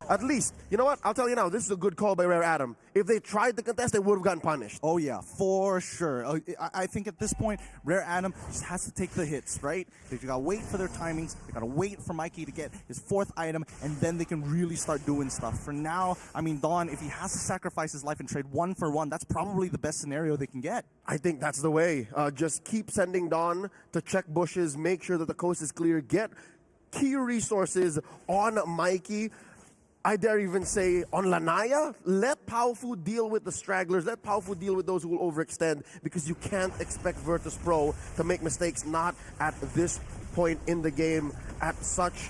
At least, you know what? I'll tell you now, this is a good call by Rare Atom. If they tried to contest, they would have gotten punished. Oh yeah, for sure. I think at this point, Rare Atom just has to take the hits, right? They gotta wait for their timings. They gotta wait for Mikey to get his 4th item, and then they can really start doing stuff. For now, I mean, Dawn, if he has to sacrifice his life and trade 1 for 1, that's probably the best scenario they can get. I think that's the way. Just keep sending Dawn to check bushes, make sure that the coast is clear, get key resources on Mikey. I dare even say on Lanaya. Let Powfu deal with the stragglers. Let Powfu deal with those who will overextend, because you can't expect Virtus.pro to make mistakes, not at this point in the game, at such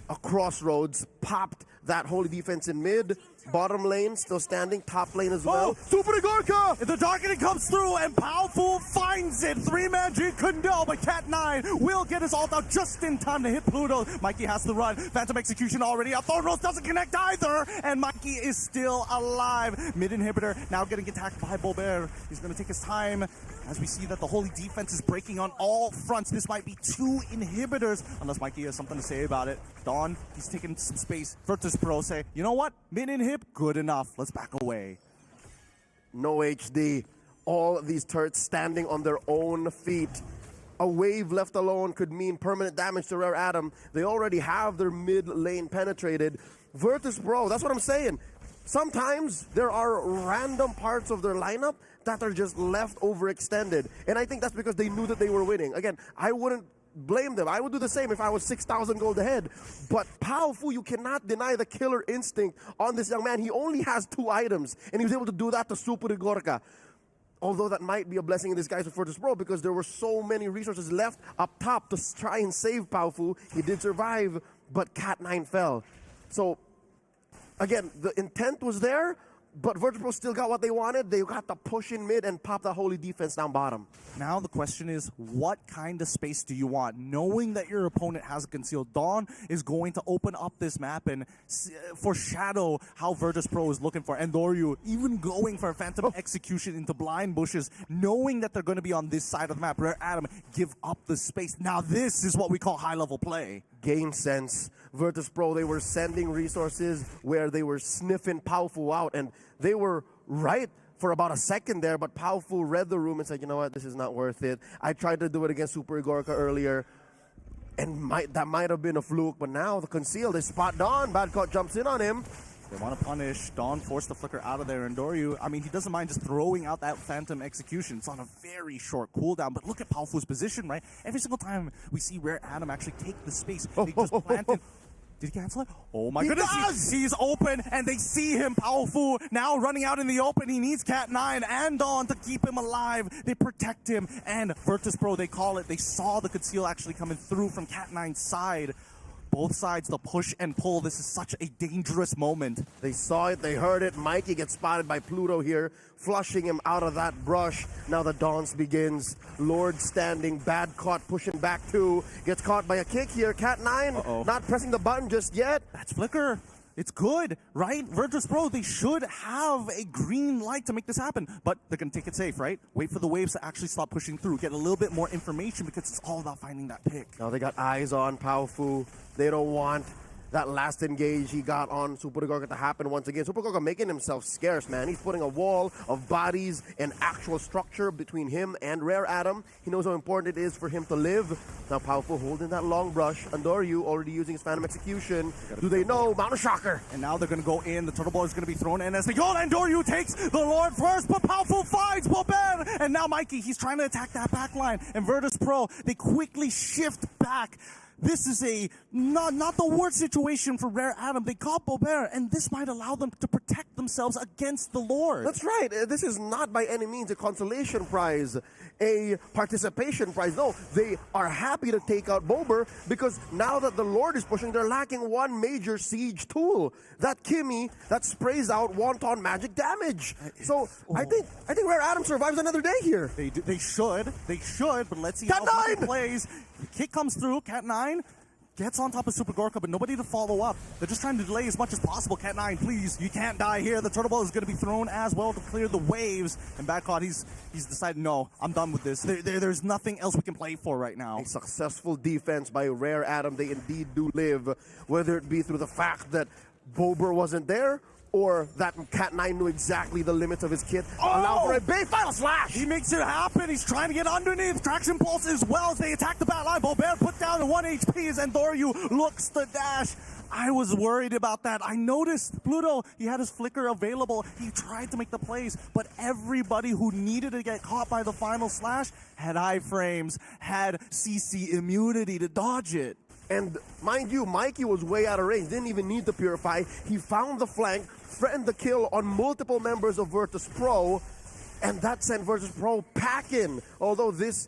a crossroads. Popped that holy defense in mid. Bottom lane still standing, top lane as well. Super Gorka! The darkening comes through, and Powfu finds it. 3-man G couldn't go, but Cat9 will get his ult out just in time to hit Pluto. Mikey has to run. Phantom Execution already out. Thorn Rose doesn't connect either, and Mikey is still alive. Mid inhibitor now getting attacked by Bober. He's going to take his time as we see that the holy defense is breaking on all fronts. This might be 2 inhibitors, unless Mikey has something to say about it. Dawn, he's taking some space. Virtus.pro say, you know what? Mid inhib, good enough. Let's back away. No HD. All these turrets standing on their own feet. a wave left alone could mean permanent damage to Rare Atom. They already have their mid lane penetrated. Virtus Pro, that's what I'm saying. Sometimes there are random parts of their lineup that are just left overextended. And I think that's because they knew that they were winning. Again, I wouldn't blame them. I would do the same if I was 6,000 gold ahead. But Powerful, you cannot deny the killer instinct on this young man. He only has 2 items, and he was able to do that to Super Igorka. Although that might be a blessing in disguise for Virtus Pro because there were so many resources left up top to try and save Powerful. He did survive, but Cat9 fell. So, again, the intent was there, but Virtus Pro still got what they wanted. They got the push in mid and pop the holy defense down bottom. Now the question is, what kind of space do you want? Knowing that your opponent has a concealed Dawn is going to open up this map and foreshadow how Virtus Pro is looking for. And Doryu even going for a Phantom Execution into blind bushes, knowing that they're going to be on this side of the map. Rare Atom give up the space. Now this is what we call high-level play. Game sense. Virtus Pro, they were sending resources where they were sniffing Powerful out, and they were right for about a second there, but Powerful read the room and said, you know what, this is not worth it. I tried to do it against Super Igorka earlier, and that might have been a fluke, but now the conceal, they spot Dawn. Badcott jumps in on him. They want to punish. Dawn forced the flicker out of there, and Doryu, I mean, he doesn't mind just throwing out that Phantom Execution. It's on a very short cooldown, but look at Powerful's position, right? Every single time we see Rare Atom actually take the space, they just plant it. Did he cancel it? Oh my goodness, he's open, and they see him, Powerful, now running out in the open. He needs Cat9 and Dawn to keep him alive. They protect him, and Virtus Pro, they call it. They saw the conceal actually coming through from Cat9's side. Both sides, the push and pull. This is such a dangerous moment. They saw it, they heard it. Mikey gets spotted by Pluto here, flushing him out of that brush. Now the dance begins. Lord standing, Badcott pushing back too. Gets caught by a kick here. Cat9 not pressing the button just yet. That's flicker. It's good, right? Virtus Pro, they should have a green light to make this happen, but they're going to take it safe, right? Wait for the waves to actually stop pushing through, get a little bit more information because it's all about finding that pick. Now they got eyes on Powerful. They don't want that last engage he got on Super Igorka to happen once again. Super Igorka making himself scarce, man. He's putting a wall of bodies and actual structure between him and Rare Atom. He knows how important it is for him to live. Now Powerful holding that long brush. Andoryu already using his Phantom Execution. Do they know? Mount a Shocker. And now they're going to go in. The Turtle Ball is going to be thrown in as they go. And Andoryu takes the Lord first, but Powerful finds Bobert. And now Mikey, he's trying to attack that back line. And Virtus Pro, they quickly shift back. This is a not the worst situation for Rare Atom. They caught Bobert, and this might allow them to protect themselves against the Lord. That's right. This is not by any means a consolation prize, a participation prize. No, they are happy to take out Bober because now that the Lord is pushing, they're lacking one major siege tool. That Kimmy that sprays out wonton magic damage. So I think Rare Atom survives another day here. They should, but let's see how he plays. The kick comes through. Cat9 gets on top of Super Igorka, but nobody to follow up. They're just trying to delay as much as possible. Cat9, please, you can't die here. The Turtle Ball is going to be thrown as well to clear the waves. And Badcott, he's decided, no, I'm done with this. There's nothing else we can play for right now. A successful defense by Rare Atom. They indeed do live, whether it be through the fact that Bober wasn't there, or that Cat9 knew exactly the limits of his kit. Allow for a big final slash! He makes it happen. He's trying to get underneath. Traction Pulse as well as they attack the bat line. Bobert put down to 1 HP as Andoryu looks to dash. I was worried about that. I noticed Pluto, he had his flicker available. He tried to make the plays, but everybody who needed to get caught by the final slash had iframes, had CC immunity to dodge it. And mind you, Mikey was way out of range, didn't even need to purify. He found the flank, threatened the kill on multiple members of Virtus Pro, and that sent Virtus Pro packing. Although this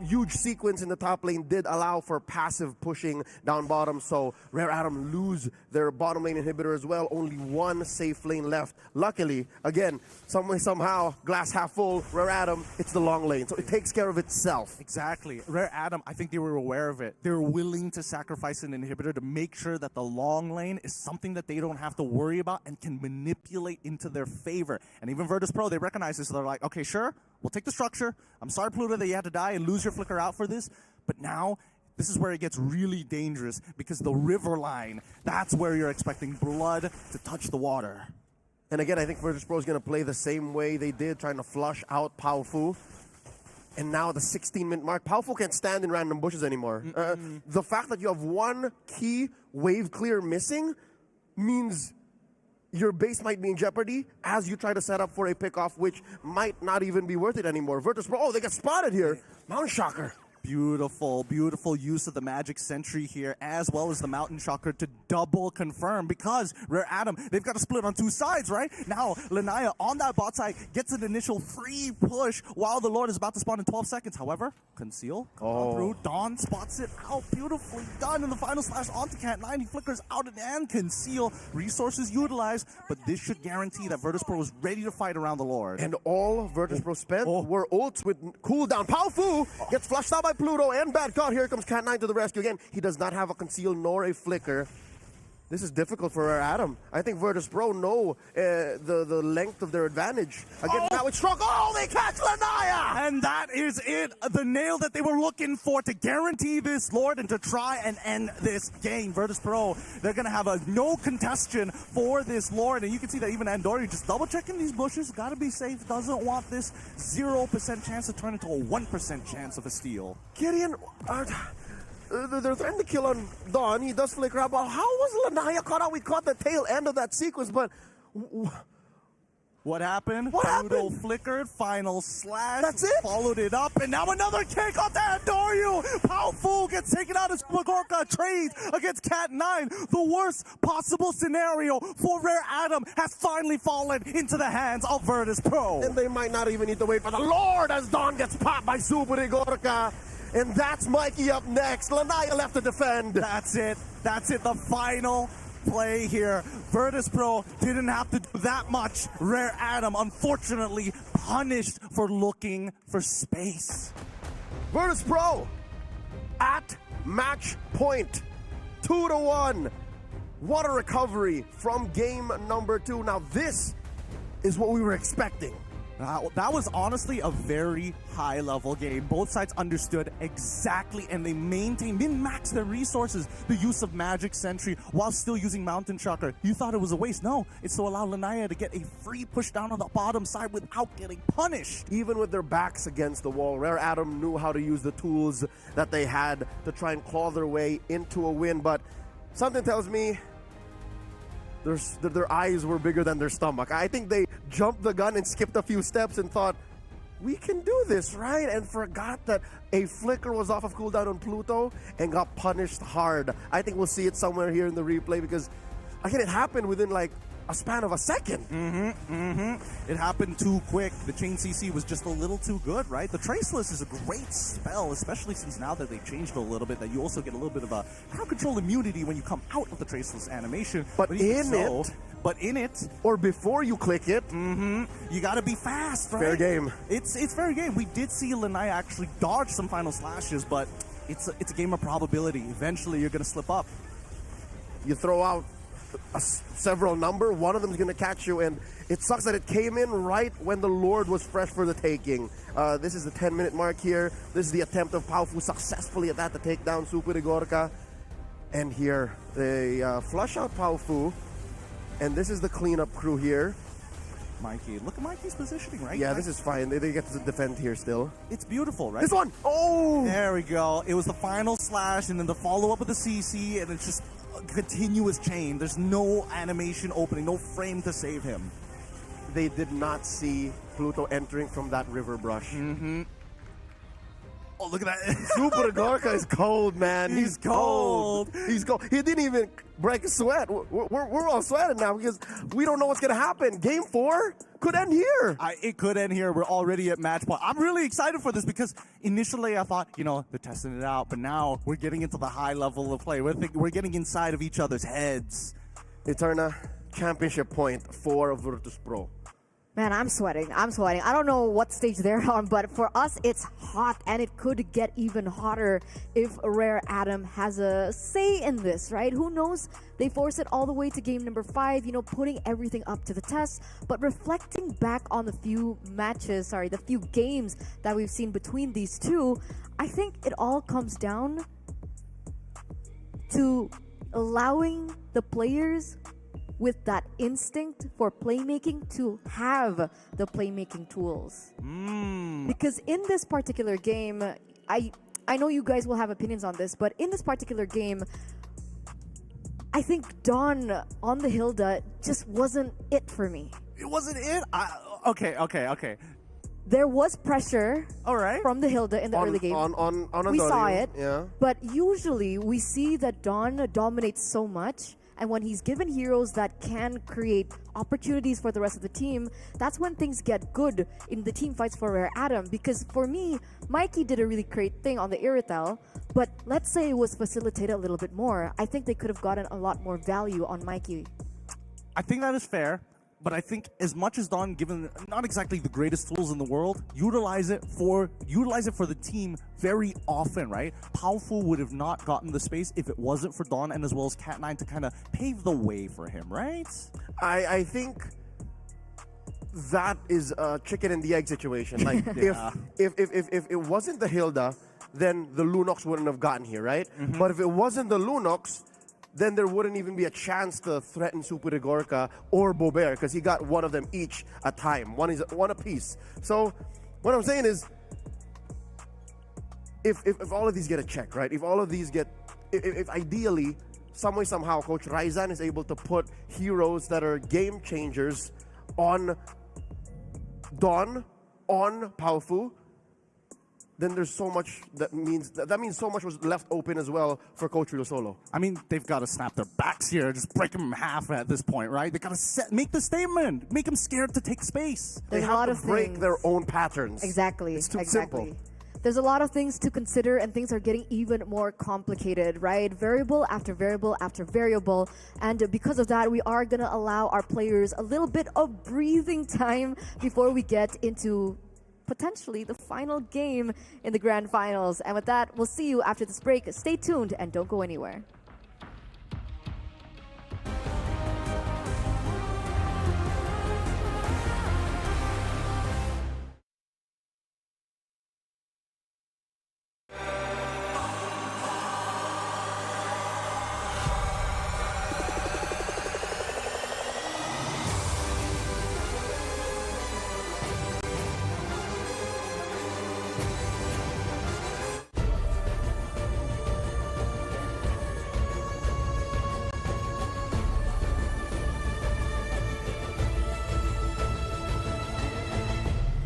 huge sequence in the top lane did allow for passive pushing down bottom, so Rare Atom lose their bottom lane inhibitor as well. Only one safe lane left. Luckily, again, somehow, glass half full, Rare Atom, it's the long lane, so it takes care of itself. Exactly. Rare Atom, I think they were aware of it. They were willing to sacrifice an inhibitor to make sure that the long lane is something that they don't have to worry about and can manipulate into their favor. And even Virtus Pro, they recognize this, so they're like, okay, sure, we'll take the structure. I'm sorry, Pluto, that you had to die and lose your flicker out for this, but now this is where it gets really dangerous because the river line, that's where you're expecting blood to touch the water. And again, I think Virtus Pro is going to play the same way they did, trying to flush out Powerful. And now the 16-minute mark. Powerful can't stand in random bushes anymore. The fact that you have one key wave clear missing means your base might be in jeopardy as you try to set up for a pickoff, which might not even be worth it anymore. Virtus.pro, oh, they got spotted here. Mountain Shocker. Beautiful, beautiful use of the Magic Sentry here, as well as the Mountain Shocker to double confirm, because Rare Atom, they've got to split on two sides, right? Now, Lanaya on that bot side gets an initial free push while the Lord is about to spawn in 12 seconds. However, Conceal, come through, Dawn spots it out, beautifully done in the final slash onto Cat9. He flickers out and Conceal, resources utilized, but this should guarantee that Virtus.pro is ready to fight around the Lord. And all Virtus.pro spent were ults with cooldown. Powerful gets flushed out by Pluto and Bad God. Here comes Cat9 to the rescue again. He does not have a Conceal nor a Flicker. This is difficult for Rare Atom. I think Virtus.pro know the length of their advantage. Again, now it's struck. Oh, they catch Lanaya! And that is it. The nail that they were looking for to guarantee this Lord and to try and end this game. Virtus.pro, they're going to have a no contestation for this Lord. And you can see that even Andori just double checking these bushes. Got to be safe. Doesn't want this 0% chance to turn into a 1% chance of a steal. Gideon, they're threatening to kill on Dawn. He does flicker out. But how was Lanaya caught out? We caught the tail end of that sequence, but what happened? What Pluto happened? flickered, final slash. That's it? Followed it up, and now another kick off the Andoryu. Powerful gets taken out as Magorka trades against Cat9. The worst possible scenario for Rare Atom has finally fallen into the hands of Virtus.pro. and they might not even need to wait for the Lord as Dawn gets popped by Super Igorka. And that's Mikey up next. Lanaya left to defend. That's it. That's it. The final play here. Virtus.pro didn't have to do that much. Rare Atom, unfortunately, punished for looking for space. Virtus.pro at match point. 2-1. What a recovery from game number 2. Now this is what we were expecting. That was honestly a very high-level game. Both sides understood exactly, and they maintained, min-maxed their resources, the use of Magic Sentry, while still using Mountain Shocker. You thought it was a waste. No, it's to allow Lanaya to get a free push down on the bottom side without getting punished. Even with their backs against the wall, Rare Atom knew how to use the tools that they had to try and claw their way into a win, but something tells me their eyes were bigger than their stomach. I think they jumped the gun and skipped a few steps and thought, we can do this, right? And forgot that a flicker was off of cooldown on Pluto and got punished hard. I think we'll see it somewhere here in the replay because, again, it happened within like a span of a second. It happened too quick. The chain CC was just a little too good, right? The Traceless is a great spell, especially since now that they changed it a little bit, that you also get a little bit of a crowd control immunity when you come out of the Traceless animation. But in it, or before you click it, you gotta be fast, right? Fair game. It's fair game. We did see Lanaya actually dodge some final slashes, but it's a game of probability. Eventually, you're gonna slip up. You throw out several number, one of them is going to catch you, and it sucks that it came in right when the Lord was fresh for the taking. This is the 10-minute mark here. This is the attempt of Paufu successfully at that to take down Super Igorka. And here, they flush out Paufu, and this is the cleanup crew here. Mikey, look at Mikey's positioning, right? Yeah, this is fine. They get to defend here still. It's beautiful, right? This one! Oh! There we go. It was the final slash, and then the follow-up with the CC, and it's just continuous chain. There's no animation opening, no frame to save him. They did not see Pluto entering from that river brush. Oh, look at that. Super Igorka is cold, man. He's cold. He's cold. He didn't even break a sweat. We're all sweating now because we don't know what's going to happen. Game 4 could end here. It could end here. We're already at match point. I'm really excited for this because initially I thought, they're testing it out, but now we're getting into the high level of play. We're getting inside of each other's heads. Eterna, championship point for Virtus.pro. Man, I'm sweating. I don't know what stage they're on, but for us, it's hot, and it could get even hotter if Rare Atom has a say in this, right? Who knows? They force it all the way to game number 5, putting everything up to the test. But reflecting back on the few games that we've seen between these two, I think it all comes down to allowing the players with that instinct for playmaking to have the playmaking tools. Because in this particular game, I know you guys will have opinions on this, but in this particular game, I think Dawn on the Hilda just wasn't it for me. It wasn't it? Okay. There was pressure All right. from the Hilda in the early game. On We saw it. Yeah. But usually we see that Dawn dominates so much, and when he's given heroes that can create opportunities for the rest of the team, that's when things get good in the team fights for Rare Atom. Because for me, Mikey did a really great thing on the Iritel, but let's say it was facilitated a little bit more. I think they could have gotten a lot more value on Mikey. I think that is fair. But I think as much as Dawn given not exactly the greatest tools in the world, utilize it for the team very often, right? Powerful would have not gotten the space if it wasn't for Dawn and as well as Cat9 to kind of pave the way for him, right? I think that is a chicken and the egg situation. Like Yeah. if it wasn't the Hilda, then the Lunox wouldn't have gotten here, right? But if it wasn't the Lunox, then there wouldn't even be a chance to threaten Super Igorka or Bober because he got one of them each a time. One apiece. So what I'm saying is, if all of these get a check, right? If all of these get, if ideally, some way, somehow, Coach Raizan is able to put heroes that are game changers on Dawn, on Paufu, then there's so much that means so much was left open as well for Coach Rio Solo. I mean, they've got to snap their backs here, just break them in half at this point, right? They got to make the statement, make them scared to take space. They There's a have lot to of break things. their own patterns. Exactly. It's too exactly. simple. There's a lot of things to consider, and things are getting even more complicated, right? Variable after variable after variable. And because of that, we are going to allow our players a little bit of breathing time before we get into potentially the final game in the grand finals. And with that, we'll see you after this break. Stay tuned and don't go anywhere.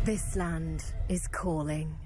This land is calling.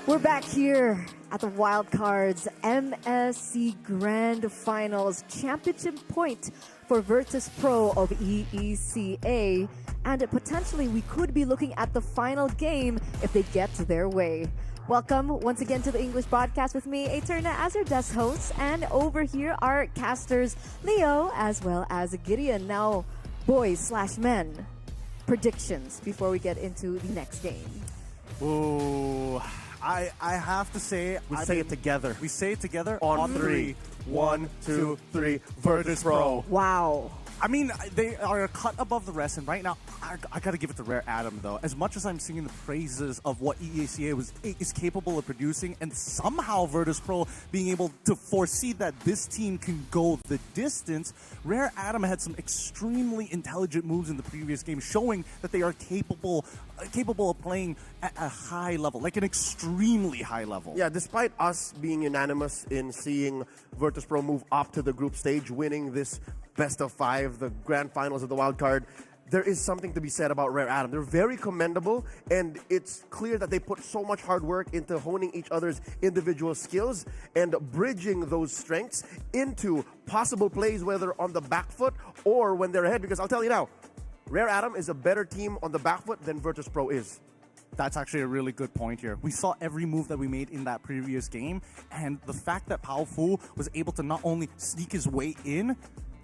We're back here at the Wild Cards MSC Grand Finals Championship point for Virtus Pro of EECA. And potentially we could be looking at the final game if they get their way. Welcome once again to the English broadcast with me, Eterna, as your desk host. And over here are casters Leo as well as Gideon. Now, boys/men, predictions before we get into the next game. Ooh, I have to say... We say it together. We say it together On three. 1, 2, 3. Virtus Pro. Wow. I mean, they are a cut above the rest, and right now, I got to give it to Rare Adam, though. As much as I'm singing the praises of what EACA is capable of producing, and somehow Virtus Pro being able to foresee that this team can go the distance, Rare Adam had some extremely intelligent moves in the previous game, showing that they are capable of playing at a high level, like an extremely high level. Yeah, despite us being unanimous in seeing Virtus Pro move up to the group stage, winning this best of 5, the grand finals of the wild card, there is something to be said about Rare Adam. They're very commendable, and it's clear that they put so much hard work into honing each other's individual skills and bridging those strengths into possible plays, whether on the back foot or when they're ahead. Because I'll tell you now, Rare Adam is a better team on the back foot than Virtus Pro is. That's actually a really good point here. We saw every move that we made in that previous game, and the fact that Pao Fu was able to not only sneak his way in,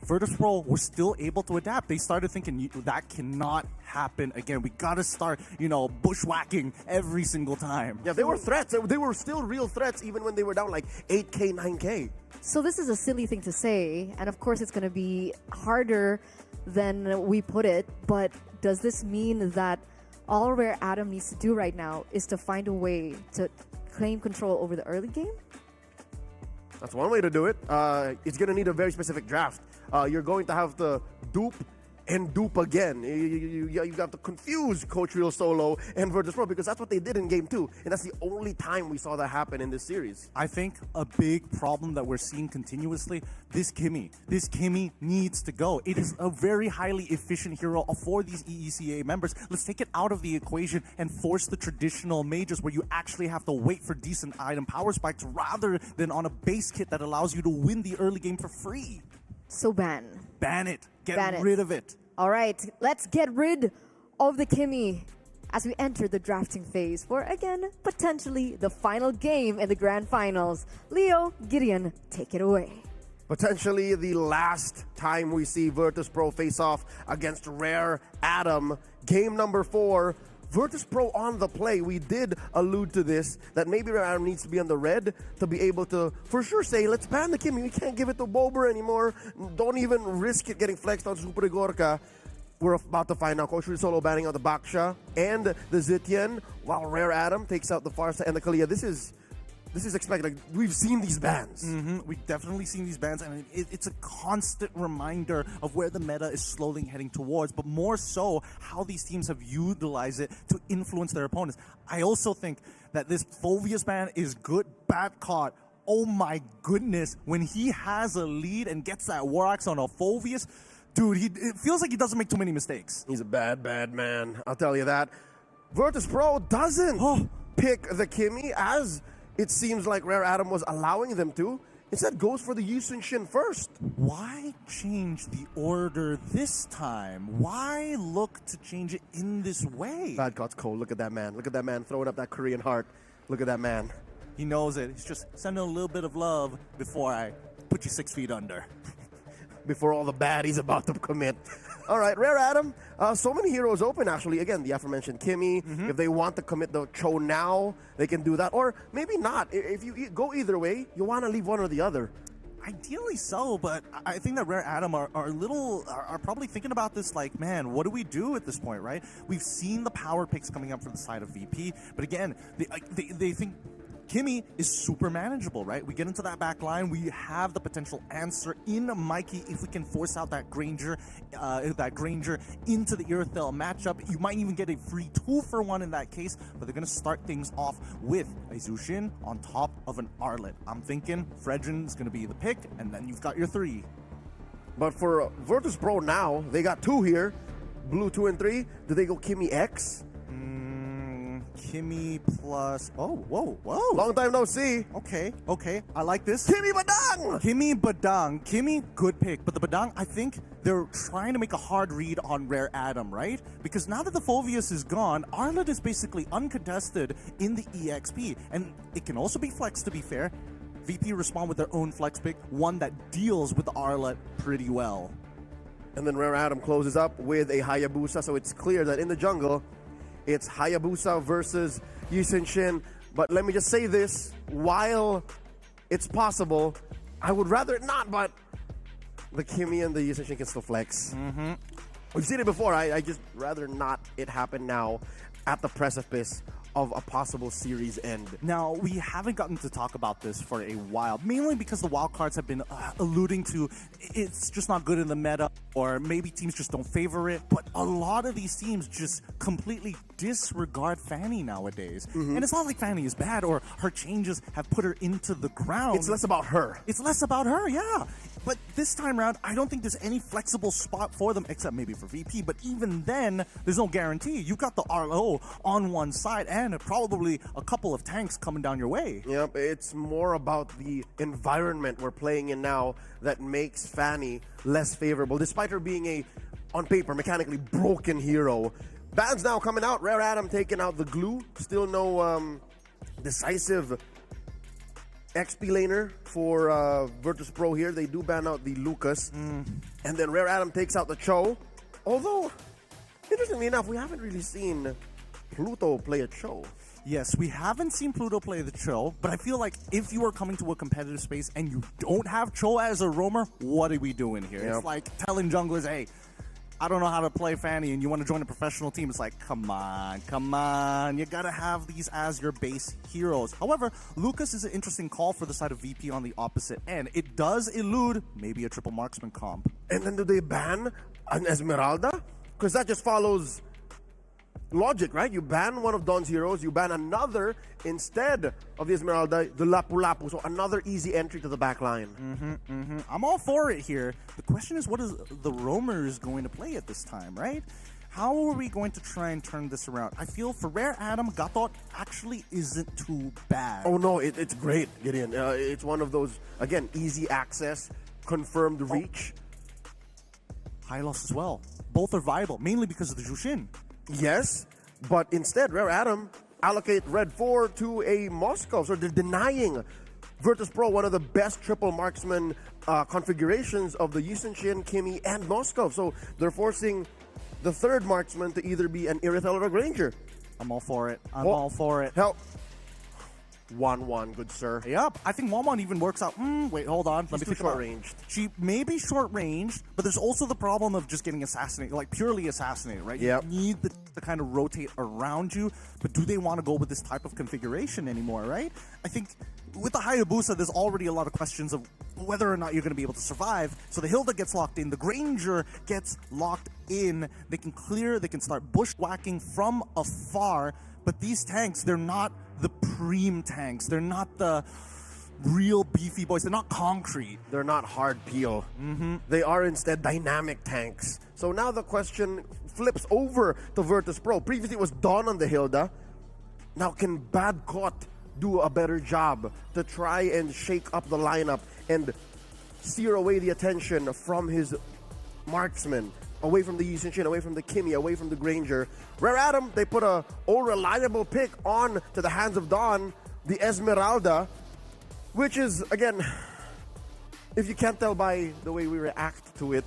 Virtus Pro were still able to adapt. They started thinking, that cannot happen again. We gotta start, bushwhacking every single time. Yeah, they were threats. They were still real threats even when they were down like 8K, 9K. So this is a silly thing to say, and of course it's going to be harder than we put it, but does this mean that all Rare Adam needs to do right now is to find a way to claim control over the early game? That's one way to do it. It's going to need a very specific draft. You're going to have to dupe and dupe again. You have to confuse Coach Real Solo and Virtus Pro, because that's what they did in Game 2. And that's the only time we saw that happen in this series. I think a big problem that we're seeing continuously, this Kimmy needs to go. It is a very highly efficient hero for these EECA members. Let's take it out of the equation and force the traditional mages where you actually have to wait for decent item power spikes rather than on a base kit that allows you to win the early game for free. So ban it. Get Ban rid of it. All right, let's get rid of the Kimmy as we enter the drafting phase for, again, potentially the final game in the grand finals. Leo, Gideon, take it away. Potentially the last time we see Virtus Pro face off against Rare Adam. Game number 4. Virtus Pro on the play. We did allude to this, that maybe Rare Adam needs to be on the red to be able to, for sure, say, let's ban the Kimmy. We can't give it to Bober anymore. Don't even risk it getting flexed on Super Igorka. We're about to find out. Coach Solo banning out the Baksha and the Zitian, while Rare Adam takes out the Farsa and the Kalia. This is expected. Like, we've seen these bans. We've definitely seen these bans, and it's a constant reminder of where the meta is slowly heading towards, but more so how these teams have utilized it to influence their opponents. I also think that this Phovius ban is good, bad caught. Oh my goodness, when he has a lead and gets that War Axe on a Phovius, dude, it feels like he doesn't make too many mistakes. He's a bad, bad man. I'll tell you that. Virtus Pro doesn't pick the Kimmy as it seems like Rare Adam was allowing them to. Instead, goes for the Yusun Shin first. Why change the order this time? Why look to change it in this way? Bad God's cold. Look at that man. Look at that man throwing up that Korean heart. Look at that man. He knows it. He's just sending a little bit of love before I put you 6 feet under. Before all the baddies about to commit. All right, Rare Adam. So many heroes open, actually. Again, the aforementioned Kimmy. If they want to commit the Cho now, they can do that. Or maybe not. If you go either way, you want to leave one or the other. Ideally so, but I think that Rare Adam are probably thinking about this like, man, what do we do at this point, right? We've seen the power picks coming up from the side of VP, but again, they think Kimmy is super manageable, right? We get into that back line. We have the potential answer in Mikey if we can force out that Granger into the Irithel matchup. You might even get a free 2-for-1 in that case, but they're going to start things off with a Zushin on top of an Arlet. I'm thinking Fredrin is going to be the pick, and then you've got your 3. But for Virtus Pro now, they got 2 here. Blue 2 and 3. Do they go Kimmy X? Kimmy plus... Oh, whoa. Long time no see. Okay. I like this. Kimmy Badang! Kimmy, good pick. But the Badang, I think they're trying to make a hard read on Rare Adam, right? Because now that the Fovius is gone, Arlet is basically uncontested in the EXP. And it can also be flex, to be fair. VP respond with their own flex pick, one that deals with Arlet pretty well. And then Rare Adam closes up with a Hayabusa, so it's clear that in the jungle, it's Hayabusa versus Yisun Shin. But let me just say this, while it's possible, I would rather it not, but the Kimmy and the Yisun Shin can still flex. We've seen it before. I just rather not it happen now at the precipice of a possible series end. Now, we haven't gotten to talk about this for a while, mainly because the wildcards have been alluding to it's just not good in the meta, or maybe teams just don't favor it, but a lot of these teams just completely disregard Fanny nowadays. And it's not like Fanny is bad or her changes have put her into the ground. It's less about her. It's less about her, yeah. But this time around, I don't think there's any flexible spot for them, except maybe for VP. But even then, there's no guarantee. You've got the RLO on one side and probably a couple of tanks coming down your way. Yep, it's more about the environment we're playing in now that makes Fanny less favorable, despite her being a, on paper, mechanically broken hero. Bans now coming out. Rare Adam taking out the glue. Still no decisive XP laner for Virtus Pro here. They do ban out the Lucas. And then Rare Adam takes out the Cho. Although, interestingly enough, we haven't really seen Pluto play a Cho. Yes, we haven't seen Pluto play the Cho, but I feel like if you are coming to a competitive space and you don't have Cho as a roamer, what are we doing here? Yep. It's like telling junglers, hey, I don't know how to play Fanny and you want to join a professional team. It's like, come on. You gotta have these as your base heroes. However, Lucas is an interesting call for the side of VP on the opposite end. It does elude maybe a triple marksman comp. And then do they ban an Esmeralda? Because that just follows logic, right? You ban one of Don's heroes, you ban another instead of the Esmeralda, the Lapu-Lapu. So another easy entry to the back line. I'm all for it here. The question is, what is the roamers going to play at this time, right? How are we going to try and turn this around? I feel for Rare Adam, Gatot actually isn't too bad. Oh no, it's great, Gideon. It's one of those, again, easy access, confirmed reach. High loss as well. Both are viable, mainly because of the Jushin. Yes, but instead, Rare Adam allocate Red 4 to a Moskov. So they're denying Virtus Pro one of the best triple marksman configurations of the Yisun Shin, Kimmy, and Moskov. So they're forcing the third marksman to either be an Irithel or a Granger. I'm all for it. I'm all for it. Help. 1-1, good sir. Yep, I think Momon even works out. Wait, hold on. Let me think about it. She may be short-ranged, but there's also the problem of just getting assassinated, like purely assassinated, right? Yep. You need to kind of rotate around you, but do they want to go with this type of configuration anymore, right? I think with the Hayabusa, there's already a lot of questions of whether or not you're going to be able to survive. So the Hilda gets locked in, the Granger gets locked in, they can clear, they can start bushwhacking from afar, but these tanks, they're not the preem tanks. They're not the real beefy boys. They're not concrete. They're not hard peel. They are instead dynamic tanks. So now the question flips over to Virtus Pro. Previously it was Dawn on the Hilda. Now can Bad Caught do a better job to try and shake up the lineup and steer away the attention from his marksman? Away from the Yisun Shin, away from the Kimmy, away from the Granger. Rare Adam, they put a old reliable pick on to the hands of Dawn, the Esmeralda, which is, again, if you can't tell by the way we react to it,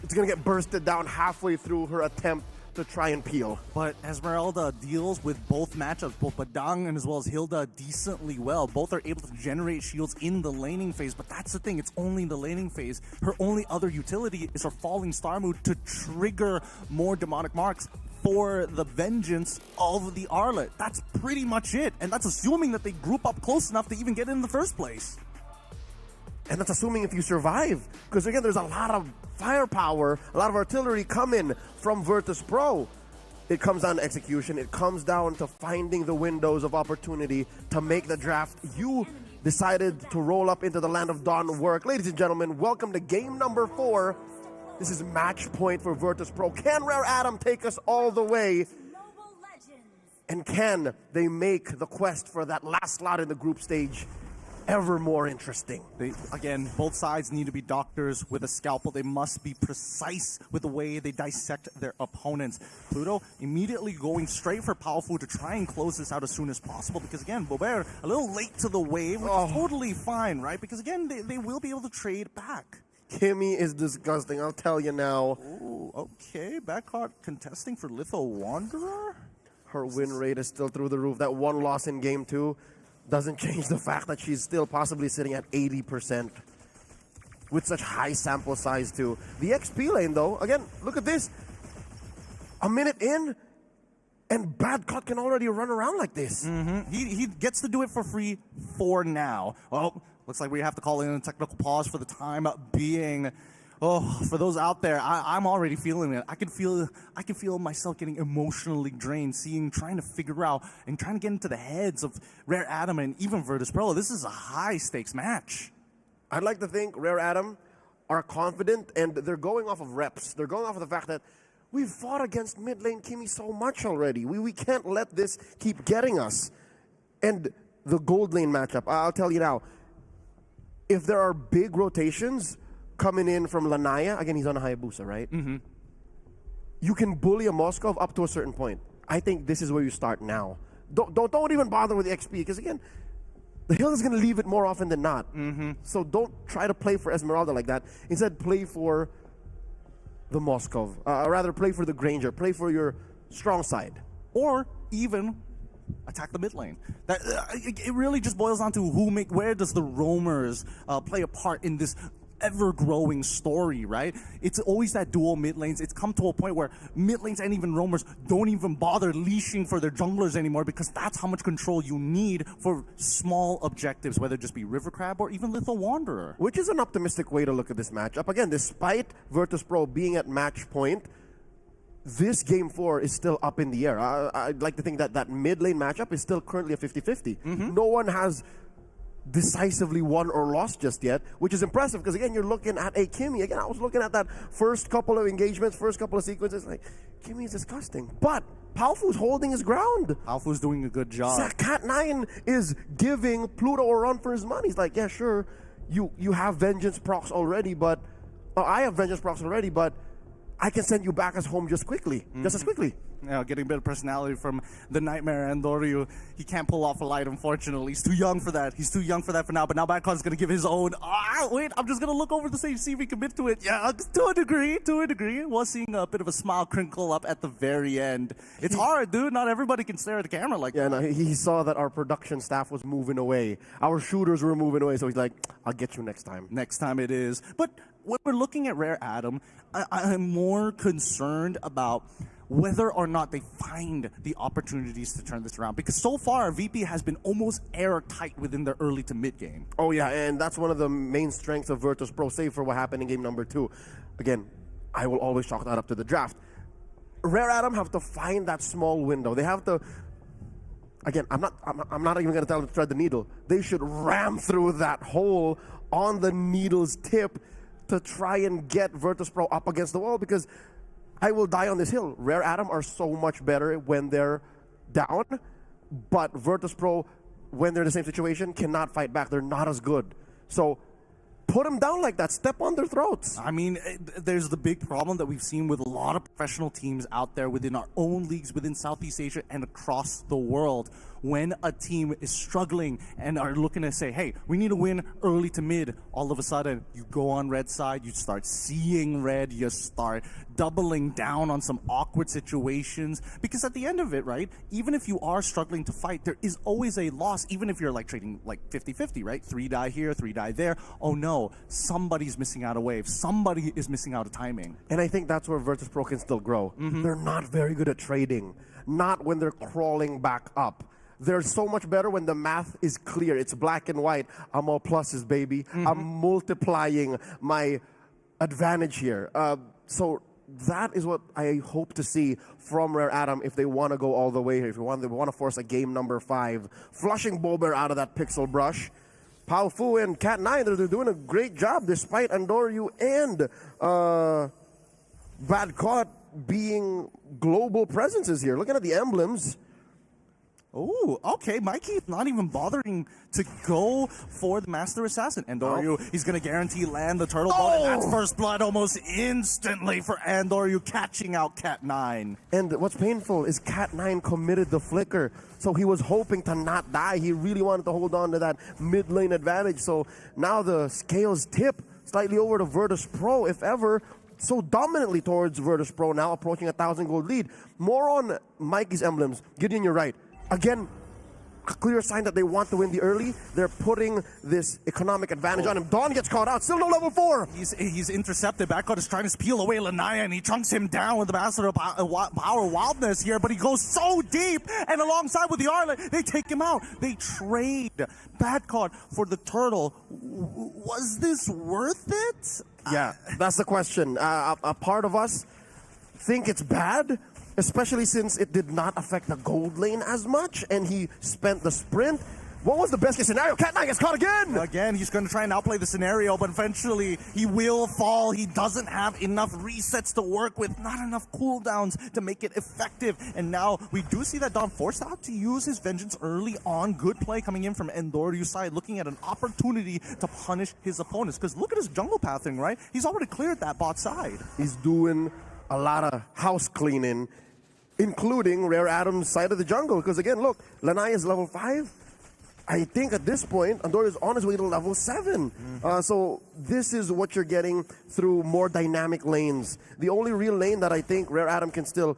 it's going to get bursted down halfway through her attempt to try and peel. But Esmeralda deals with both matchups, both Badang and as well as Hilda, decently well. Both are able to generate shields in the laning phase, but that's the thing, it's only in the laning phase. Her only other utility is her Falling Star mood to trigger more demonic marks for the vengeance of the Arlet. That's pretty much it, and that's assuming that they group up close enough to even get in the first place. And that's assuming if you survive. Because again, there's a lot of firepower, a lot of artillery coming from Virtus Pro. It comes down to execution. It comes down to finding the windows of opportunity to make the draft. You decided to roll up into the land of Dawn work. Ladies and gentlemen, welcome to game number 4. This is match point for Virtus Pro. Can Rare Adam take us all the way And can they make the quest for that last slot in the group stage ever more interesting? Again, both sides need to be doctors with a scalpel. They must be precise with the way they dissect their opponents. Pluto immediately going straight for Powerful to try and close this out as soon as possible because, again, Bobert a little late to the wave, which is totally fine, right? Because, again, they will be able to trade back. Kimmy is disgusting, I'll tell you now. Ooh, okay, backcourt contesting for Litho Wanderer? Her win rate is still through the roof. That one loss in game 2 doesn't change the fact that she's still possibly sitting at 80% with such high sample size too. The XP lane though, again, look at this. A minute in, and Badcott can already run around like this. He gets to do it for free for now. Well, looks like we have to call in a technical pause for the time being. Oh, for those out there, I'm already feeling it. I can feel myself getting emotionally drained, trying to figure out and trying to get into the heads of Rare Atom and even Virtus Pro. This is a high stakes match. I'd like to think Rare Atom are confident and they're going off of reps. They're going off of the fact that we've fought against mid lane Kimmy so much already. We can't let this keep getting us. And the gold lane matchup, I'll tell you now, if there are big rotations coming in from Lanaya, again, he's on a Hayabusa, right? You can bully a Moskov up to a certain point. I think this is where you start now. Don't even bother with the XP, because again, the hill is going to leave it more often than not. So don't try to play for Esmeralda like that. Instead, play for the Moskov. Rather, play for the Granger. Play for your strong side. Or even attack the mid lane. It really just boils down to where does the roamers play a part in this ever-growing story, right? It's always that dual mid lanes. It's come to a point where mid lanes and even roamers don't even bother leashing for their junglers anymore because that's how much control you need for small objectives, whether it just be River Crab or even Little Wanderer. Which is an optimistic way to look at this matchup. Again, despite Virtus Pro being at match point, this game 4 is still up in the air. I'd like to think that that mid lane matchup is still currently a 50-50. No one has decisively won or lost just yet, which is impressive because again, you're looking at a Kimmy. Again, I was looking at that first couple of engagements, first couple of sequences, like, Kimmy is disgusting. But Palfu's holding his ground. Palfu's doing a good job. Cat9 is giving Pluto a run for his money. He's like, yeah, sure, you have Vengeance procs already, but I have Vengeance procs already, but I can send you back as home just as quickly. Yeah, getting a bit of personality from the Nightmare and Doryu. He can't pull off a light, unfortunately. He's too young for that. He's too young for that for now. But now Badcon's going to give his own. Wait, I'm just going to look over the stage, see if he commit to it. Yeah, to a degree. Was seeing a bit of a smile crinkle up at the very end. It's hard, dude. Not everybody can stare at the camera like that. Yeah, no, he saw that our production staff was moving away. Our shooters were moving away, so he's like, I'll get you next time. Next time it is. But when we're looking at Rare Atom, I'm more concerned about whether or not they find the opportunities to turn this around. Because so far, VP has been almost airtight within their early to mid game. Oh yeah, and that's one of the main strengths of Virtus Pro, save for what happened in game number 2. Again, I will always chalk that up to the draft. Rare Atom have to find that small window. They have to, again, I'm not even going to tell them to thread the needle. They should ram through that hole on the needle's tip to try and get Virtus Pro up against the wall, because I will die on this hill. Rare Atom are so much better when they're down, but Virtus Pro, when they're in the same situation, cannot fight back. They're not as good. So put them down like that. Step on their throats. I mean, there's the big problem that we've seen with a lot of professional teams out there within our own leagues, within Southeast Asia and across the world. When a team is struggling and are looking to say, hey, we need to win early to mid, all of a sudden you go on red side, you start seeing red, you start doubling down on some awkward situations. Because at the end of it, right, even if you are struggling to fight, there is always a loss, even if you're like trading like 50-50, right? 3 die here, 3 die there. Oh no, somebody's missing out a wave. Somebody is missing out a timing. And I think that's where Virtus Pro can still grow. They're not very good at trading. Not when they're crawling back up. They're so much better when the math is clear. It's black and white. I'm all pluses, baby. I'm multiplying my advantage here. So that is what I hope to see from Rare Atom if they want to go all the way here. If they want to force a game number 5. Flushing Bober out of that pixel brush. Palfu and Cat9, they're doing a great job despite Andoryu and Badcott being global presences here. Looking at the emblems, Oh, okay. Mikey's not even bothering to go for the Master Assassin. Andoryu, he's going to guarantee land the Turtle Bolt, and that's first blood almost instantly for Andoryu, catching out Cat 9. And what's painful is Cat 9 committed the flicker, so he was hoping to not die. He really wanted to hold on to that mid lane advantage. So now the scales tip slightly over to Virtus Pro, if ever, so dominantly towards Virtus Pro, now approaching 1,000 gold lead. More on Mikey's emblems. Gideon, you're right. Again, a clear sign that they want to win the early. They're putting this economic advantage on him. Dawn gets caught out. Still no level 4. He's intercepted. Backcourt is trying to peel away Lanaya, and he chunks him down with the Master of Power Wildness here, but he goes so deep, and alongside with the Arlet, they take him out. They trade Backcourt for the Turtle. Was this worth it? Yeah, that's the question. A part of us think it's bad, especially since it did not affect the gold lane as much, and he spent the sprint. What was the best case scenario? Cat 9 gets caught again! Again, he's going to try and outplay the scenario, but eventually he will fall. He doesn't have enough resets to work with, not enough cooldowns to make it effective. And now we do see that Don forced out to use his vengeance early on. Good play coming in from Endoryu's side, looking at an opportunity to punish his opponents. Because look at his jungle pathing, right? He's already cleared that bot side. He's doing a lot of house cleaning, including Rare Adam's side of the jungle. Because again, look, Lanai is level 5. I think at this point, Andorra is on his way to level 7. So this is what you're getting through more dynamic lanes. The only real lane that I think Rare Adam can still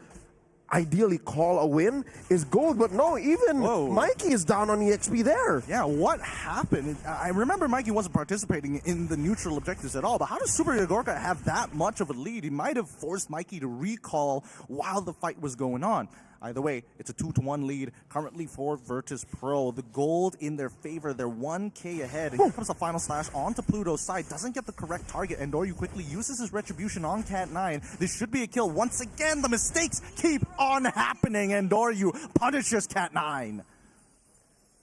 ideally call a win is gold, but no, even Mikey is down on EXP there. Yeah, what happened? I remember Mikey wasn't participating in the neutral objectives at all, but how does Super Igorka have that much of a lead? He might have forced Mikey to recall while the fight was going on. Either way, it's a 2-1 lead currently for Virtus Pro. The gold in their favor. They're 1K ahead. And here comes the final slash onto Pluto's side. Doesn't get the correct target. Andoryu quickly uses his retribution on Cat 9. This should be a kill. Once again, the mistakes keep on happening. Andoryu punishes Cat 9.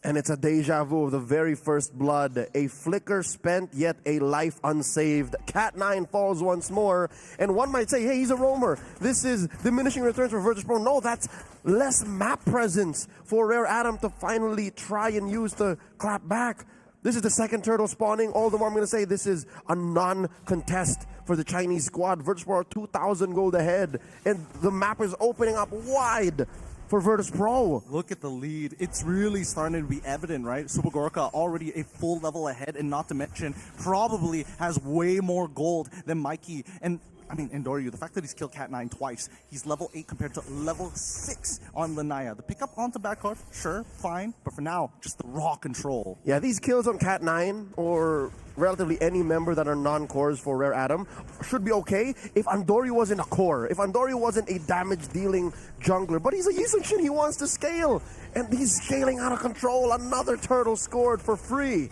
And it's a deja vu of the very first blood. A flicker spent, yet a life unsaved. Cat 9 falls once more. And one might say, hey, he's a roamer. This is diminishing returns for Virtus Pro. No, that's less map presence for Rare Adam to finally try and use the clap back. This is the second turtle spawning. All the more I'm going to say this is a non-contest for the Chinese squad. Virtus Pro are 2,000 gold ahead. And the map is opening up wide for Virtus Pro. Look at the lead. It's really starting to be evident, right? Super Gorka already a full level ahead, and not to mention probably has way more gold than Mikey. And I mean, Andoryu, the fact that he's killed Cat 9 twice, he's level 8 compared to level 6 on Lanaya. The pickup onto backcourt, sure, fine, but for now, just the raw control. Yeah, these kills on Cat 9, or relatively any member that are non-cores for Rare Adam, should be okay if Andoryu wasn't a core, if Andoryu wasn't a damage-dealing jungler. But he's a Yusungshin, he wants to scale, and he's scaling out of control. Another turtle scored for free.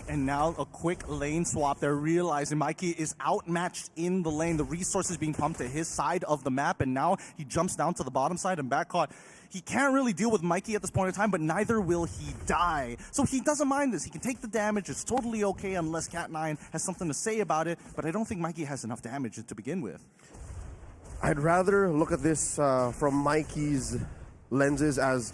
And now a quick lane swap. They're realizing Mikey is outmatched in the lane. The resources being pumped to his side of the map, and now he jumps down to the bottom side and backcourt. He can't really deal with Mikey at this point in time, but neither will he die. So he doesn't mind this. He can take the damage. It's totally okay unless Cat 9 has something to say about it, but I don't think Mikey has enough damage to begin with. I'd rather look at this from Mikey's lenses as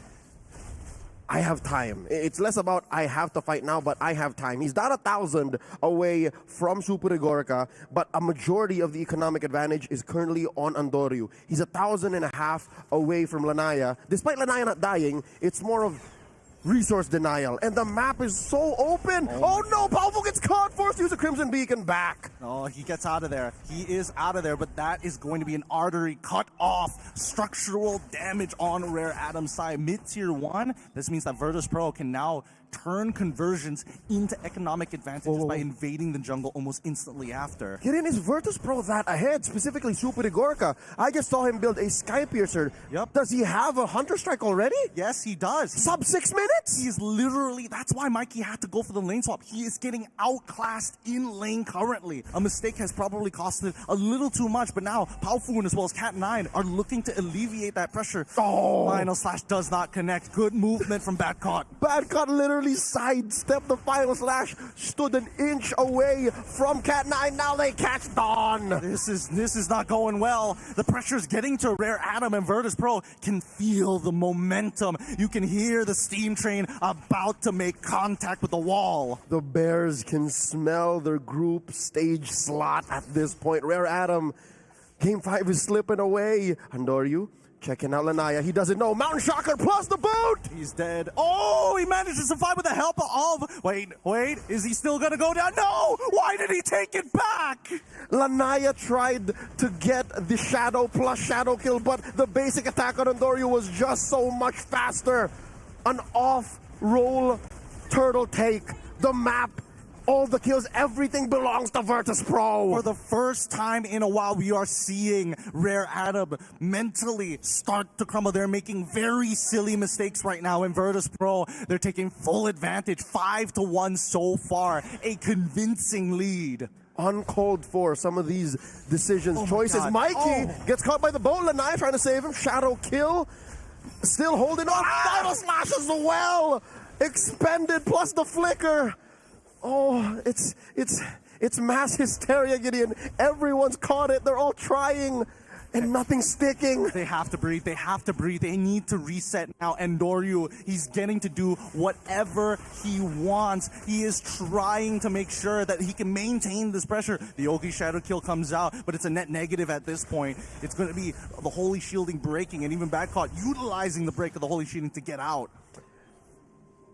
I have time. It's less about I have to fight now, but I have time. He's not 1,000 away from Super Igorka, but a majority of the economic advantage is currently on Andoryu. He's 1,500 away from Lanaya. Despite Lanaya not dying, it's more of resource denial. And the map is so open. Oh no, Palvo gets caught, forced to use a Crimson Beacon back. Oh, he gets out of there. He is out of there, but that is going to be an artery cut off. Structural damage on Rare Adam's side. Mid-tier 1, this means that Virtus Pro can now turn conversions into economic advantages by invading the jungle almost instantly after. Gideon, is Virtus Pro that ahead, specifically Super Igorka? I just saw him build a Sky Piercer. Yep. Does he have a Hunter Strike already? Yes, he does. Sub 6 minutes? minutes? He is literally, that's why Mikey had to go for the lane swap. He is getting outclassed in lane currently. A mistake has probably costed a little too much, but now Pao Fu as well as Cat9 are looking to alleviate that pressure. Oh. Final slash does not connect. Good movement from Badcott. Badcott literally sidestepped the final slash, stood an inch away from Cat9. Now they catch Dawn. This is not going well. The pressure is getting to Rare Adam, and Virtus Pro can feel the momentum. You can hear the steam train about to make contact with the wall. The Bears can smell their group stage slot at this point. Rare Adam, Game 5 is slipping away. Andoryu checking out Lanaya. He doesn't know. Mountain Shocker plus the boot! He's dead. Oh, he managed to survive with the help of... Wait, is he still gonna go down? No! Why did he take it back? Lanaya tried to get the shadow plus shadow kill, but the basic attack on Andoryu was just so much faster. An off-roll turtle take. The map, all the kills, everything belongs to Virtus Pro. For the first time in a while, we are seeing Rare Adam mentally start to crumble. They're making very silly mistakes right now in Virtus Pro. They're taking full advantage. 5-1 so far. A convincing lead. Uncalled for, some of these decisions, choices. God. Mikey gets caught by the boat. Lanaya trying to save him. Shadow kill. Still holding on. Final slash as well. Expended plus the flicker. Oh, it's mass hysteria, Gideon. Everyone's caught it. They're all trying, and nothing's sticking. They have to breathe. They have to breathe. They need to reset now. Andoryu, he's getting to do whatever he wants. He is trying to make sure that he can maintain this pressure. The Ogi Shadow kill comes out, but it's a net negative at this point. It's going to be the Holy Shielding breaking, and even Badcott utilizing the break of the Holy Shielding to get out.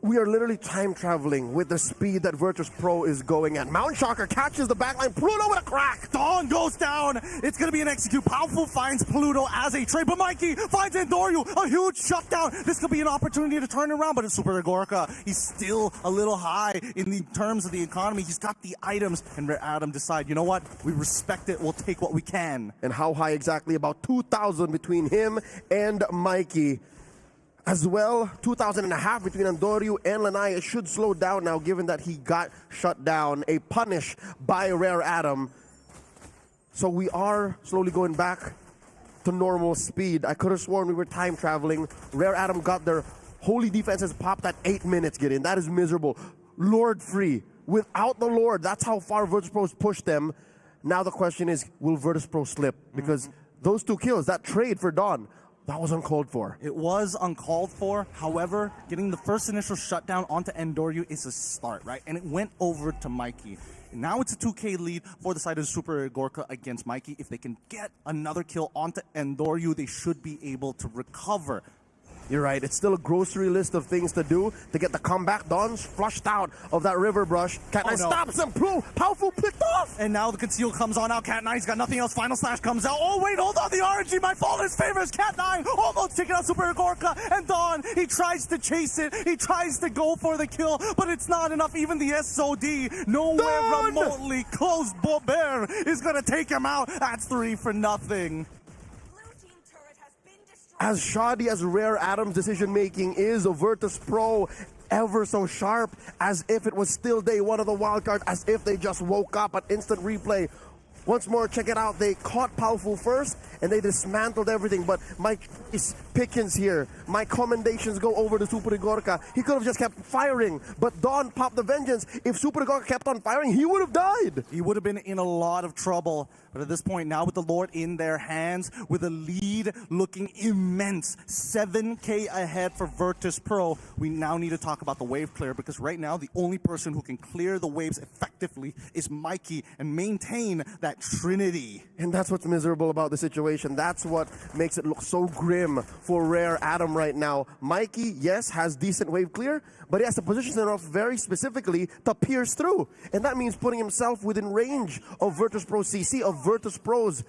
We are literally time traveling with the speed that Virtus Pro is going at. Mountain Shocker catches the backline. Pluto with a crack. Dawn goes down. It's going to be an execute. Powerful finds Pluto as a trade, but Mikey finds Andoryu. A huge shutdown. This could be an opportunity to turn around, but it's Super Gorka. He's still a little high in the terms of the economy. He's got the items, and Rare Adam decide, you know what? We respect it. We'll take what we can. And how high exactly? About 2,000 between him and Mikey. As well, 2,500 between Andoryu and Lanaya. Should slow down now, given that he got shut down. A punish by Rare Adam. So we are slowly going back to normal speed. I could have sworn we were time traveling. Rare Adam got their holy defenses popped at 8 minutes, Gideon. That is miserable. Lord free. Without the Lord, that's how far Virtus Pro's pushed them. Now the question is, will Virtus Pro slip? Because those two kills, that trade for Dawn, that was uncalled for. It was uncalled for. However, getting the first initial shutdown onto Andoryu is a start, right? And it went over to Mikey. Now it's a 2K lead for the side of Super Gorka against Mikey. If they can get another kill onto Andoryu, they should be able to recover. You're right. It's still a grocery list of things to do to get the comeback. Dawn's flushed out of that river brush. Cat9 stops him. Powerful picked off. And now the conceal comes on out. Cat9's got nothing else. Final slash comes out. Oh, wait, hold on. The RNG might fall in his favor. Cat9 almost taking out Super Gorka. And Dawn, he tries to chase it. He tries to go for the kill, but it's not enough. Even the SOD, nowhere remotely close. Bobert is going to take him out. That's 3-0. As shoddy as Rare Adam's decision-making is, Virtus Pro ever so sharp, as if it was still day one of the wildcard, as if they just woke up. An instant replay. Once more, check it out. They caught Powerful first, and they dismantled everything. But my Pickens here, my commendations go over to Super Gorka. He could have just kept firing, but Dawn popped the vengeance. If Super Gorka kept on firing, he would have died. He would have been in a lot of trouble. But at this point, now with the Lord in their hands, with a lead looking immense, 7K ahead for Virtus Pro, we now need to talk about the wave clear, because right now the only person who can clear the waves effectively is Mikey and maintain that trinity. And that's what's miserable about the situation. That's what makes it look so grim for Rare Adam right now. Mikey, yes, has decent wave clear, but he has to position himself very specifically to pierce through. And that means putting himself within range of Virtus Pro CC, of Virtus Pro's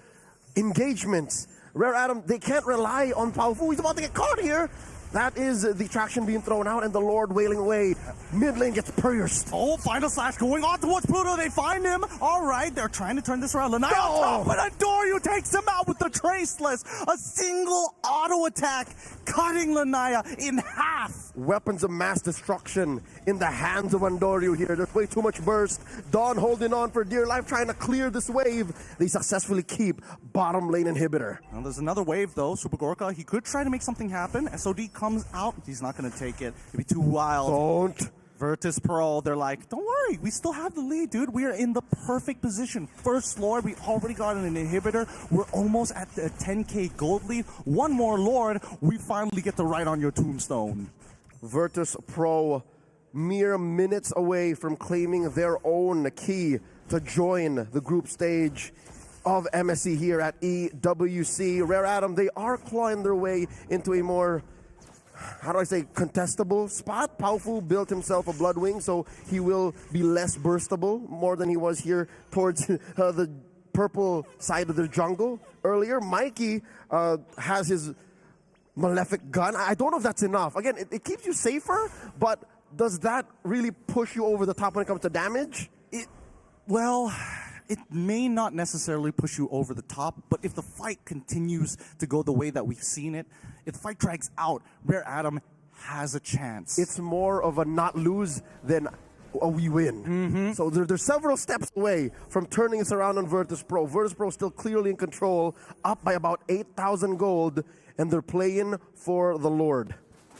engagements. Rare Adam, they can't rely on Pao Fu. He's about to get caught here. That is the traction being thrown out and the Lord wailing away. Mid lane gets pierced. Oh, final slash going on towards Pluto. They find him. All right, they're trying to turn this around. Lanaya on top, but Andoryu takes him out with the Traceless. A single auto attack, cutting Lanaya in half. wrath, weapons of mass destruction in the hands of Andoryu here. There's way too much burst. Dawn holding on for dear life, trying to clear this wave. They successfully keep bottom lane inhibitor. Well, there's another wave though. Super Gorka, he could try to make something happen. SOD comes out. He's not going to take it. It'd be too wild. Don't. Virtus Pro, they're like, don't worry, we still have the lead, dude. We are in the perfect position. First Lord, we already got an inhibitor. We're almost at the 10k gold lead. One more Lord, we finally get to write on your tombstone. Virtus Pro, mere minutes away from claiming their own key to join the group stage of MSC here at EWC. Rare Atom, they are clawing their way into a more, how do I say, contestable spot. Paufu built himself a Bloodwing, so he will be less burstable, more than he was here towards the purple side of the jungle earlier. Mikey has his Malefic Gun. I don't know if that's enough. Again, it keeps you safer, but does that really push you over the top when it comes to damage? Well, it may not necessarily push you over the top, but if the fight continues to go the way that we've seen it, if the fight drags out, Rare Atom has a chance. It's more of a not lose than a we win. So they're several steps away from turning this around on Virtus Pro. Virtus Pro still clearly in control, up by about 8,000 gold, and they're playing for the Lord.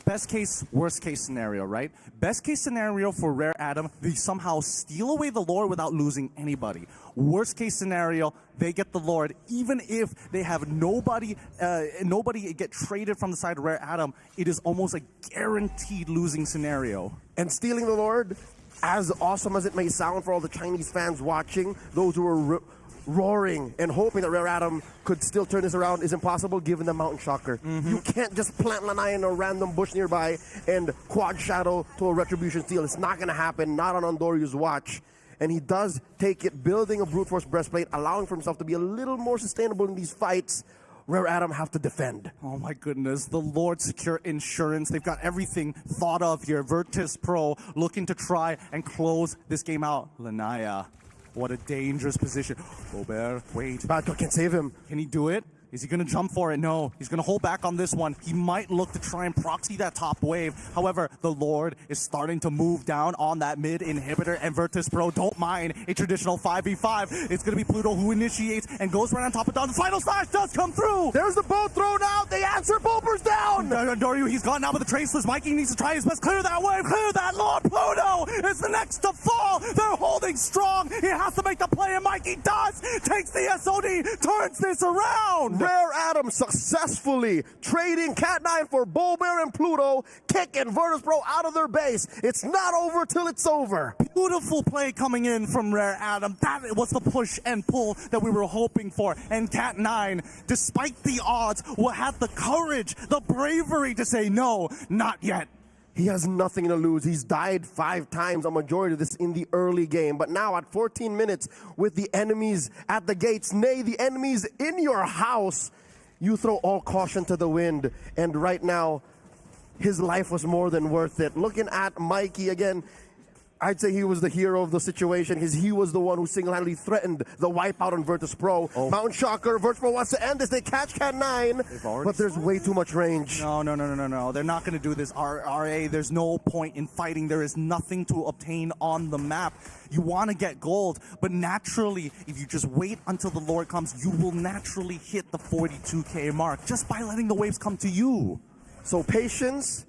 Best case, worst case scenario, right? Best case scenario for Rare Atom, they somehow steal away the Lord without losing anybody. Worst case scenario, they get the Lord, even if they have nobody get traded from the side of Rare Atom. It is almost a guaranteed losing scenario. And stealing the Lord, as awesome as it may sound for all the Chinese fans watching, those who are roaring and hoping that Rare Atom could still turn this around, is impossible given the Mountain Shocker. You can't just plant Lanai in a random bush nearby and quad shadow to a Retribution Steel. It's not going to happen, not on Andoryu's watch. And he does take it, building a Brute Force Breastplate, allowing for himself to be a little more sustainable in these fights. Rare Atom have to defend. Oh my goodness, the Lord Secure Insurance. They've got everything thought of here. Virtus Pro looking to try and close this game out. Lanaya. What a dangerous position. Robert, wait. Badko can't save him. Can he do it? Is he going to jump for it? No. He's going to hold back on this one. He might look to try and proxy that top wave. However, the Lord is starting to move down on that mid inhibitor, and Virtus Pro don't mind a traditional 5v5. It's going to be Pluto who initiates and goes right on top of Dawn. The final slash does come through. There's the bow thrown out. The answer Bulber's down. Doryu, he's gone now with the traceless. Mikey needs to try his best. Clear that wave. Clear that. Lord Pluto is the next to fall. They're holding strong. He has to make the play, and Mikey does. Takes the SOD. Turns this around. Rare Atom successfully trading Cat9 for Bulber and Pluto, kicking Virtus Pro out of their base. It's not over till it's over. Beautiful play coming in from Rare Atom. That was the push and pull that we were hoping for. And Cat9, despite the odds, had the courage, the bravery to say no, not yet. He has nothing to lose. He's died 5 times, a majority of this in the early game. But now at 14 minutes, with the enemies at the gates, nay, the enemies in your house, you throw all caution to the wind. And right now, his life was more than worth it. Looking at Mikey again, I'd say he was the hero of the situation because he was the one who single-handedly threatened the wipeout on Virtus Pro. Mountain Shocker, Virtus Pro wants to end this. They catch Cat9, but there's way too much range. No. They're not going to do this. RA, there's no point in fighting. There is nothing to obtain on the map. You want to get gold, but naturally, if you just wait until the Lord comes, you will naturally hit the 42k mark just by letting the waves come to you. So patience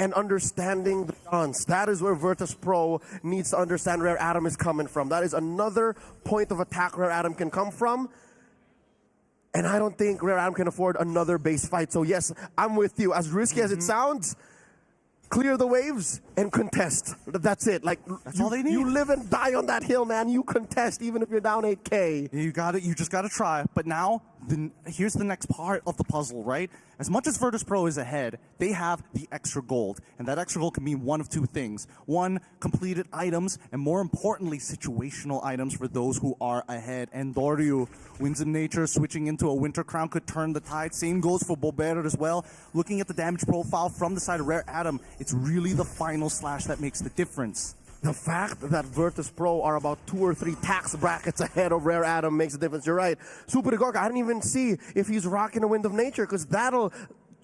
and understanding the dance. That is where Virtus Pro needs to understand Rare Atom is coming from. That is another point of attack Rare Atom can come from. And I don't think Rare Atom can afford another base fight. So yes, I'm with you. As risky as it sounds, clear the waves and contest. That's it. Like, that's all they need. You live and die on that hill, man. You contest even if you're down 8k. You got it. You just got to try. But now, here's the next part of the puzzle, right? As much as Virtus Pro is ahead, they have the extra gold. And that extra gold can mean one of two things. One, completed items, and more importantly, situational items for those who are ahead. And Doryu, Winds of Nature, switching into a Winter Crown could turn the tide. Same goes for Bulbero as well. Looking at the damage profile from the side of Rare Atom, it's really the final slash that makes the difference. The fact that Virtus Pro are about 2 or 3 tax brackets ahead of Rare Atom makes a difference. You're right. Super Gorka, I didn't even see if he's rocking a Wind of Nature because that'll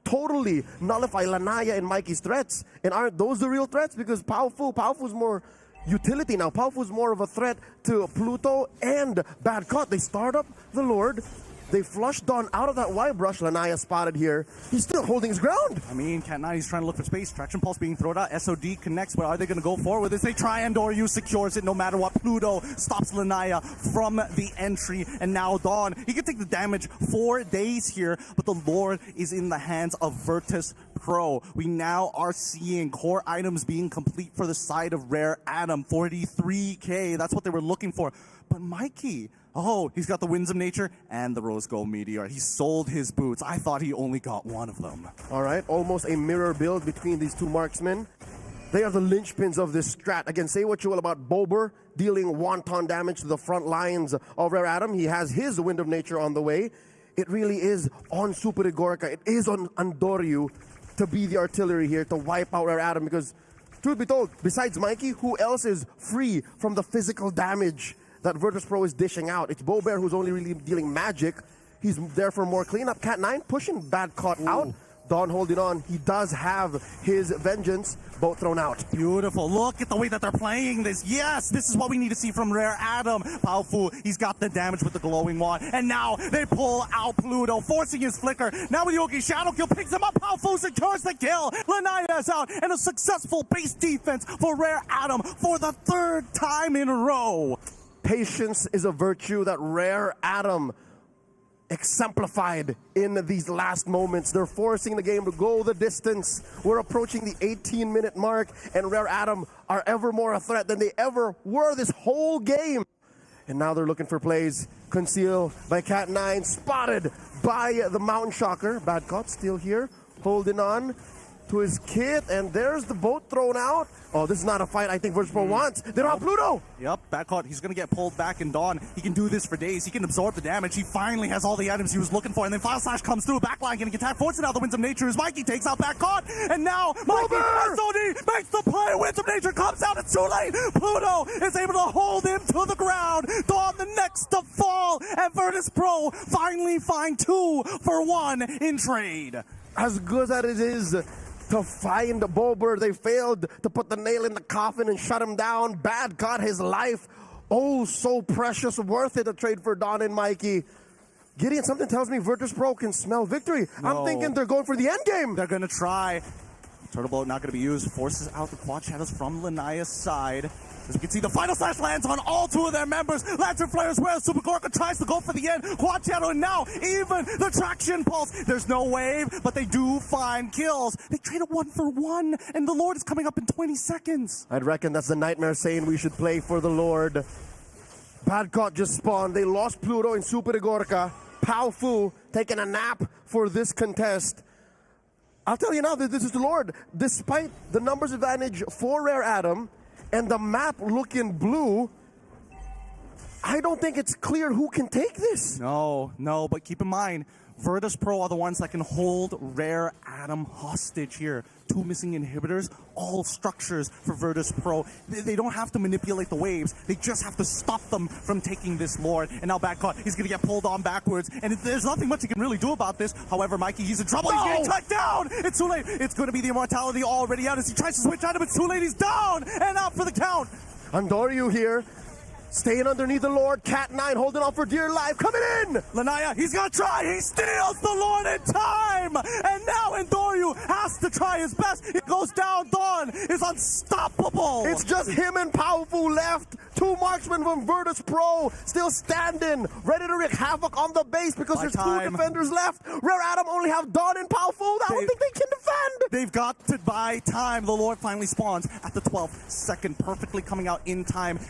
totally nullify Lanaya and Mikey's threats. And aren't those the real threats? Because Powerful's more utility now. Powerful's more of a threat to Pluto and Bad Caught. They start up the Lord. They flush Dawn out of that wire brush. Lanaya spotted here. He's still holding his ground. I mean, Cat 9, he's trying to look for space. Traction Pulse being thrown out. SOD connects. What are they going to go for with this? They try, and Doryu secures it no matter what. Pluto stops Lanaya from the entry. And now Dawn, he can take the damage 4 days here, but the Lord is in the hands of Virtus Pro. We now are seeing core items being complete for the side of Rare Atom. 43k. That's what they were looking for. But Mikey, oh, he's got the Winds of Nature and the Rose Gold Meteor. He sold his boots. I thought he only got one of them. All right, almost a mirror build between these two marksmen. They are the linchpins of this strat. Again, say what you will about Bober dealing wanton damage to the front lines of Rare Atom. He has his Wind of Nature on the way. It really is on Super Igorica. It is on Doryu to be the artillery here to wipe out Rare Atom, because truth be told, besides Mikey, who else is free from the physical damage that Virtus Pro is dishing out? It's Bober, who's only really dealing magic. He's there for more cleanup. Cat 9 pushing Bad Caught out. Dawn holding on. He does have his vengeance. Both thrown out. Beautiful. Look at the way that they're playing this. Yes, this is what we need to see from Rare Atom. Powerful, he's got the damage with the glowing wand. And now they pull out Pluto, forcing his flicker. Now with Yogi Shadow Kill, picks him up. Powerful secures the kill. Lanaya is out. And a successful base defense for Rare Atom for the 3rd time in a row. Patience is a virtue that Rare Atom exemplified in these last moments. They're forcing the game to go the distance. We're approaching the 18-minute mark, and Rare Atom are ever more a threat than they ever were this whole game. And now they're looking for plays. Concealed by Cat 9, spotted by the Mountain Shocker. Bad Caught still here, holding on to his kit, and there's the boat thrown out. Oh, this is not a fight I think Virtus Pro wants. They're on Pluto! Yep, Bad Caught, he's gonna get pulled back in Dawn. He can do this for days. He can absorb the damage. He finally has all the items he was looking for, and then File Slash comes through. Backline getting attacked, forcing out the Winds of Nature as Mikey takes out Bad Caught, and now Mikey SOD makes the play. Winds of Nature comes out, it's too late. Pluto is able to hold him to the ground. Dawn the next to fall, and Virtus Pro finally find 2 for 1 in trade. As good as it is to find Bober, they failed to put the nail in the coffin and shut him down. Bad got his life. Oh, so precious, worth it to trade for Dawn and Mikey. Gideon, something tells me Virtus Pro can smell victory. No. I'm thinking they're going for the end game. They're gonna try. Turtle Boat not gonna be used. Forces out the Quad Shadows from Lanaya's side. As we can see, the Final Slash lands on all 2 of their members. Lantern Flare as well. Super Gorka tries to go for the end. Quad Shadow, and now even the Traction Pulse. There's no wave, but they do find kills. They traded 1 for 1, and the Lord is coming up in 20 seconds. I'd reckon that's the Nightmare saying we should play for the Lord. Bad Caught just spawned. They lost Pluto in Super Igorica. Pao Fu taking a nap for this contest. I'll tell you now that this is the Lord. Despite the numbers advantage for Rare Atom and the map looking blue, I don't think it's clear who can take this. No, but keep in mind, Virtus Pro are the ones that can hold Rare Atom hostage here. 2 missing inhibitors, all structures for Virtus Pro. They don't have to manipulate the waves. They just have to stop them from taking this Lord. And now Bad Caught, he's going to get pulled on backwards. And there's nothing much he can really do about this. However, Mikey, he's in trouble. He's getting cut down. It's too late. It's going to be the immortality already out as he tries to switch out, but it's too late. He's down and out for the count. Andoryu here, staying underneath the Lord. Cat 9 holding on for dear life. Coming in! Lanaya, he's gonna try. He steals the Lord in time. And now Andoryu has to try his best. It goes down. Dawn is unstoppable. It's just him and Powerful left. 2 marksmen from Virtus Pro still standing, ready to wreak havoc on the base because there's 2 defenders left. Rare Atom only have Dawn and Powerful. I don't think they can defend. They've got to buy time. The Lord finally spawns at the 12th second, perfectly coming out in time.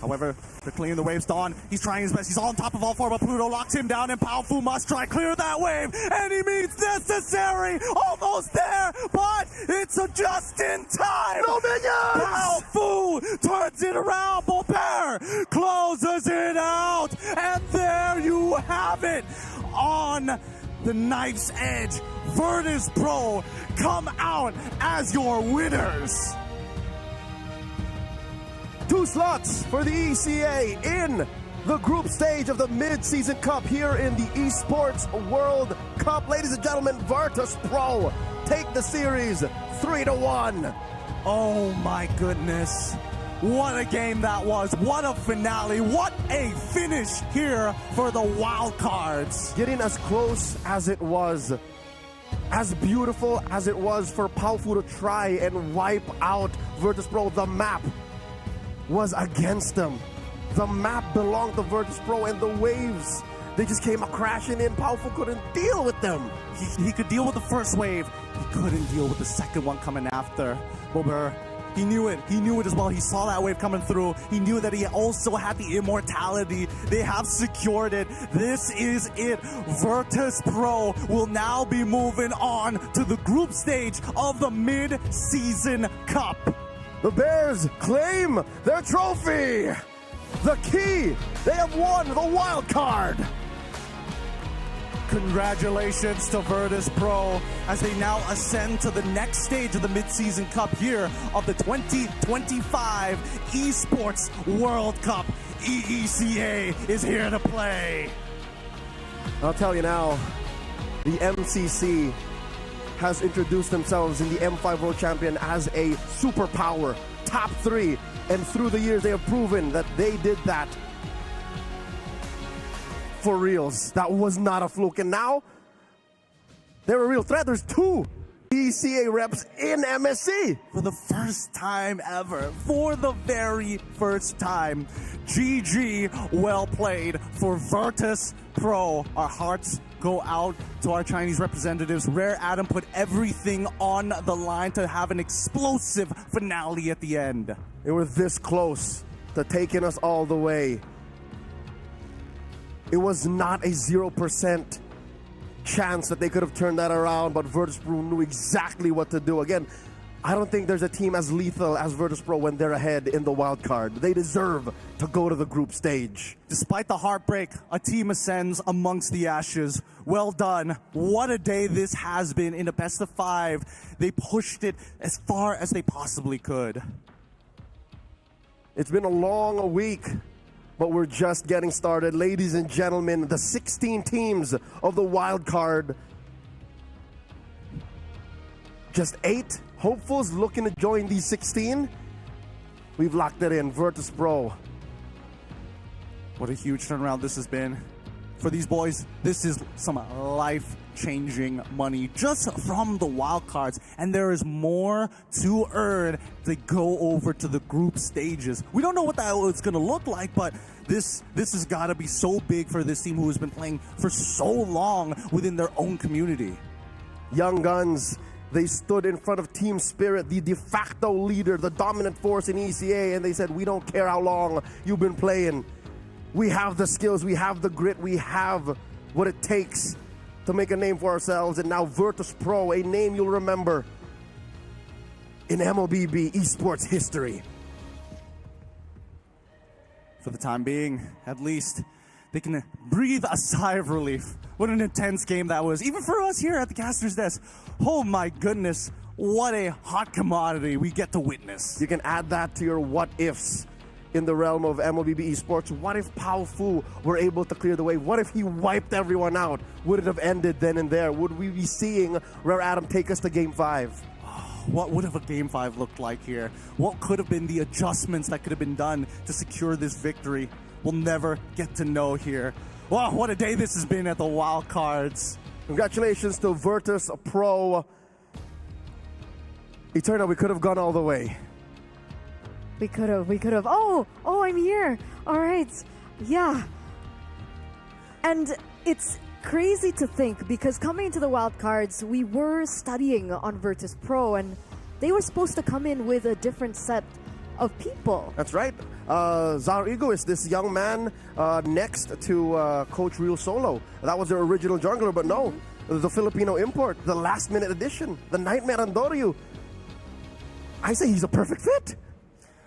However, they're clearing the waves. Dawn, he's trying his best. He's on top of all 4, but Pluto locks him down, and Powerful must try clear that wave. And he meets necessary. Almost there, but it's a just in time. No minions! Powerful turns it around. Bober closes it out. And there you have it. On the knife's edge, Virtus Pro come out as your winners. 2 slots for the ECA in the group stage of the mid-season cup here in the Esports World Cup. Ladies and gentlemen, Virtus Pro take the series 3-1. Oh my goodness. What a game that was. What a finale. What a finish here for the wild cards. Getting as close as it was, as beautiful as it was for Paufu to try and wipe out Virtus Pro, the map was against them. The map belonged to Virtus Pro, and the waves, they just came crashing in. Paufu couldn't deal with them. He could deal with the first wave. He couldn't deal with the second one coming after. Bober, he knew it. He knew it as well. He saw that wave coming through. He knew that he also had the immortality. They have secured it. This is it. Virtus Pro will now be moving on to the group stage of the mid-season cup. The Bears claim their trophy. The key, they have won the wild card. Congratulations to Virtus Pro as they now ascend to the next stage of the mid-season cup here of the 2025 Esports World Cup. EECA is here to play. I'll tell you now, the MCC has introduced themselves in the M5 World Champion as a superpower, top 3. And through the years, they have proven that they did that for reals. That was not a fluke. And now, they're a real threat. There's 2 ECA reps in MSC. For the first time ever. For the very first time. GG, well played for Virtus Pro. Our hearts go out to our Chinese representatives. Rare Adam put everything on the line to have an explosive finale at the end. They were this close to taking us all the way. It was not a 0% chance that they could have turned that around, but Virtus Pro knew exactly what to do. Again, I don't think there's a team as lethal as Virtus Pro when they're ahead in the wild card. They deserve to go to the group stage. Despite the heartbreak, a team ascends amongst the ashes. Well done. What a day this has been in a best of 5. They pushed it as far as they possibly could. It's been a long week, but we're just getting started. Ladies and gentlemen, the 16 teams of the wild card. Just 8 hopefuls looking to join these 16. We've locked it in. Virtus Pro. What a huge turnaround this has been. For these boys, this is some life-changing money just from the wild cards. And there is more to earn to go over to the group stages. We don't know what that is going to look like, but this has got to be so big for this team who has been playing for so long within their own community. Young Guns, they stood in front of Team Spirit, the de facto leader, the dominant force in ECA, and they said, we don't care how long you've been playing. We have the skills, we have the grit, we have what it takes to make a name for ourselves. And now Virtus Pro, a name you'll remember in MLBB esports history. For the time being, at least, they can breathe a sigh of relief. What an intense game that was, even for us here at the caster's desk. Oh my goodness, what a hot commodity we get to witness. You can add that to your what ifs in the realm of MLBB esports. What if Paufu were able to clear the way? What if he wiped everyone out? Would it have ended then and there? Would we be seeing Rare Adam take us to Game 5? What would have a Game 5 looked like here? What could have been the adjustments that could have been done to secure this victory? We'll never get to know here. Wow, what a day this has been at the Wild Cards. Congratulations to Virtus Pro. It turned out we could have gone all the way. We could have. Oh, I'm here. All right. Yeah. And it's crazy to think because coming into the wild cards, we were studying on Virtus Pro and they were supposed to come in with a different set of people. That's right. Zar Egoist, this young man next to Coach Real Solo. That was their original jungler, but no. The Filipino import, the last minute addition, the Nightmare Andoryu. I say he's a perfect fit.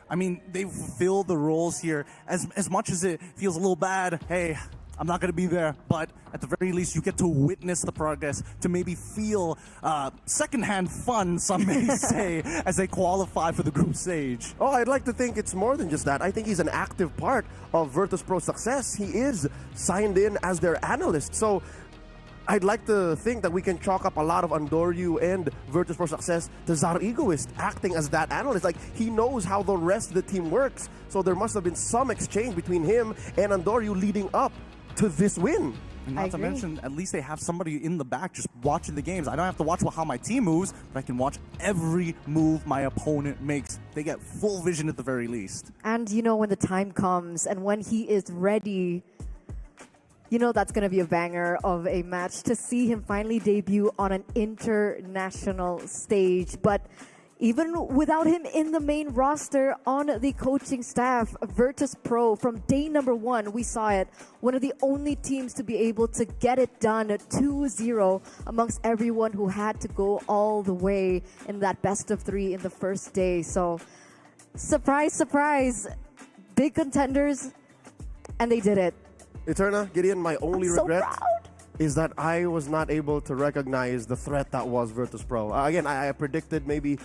I mean, they fulfill the roles here. As much as it feels a little bad, hey, I'm not going to be there, but at the very least, you get to witness the progress, to maybe feel secondhand fun, some may say, as they qualify for the group stage. Oh, I'd like to think it's more than just that. I think he's an active part of Virtus.pro's success. He is signed in as their analyst. So I'd like to think that we can chalk up a lot of Andoryu and Virtus.pro success to Zar Egoist acting as that analyst. Like, he knows how the rest of the team works. So there must have been some exchange between him and Andoryu leading up to this win. Not to mention, at least they have somebody in the back just watching the games. I don't have to watch how my team moves, but I can watch every move my opponent makes. They get full vision at the very least. And you know, when the time comes and when he is ready, you know that's going to be a banger of a match to see him finally debut on an international stage. But even without him in the main roster on the coaching staff, Virtus.pro, from day number one, we saw it, one of the only teams to be able to get it done 2-0 amongst everyone who had to go all the way in that best of three in the first day. So, surprise, surprise, big contenders, and they did it. Eterna, Gideon, my only so regret proud. is that I was not able to recognize the threat that was Virtus.pro. Again, I predicted maybe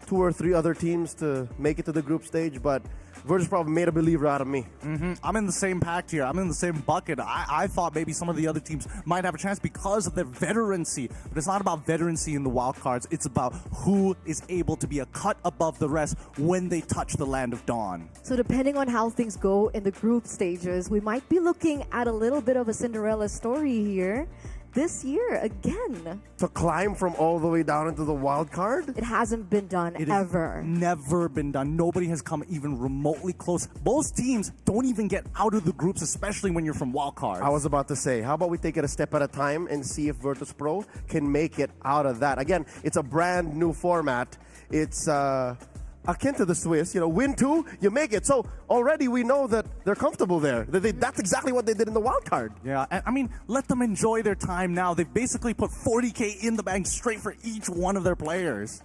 2 or 3 other teams to make it to the group stage, but Virtus.pro made a believer out of me. I'm in the same pact here. I'm in the same bucket. I thought maybe some of the other teams might have a chance because of their veterancy. But it's not about veterancy in the wild cards. It's about who is able to be a cut above the rest when they touch the land of dawn. So depending on how things go in the group stages, we might be looking at a little bit of a Cinderella story here this year again. To climb from all the way down into the wild card? It hasn't been done It ever. has never been done. Nobody has come even remotely close. Most teams don't even get out of the groups, especially when you're from wild cards. I was about to say, how about we take it a step at a time and see if Virtus.pro can make it out of that. Again, it's a brand new format. It's akin to the Swiss, win 2, you make it. So already we know that they're comfortable there. That's exactly what they did in the wild card. Yeah, and I mean, let them enjoy their time now. They've basically put 40K in the bank straight for each one of their players.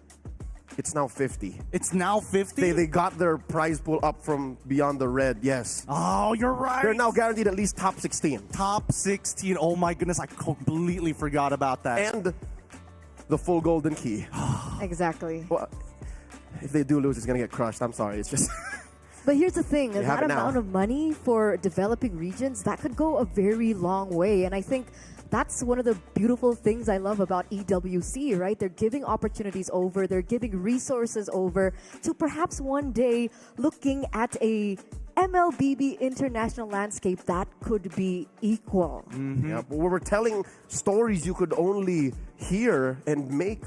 It's now 50. It's now 50? They got their prize pool up from beyond the red, yes. Oh, you're right. They're now guaranteed at least top 16. Top 16. Oh my goodness, I completely forgot about that. And the full golden key. Exactly. Well, if they do lose, it's going to get crushed. I'm sorry. It's just... But here's the thing, have that it now. amount of money for developing regions, that could go a very long way. And I think that's one of the beautiful things I love about EWC, right? They're giving opportunities over, they're giving resources over to perhaps one day looking at a MLBB international landscape that could be equal. Yeah, but we're telling stories you could only hear and make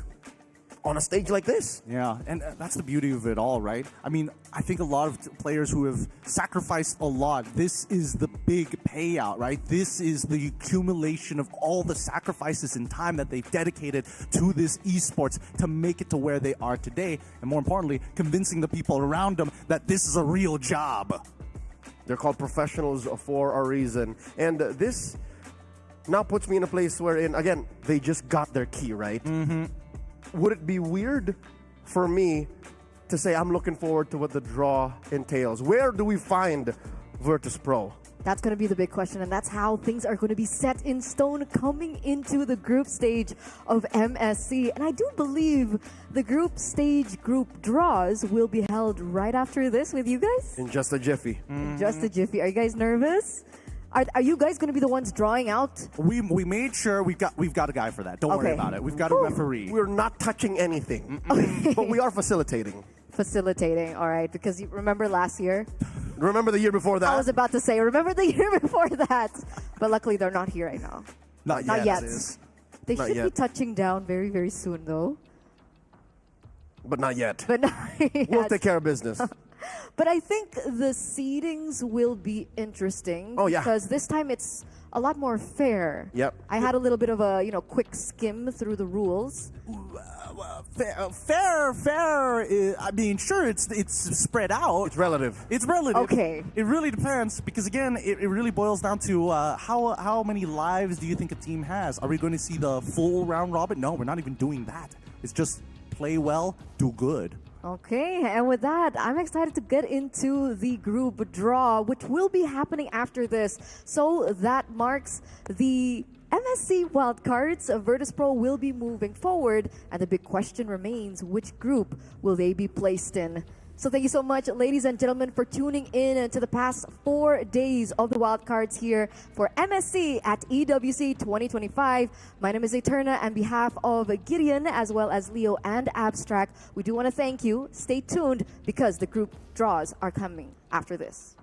on a stage like this. Yeah, and that's the beauty of it all, right? I mean, I think a lot of players who have sacrificed a lot, this is the big payout, right? This is the accumulation of all the sacrifices and time that they've dedicated to this esports to make it to where they are today. And more importantly, convincing the people around them that this is a real job. They're called professionals for a reason. And this now puts me in a place wherein, again, they just got their key, right? Would it be weird for me to say I'm looking forward to what the draw entails? Where do we find Virtus.pro? That's going to be the big question, and that's how things are going to be set in stone coming into the group stage of MSC. And I do believe the group stage group draws will be held right after this with you guys. In just a jiffy. In just a jiffy. Are you guys nervous? Are you guys going to be the ones drawing out? We made sure we've got a guy for that. Don't worry about it. We've got a referee. We're not touching anything, but we are facilitating. Facilitating, all right. Because you remember last year? Remember the year before that? I was about to say, remember the year before that. But luckily, they're not here right now. Not yet. Not They should be yet. touching down very, very soon, though. But not yet. But not yet. We'll take care of business. But I think the seedings will be interesting. Oh, yeah. Because this time it's a lot more fair. Yep. I had a little bit of a quick skim through the rules. Fair. I mean, sure, it's spread out. It's relative. It's relative. Okay. It really depends because again, it really boils down to how many lives do you think a team has? Are we going to see the full round robin? No, we're not even doing that. It's just play well, do good. Okay, and with that, I'm excited to get into the group draw, which will be happening after this. So that marks the MSC wildcards. Virtus Pro will be moving forward, and the big question remains, which group will they be placed in? So thank you so much, ladies and gentlemen, for tuning in to the past 4 days of the wildcards here for MSC at EWC 2025. My name is Eterna, and on behalf of Gideon, as well as Leo and Abstract, we do want to thank you. Stay tuned because the group draws are coming after this.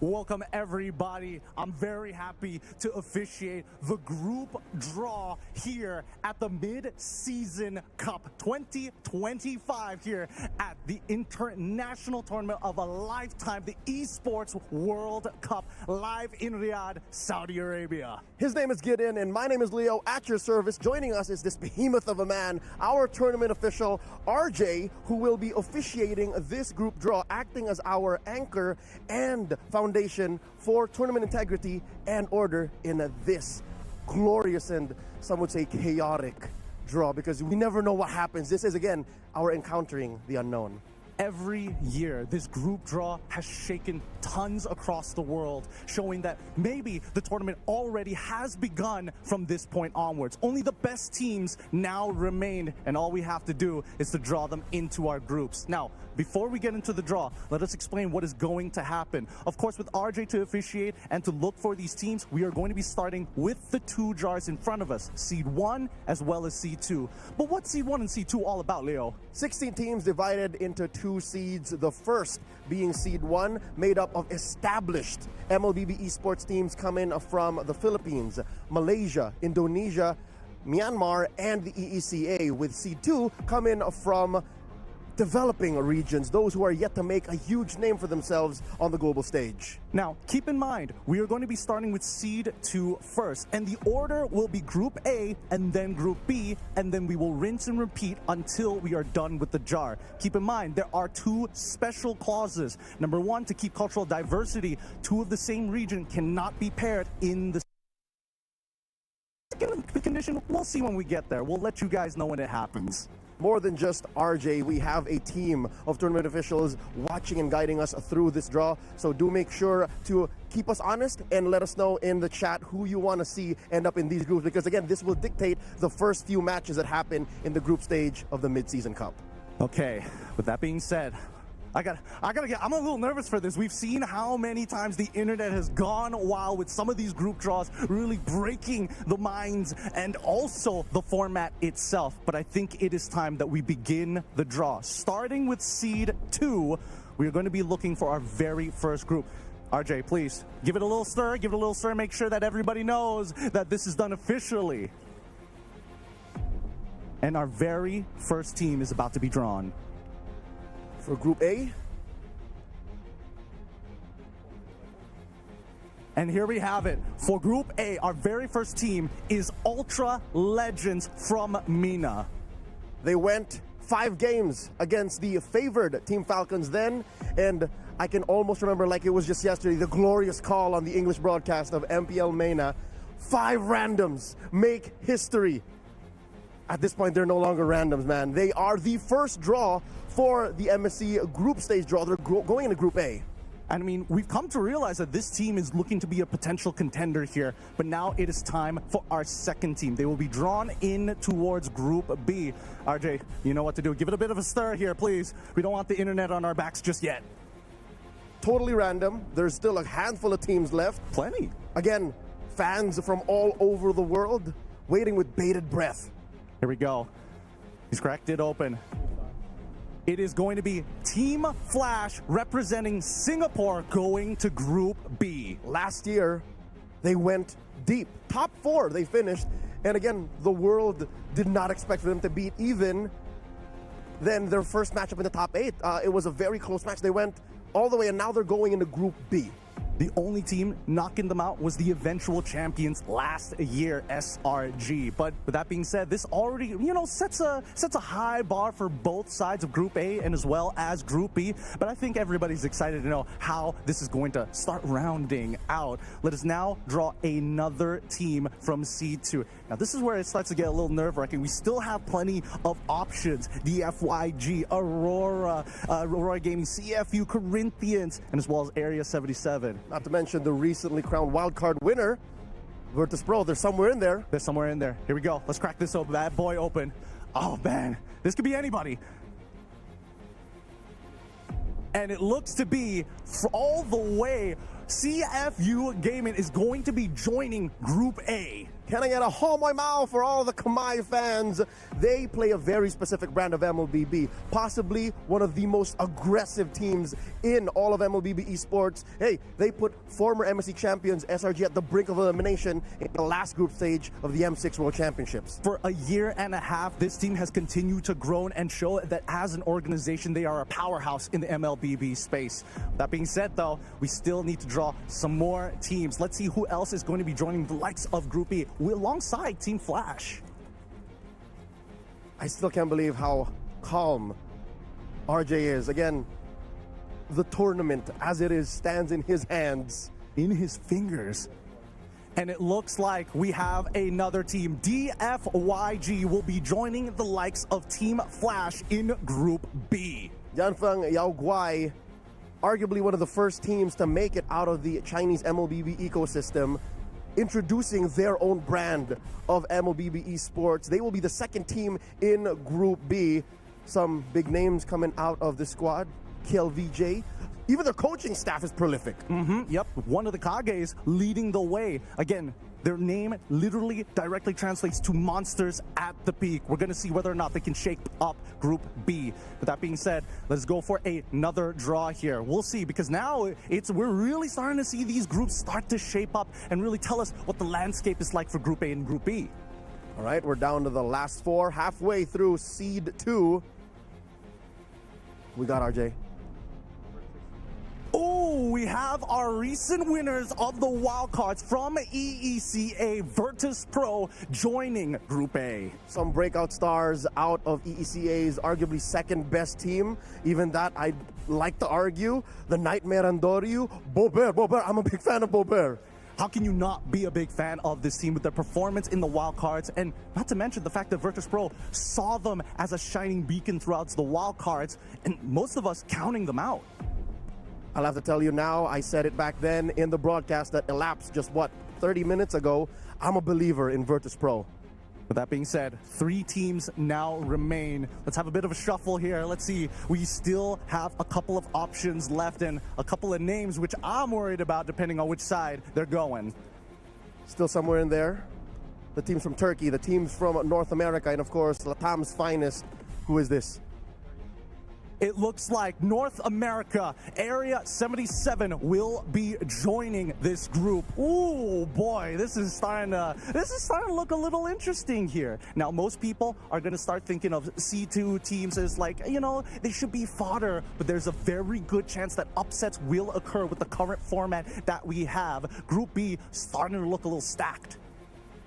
Welcome everybody. I'm very happy to officiate the group draw here at the Mid-Season Cup 2025 here at the International Tournament of a Lifetime, the Esports World Cup, live in Riyadh, Saudi Arabia. His name is Gideon, and my name is Leo. At your service, joining us is this behemoth of a man, our tournament official, RJ, who will be officiating this group draw, acting as our anchor and foundation for tournament integrity and order in this glorious and some would say chaotic draw, because we never know what happens. This is, again, our encountering the unknown. Every year, this group draw has shaken tons across the world, showing that maybe the tournament already has begun from this point onwards. Only the best teams now remain, and all we have to do is to draw them into our groups. Now, before we get into the draw, let us explain what is going to happen. Of course, with RJ to officiate and to look for these teams, we are going to be starting with the two jars in front of us, Seed 1 as well as Seed 2. But what's Seed 1 and Seed 2 all about, Leo? 16 teams divided into two seeds, the first being Seed 1, made up of established MLBB esports teams coming from the Philippines, Malaysia, Indonesia, Myanmar, and the EECA, with Seed 2 coming from developing regions, those who are yet to make a huge name for themselves on the global stage. Now, keep in mind, we are going to be starting with Seed 2 first, and the order will be Group A and then Group B, and then we will rinse and repeat until we are done with the jar. Keep in mind, there are two special clauses. Number one, to keep cultural diversity, two of the same region cannot be paired in the condition. We'll see when we get there. We'll let you guys know when it happens. More than just RJ, we have a team of tournament officials watching and guiding us through this draw. So do make sure to keep us honest and let us know in the chat who you want to see end up in these groups, because again, this will dictate the first few matches that happen in the group stage of the Mid-Season Cup. Okay, with that being said, I'm a little nervous for this. We've seen how many times the internet has gone wild with some of these group draws, really breaking the minds and also the format itself. But I think it is time that we begin the draw. Starting with Seed 2, we are going to be looking for our very first group. RJ, please, give it a little stir, make sure that everybody knows that this is done officially. And our very first team is about to be drawn. For Group A, and here we have it. For Group A, our very first team is Ultra Legends from MENA. They went 5 games against the favored Team Falcons then, and I can almost remember like it was just yesterday, the glorious call on the English broadcast of MPL MENA. 5 randoms make history. At this point, they're no longer randoms, man. They are the first draw for the MSC group stage draw. They're going into Group A. I mean, we've come to realize that this team is looking to be a potential contender here, but now it is time for our second team. They will be drawn in towards Group B. RJ, you know what to do. Give it a bit of a stir here, please. We don't want the internet on our backs just yet. Totally random. There's still a handful of teams left. Plenty. Again, fans from all over the world waiting with bated breath. Here we go. He's cracked it open. It is going to be Team Flash representing Singapore going to Group B. Last year, they went deep. Top 4 they finished. And again, the world did not expect for them to beat even then their first matchup in the top 8. It was a very close match. They went all the way, and now they're going into Group B. The only team knocking them out was the eventual champions last year, SRG. But with that being said, this already, sets a high bar for both sides of Group A and as well as Group B. But I think everybody's excited to know how this is going to start rounding out. Let us now draw another team from Seed 2. Now, this is where it starts to get a little nerve-wracking. We still have plenty of options. DFYG, Aurora Gaming, CFU, Corinthians, and as well as Area 77. Not to mention the recently crowned wildcard winner, Virtus Pro. They're somewhere in there. They're somewhere in there. Here we go. Let's crack this bad boy open. Oh, man. This could be anybody. And it looks to be all the way CFU Gaming is going to be joining Group A. Can I get a homoy mao for all the Kamai fans? They play a very specific brand of MLBB, possibly one of the most aggressive teams in all of MLBB esports. Hey, they put former MSC champions SRG at the brink of elimination in the last group stage of the M6 World Championships. For a year and a half, this team has continued to grow and show that as an organization, they are a powerhouse in the MLBB space. That being said, though, we still need to draw some more teams. Let's see who else is going to be joining the likes of Group B alongside Team Flash. I still can't believe how calm RJ is. Again, the tournament as it is stands in his hands. In his fingers. And it looks like we have another team. DFYG will be joining the likes of Team Flash in Group B. Yanfeng Yaoguai, arguably one of the first teams to make it out of the Chinese MLBB ecosystem, introducing their own brand of MLBB esports. They will be the second team in Group B. Some big names coming out of the squad. KLVJ. Even their coaching staff is prolific. Yep, one of the Kages leading the way. Again, their name literally directly translates to monsters at the peak. We're going to see whether or not they can shake up Group B. With that being said, let's go for another draw here. We'll see, because now we're really starting to see these groups start to shape up and really tell us what the landscape is like for Group A and Group B. All right, we're down to the last four, halfway through Seed 2. We got RJ. Oh, we have our recent winners of the wildcards from EECA, Virtus Pro, joining Group A. Some breakout stars out of EECA's arguably second best team. Even that, I'd like to argue. The Nightmare Andoryu, Bober. I'm a big fan of Bober. How can you not be a big fan of this team with their performance in the wildcards? And not to mention the fact that Virtus Pro saw them as a shining beacon throughout the wildcards, and most of us counting them out. I'll have to tell you now, I said it back then in the broadcast that elapsed just, 30 minutes ago. I'm a believer in Virtus Pro. With that being said, 3 teams now remain. Let's have a bit of a shuffle here. Let's see. We still have a couple of options left and a couple of names which I'm worried about depending on which side they're going. Still somewhere in there. The teams from Turkey, the teams from North America, and of course, Latam's finest. Who is this? It looks like North America, Area 77 will be joining this group. Ooh, boy, this is starting to look a little interesting here. Now, most people are going to start thinking of C2 teams as like, they should be fodder, but there's a very good chance that upsets will occur with the current format that we have. Group B starting to look a little stacked.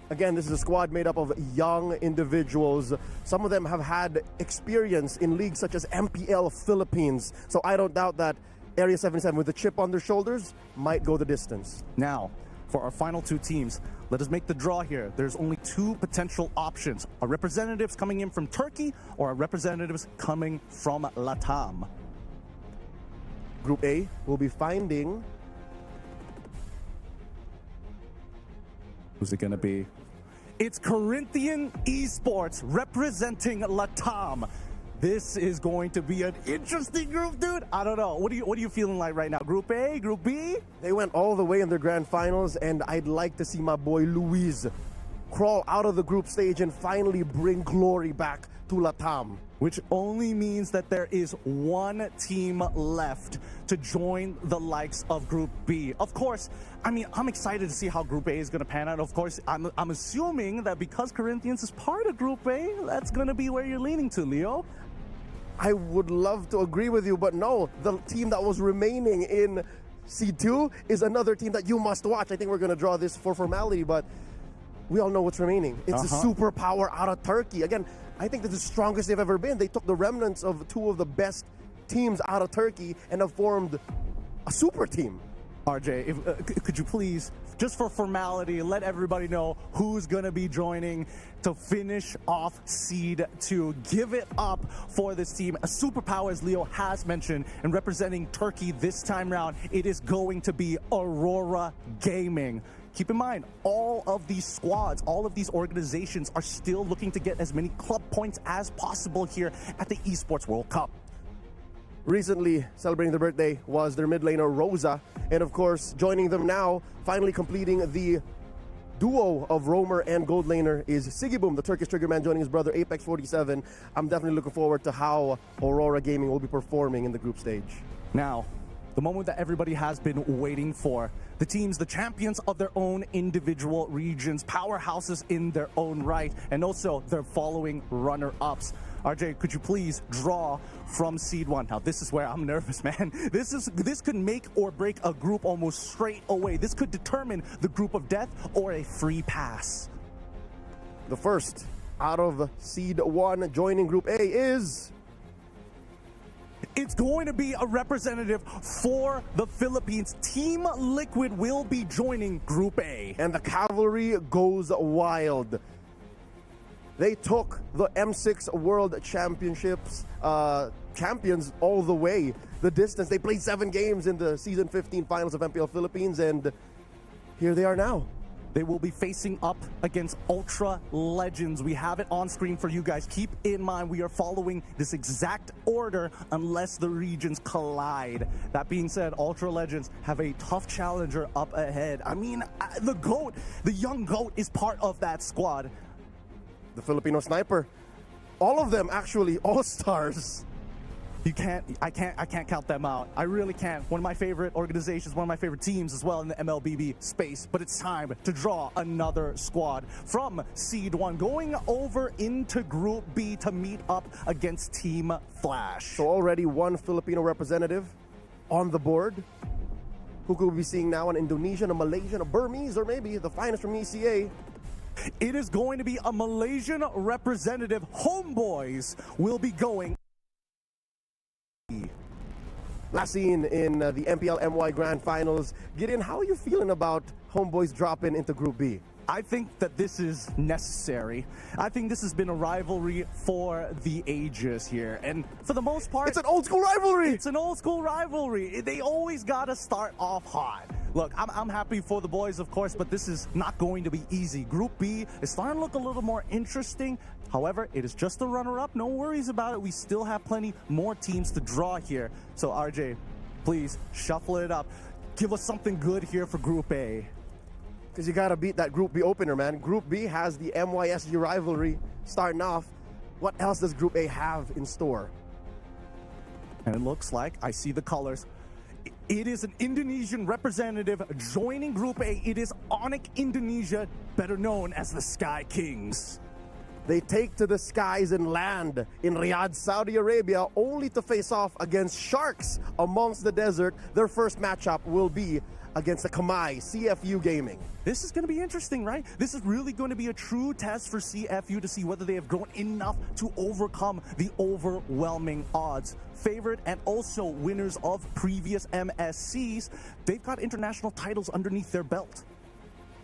Again, this is a squad made up of young individuals. Some of them have had experience in leagues such as MPL Philippines. So I don't doubt that Area 77 with a chip on their shoulders might go the distance. Now, for our final 2 teams, let us make the draw here. There's only 2 potential options. Our representatives coming in from Turkey or our representatives coming from Latam. Group A will be finding... Who's it going to be? It's Corinthian Esports representing Latam. This is going to be an interesting group, dude. I don't know. What are you feeling like right now? Group A, Group B? They went all the way in their grand finals, and I'd like to see my boy Luis crawl out of the group stage and finally bring glory back to Latam. Which only means that there is 1 team left to join the likes of Group B. Of course, I'm excited to see how Group A is going to pan out. Of course, I'm assuming that because Corinthians is part of Group A, that's going to be where you're leaning to, Leo. I would love to agree with you, but no, the team that was remaining in C2 is another team that you must watch. I think we're going to draw this for formality, but we all know what's remaining. It's a superpower out of Turkey. Again, I think this is the strongest they've ever been. They took the remnants of 2 of the best teams out of Turkey and have formed a super team. RJ, could you please, just for formality, let everybody know who's going to be joining to finish off Seed 2. Give it up for this team. A superpower, as Leo has mentioned, and representing Turkey this time round, it is going to be Aurora Gaming. Keep in mind, all of these squads, all of these organizations are still looking to get as many club points as possible here at the Esports World Cup. recently celebrating their birthday was their mid laner Rosa. And of course, joining them now, finally completing the duo of roamer and gold laner is Sigiboom, the Turkish trigger man, joining his brother Apex 47. I'm definitely looking forward to how Aurora Gaming will be performing in the group stage. Now, the moment that everybody has been waiting for. The teams, the champions of their own individual regions, powerhouses in their own right, and also their following runner-ups. RJ, could you please draw from Seed 1? Now, this is where I'm nervous, man. This could make or break a group almost straight away. This could determine the group of death or a free pass. The first out of Seed 1 joining Group A is... It's going to be a representative for the Philippines. Team Liquid will be joining Group A. And the cavalry goes wild. They took the M6 World Championships champions all the way, the distance. They played 7 games in the Season 15 finals of MPL Philippines, and here they are now. They will be facing up against Ultra Legends. We have it on screen for you guys. Keep in mind, we are following this exact order unless the regions collide. That being said, Ultra Legends have a tough challenger up ahead. I mean, the GOAT, the young GOAT is part of that squad. The Filipino sniper. All of them, actually, all-stars. I can't count them out. I really can't. One of my favorite organizations, one of my favorite teams as well in the MLBB space. But it's time to draw another squad from Seed 1, going over into Group B to meet up against Team Flash. So already one Filipino representative on the board. Who could we be seeing now? An Indonesian, a Malaysian, a Burmese, or maybe the finest from ECA. It is going to be a Malaysian representative. Homeboys will be going. Last seen in the MPL MY Grand Finals. Gideon, how are you feeling about Homeboys dropping into Group B? I think that this is necessary. I think this has been a rivalry for the ages here. And for the most part... It's an old school rivalry! It's an old school rivalry. They always got to start off hot. Look, I'm happy for the boys, of course, but this is not going to be easy. Group B is starting to look a little more interesting. However, it is just a runner-up. No worries about it. We still have plenty more teams to draw here. So, RJ, please shuffle it up. Give us something good here for Group A. Because you got to beat that Group B opener, man. Group B has the MYSG rivalry starting off. What else does Group A have in store? And it looks like, I see the colors. It is an Indonesian representative joining Group A. It is Onyx Indonesia, better known as the Sky Kings. They take to the skies and land in Riyadh, Saudi Arabia, only to face off against Sharks amongst the desert. Their first matchup will be against the Kamai, CFU Gaming. This is going to be interesting, right? This is really going to be a true test for CFU to see whether they have grown enough to overcome the overwhelming odds. Favored and also winners of previous MSCs, they've got international titles underneath their belt.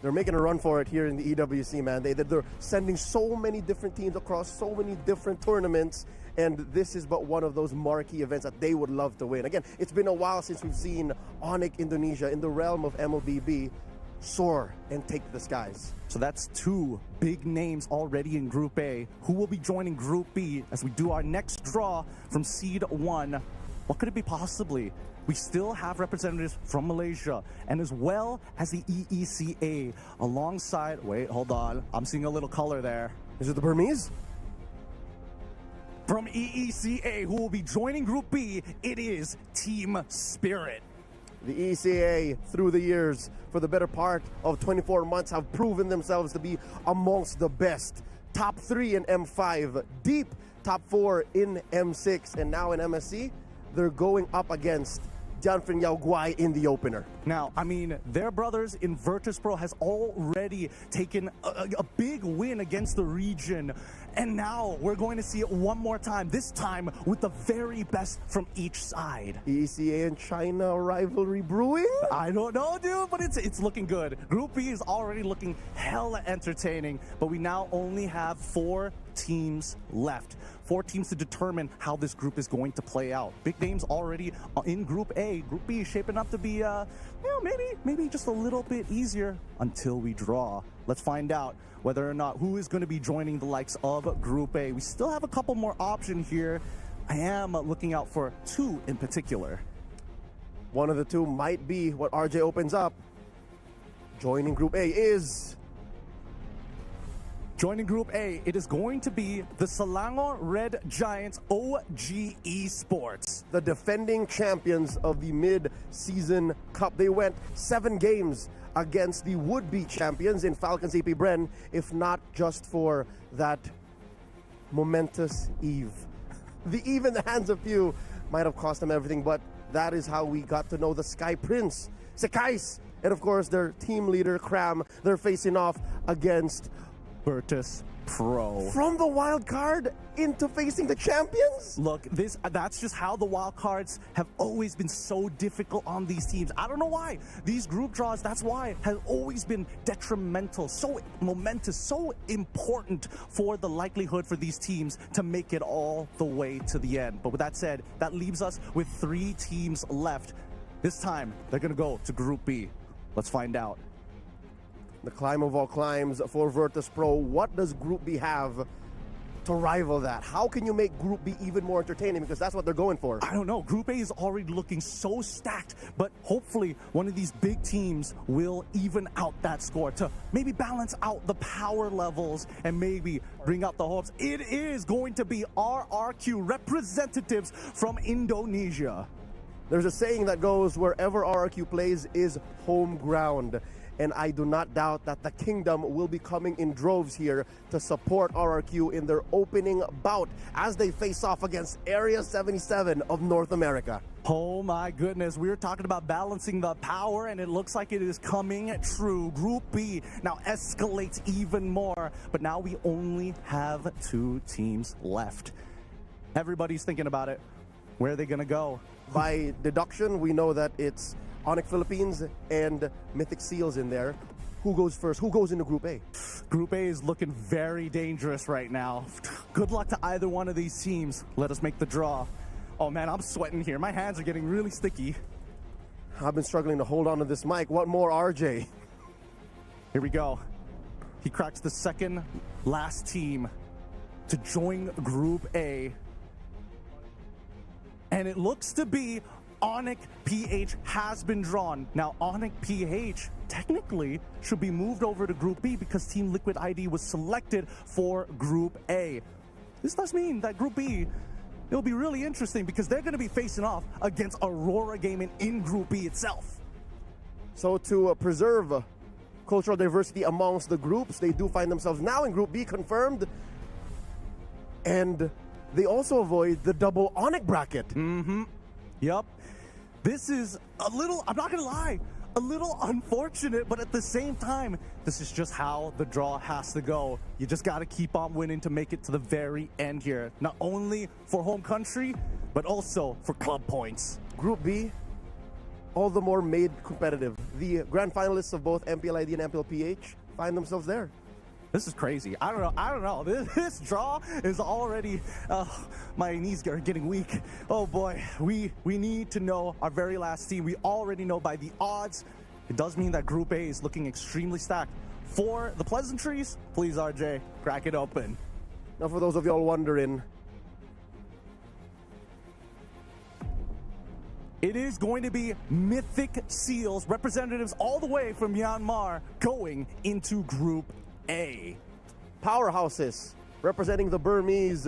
They're making a run for it here in the EWC, man. They're sending so many different teams across so many different tournaments, and this is but one of those marquee events that they would love to win. Again, it's been a while since we've seen Onyx Indonesia in the realm of MLBB soar and take to the skies. So that's 2 big names already in Group A. Who will be joining Group B as we do our next draw from Seed 1? What could it be possibly? We still have representatives from Malaysia and as well as the EECA alongside, wait, hold on. I'm seeing a little color there. Is it the Burmese? From EECA, who will be joining Group B, it is Team Spirit. The ECA, through the years, for the better part of 24 months, have proven themselves to be amongst the best. Top 3 in M5, deep top 4 in M6, and now in MSC, they're going up against Janfrin Yao Guai in the opener. Now, I mean, their brothers in Virtus Pro has already taken a big win against the region. And now we're going to see it one more time, this time with the very best from each side. ECA and China rivalry brewing? I don't know, dude, but it's looking good. Group B is already looking hella entertaining, but we now only have 4 teams left. 4 teams to determine how this group is going to play out. Big names already in Group A. Group B is shaping up to be, maybe just a little bit easier until we draw. Let's find out whether or not who is going to be joining the likes of Group A. We still have a couple more options here. I am looking out for two in particular. One of the two might be what RJ opens up. Joining Group A is... Joining Group A, it is going to be the Selangor Red Giants OG Esports. The defending champions of the mid-season cup. They went 7 games against the would-be champions in Falcons AP Bren, if not just for that momentous eve. The eve in the hands of few might have cost them everything, but that is how we got to know the Sky Prince, Sekais, and of course their team leader, Cram. They're facing off against Virtus Pro. From the wild card into facing the champions? Look, that's just how the wild cards have always been so difficult on these teams. I don't know why. These group draws, that's why, has always been detrimental, so momentous, so important for the likelihood for these teams to make it all the way to the end. But with that said, that leaves us with 3 teams left. This time, they're going to go to Group B. Let's find out. The climb of all climbs for Virtus Pro. What does Group B have to rival that? How can you make Group B even more entertaining? Because that's what they're going for. I don't know. Group A is already looking so stacked, but hopefully one of these big teams will even out that score to maybe balance out the power levels and maybe bring out the hopes. It is going to be RRQ representatives from Indonesia. There's a saying that goes, wherever RRQ plays is home ground. And I do not doubt that the Kingdom will be coming in droves here to support RRQ in their opening bout as they face off against Area 77 of North America. Oh my goodness, we're talking about balancing the power, and it looks like it is coming true. Group B now escalates even more, but now we only have 2 teams left. Everybody's thinking about it. Where are they going to go? By deduction, we know that it's Onyx Philippines and Mythic Seals in there. Who goes first? Who goes into Group A? Group A is looking very dangerous right now. Good luck to either one of these teams. Let us make the draw. Oh man, I'm sweating here. My hands are getting really sticky. I've been struggling to hold on to this mic. What more, RJ? Here we go. He cracks the second last team to join Group A. And it looks to be Onyx PH has been drawn. Now, Onyx PH technically should be moved over to Group B because Team Liquid ID was selected for Group A. This does mean that Group B, it'll be really interesting because they're going to be facing off against Aurora Gaming in Group B itself. So to preserve cultural diversity amongst the groups, they do find themselves now in Group B, confirmed. And they also avoid the double Onyx bracket. Yep. This is a little, I'm not going to lie, a little unfortunate, but at the same time, this is just how the draw has to go. You just got to keep on winning to make it to the very end here. Not only for home country, but also for club points. Group B, all the more made competitive. The grand finalists of both MPLID and MPLPH find themselves there. This is crazy. I don't know. This draw is already, my knees are getting weak. Oh boy, we need to know our very last team. We already know by the odds. It does mean that Group A is looking extremely stacked. For the pleasantries, please RJ, crack it open. Now for those of y'all wondering, it is going to be Mythic Seals, representatives all the way from Myanmar, going into Group A. Powerhouses representing the Burmese,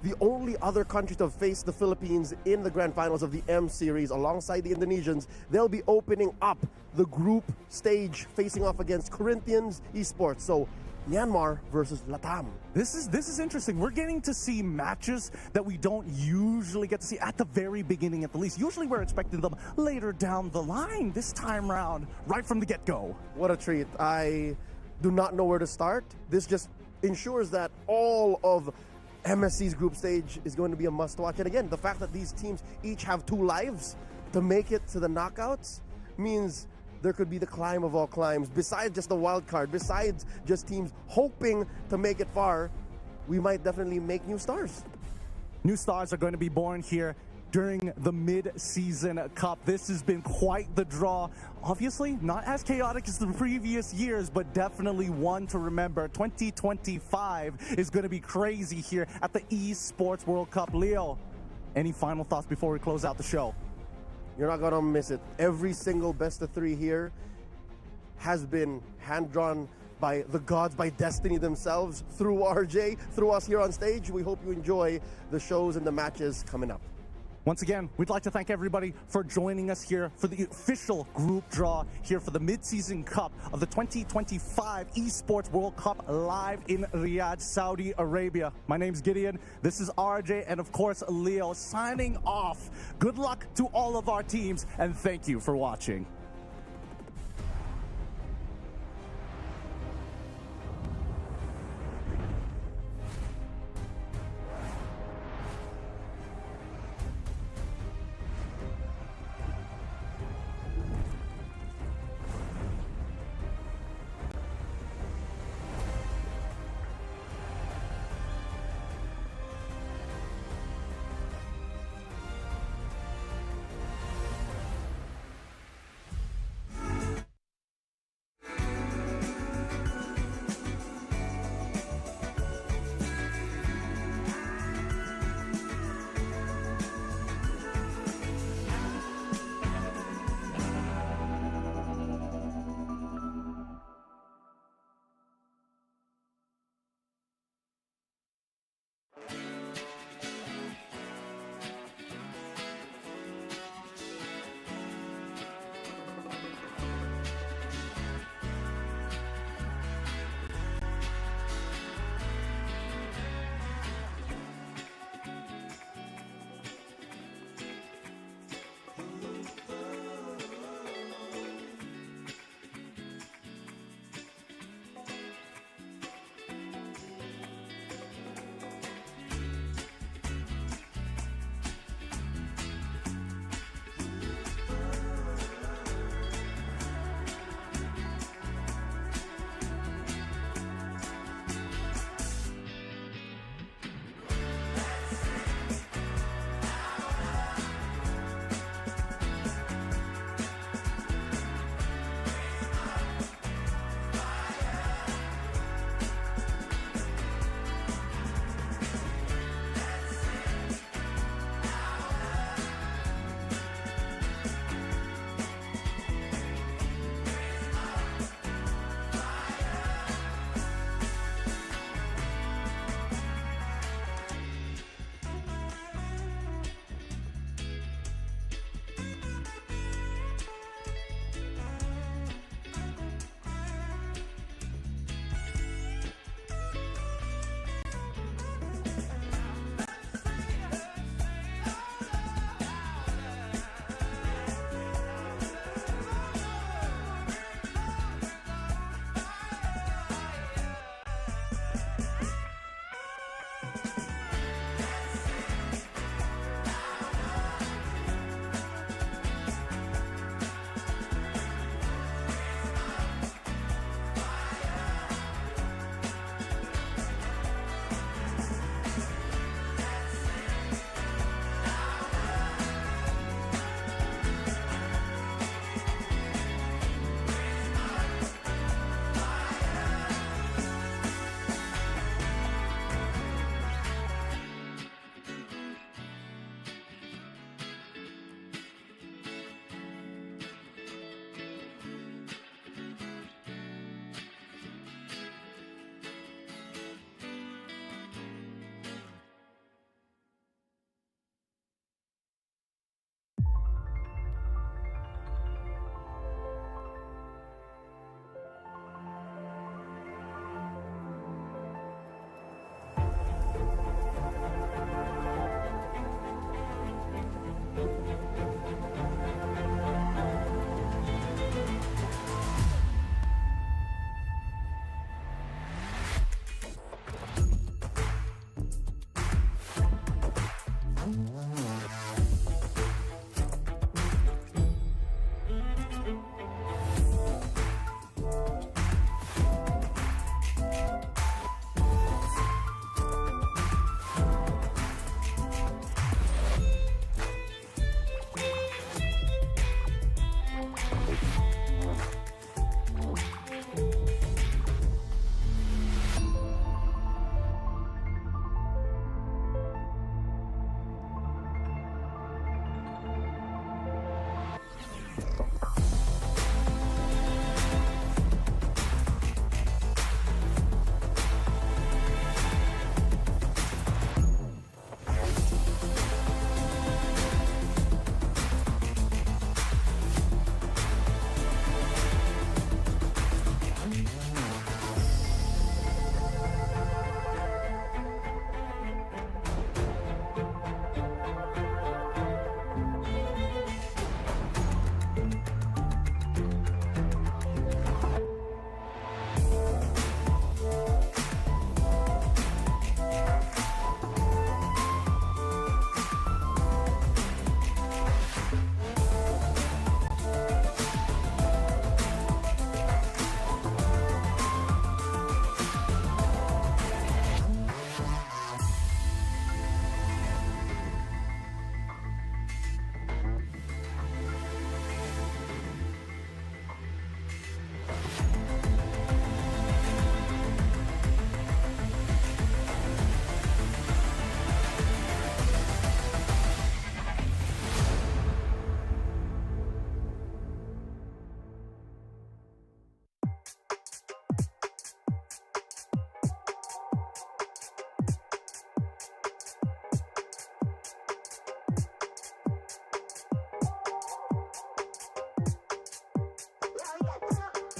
the only other country to face the Philippines in the grand finals of the M Series alongside the Indonesians. They'll be opening up the group stage facing off against Corinthians Esports. So Myanmar versus Latam. This is interesting. We're getting to see matches that we don't usually get to see at the very beginning at the least. Usually we're expecting them later down the line. This time round, right from the get-go. What a treat. I do not know where to start. This just ensures that all of MSC's group stage is going to be a must-watch. And again, the fact that these teams each have 2 lives to make it to the knockouts means there could be the climb of all climbs. Besides just the wild card, besides just teams hoping to make it far, we might definitely make new stars. New stars are going to be born here during the mid-season cup. This has been quite the draw. Obviously, not as chaotic as the previous years, but definitely one to remember. 2025 is going to be crazy here at the Esports World Cup. Leo, any final thoughts before we close out the show? You're not gonna miss it. Every single best of 3 here has been hand-drawn by the gods, by destiny themselves, through RJ, through us here on stage. We hope you enjoy the shows and the matches coming up. Once again, we'd like to thank everybody for joining us here for the official group draw here for the mid-season cup of the 2025 Esports World Cup live in Riyadh, Saudi Arabia. My name's Gideon, this is RJ, and of course Leo signing off. Good luck to all of our teams, and thank you for watching.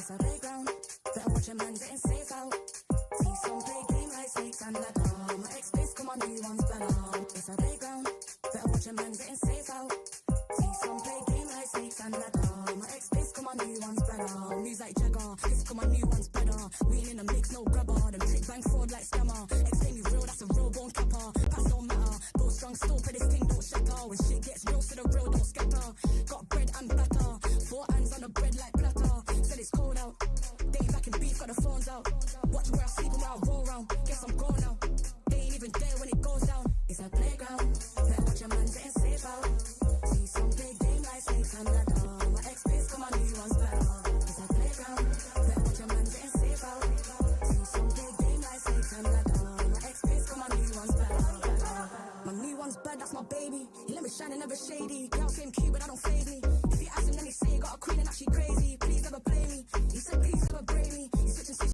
It's a playground, better watch a man getting safe out. See some play game like snakes and ladder. My ex-base, come on, new one's better. It's a playground, better watch a man getting safe out. See some play game like snakes and ladder. My ex-base, come on, new one's better. News like Jagger, this come on, new one's better. We ain't in the mix, no grabber. Them trick bang fraud like scammer. Ex-play me real, that's a real bone capper. Pass don't matter, go strong, still play this thing, don't shatter. When shit gets real, to the real, don't scatter. Got bread and batter, 4 hands on the bread like platter. Said it's cold out, they back in beef, got the phones out. Watch where I sleep and where I roll round. Guess I'm gone now, they ain't even there when it goes down. It's a playground, better watch your man getting safe out. See some play game like snakes and ladder. My ex-base, come on, new one's better. It's a playground, better watch your man getting safe out. See some play game like snakes and ladder. My ex-base, come on, new one's better. My new one's bad, that's my baby. He let me shine and never shady. Girl, same cute, but I don't fade.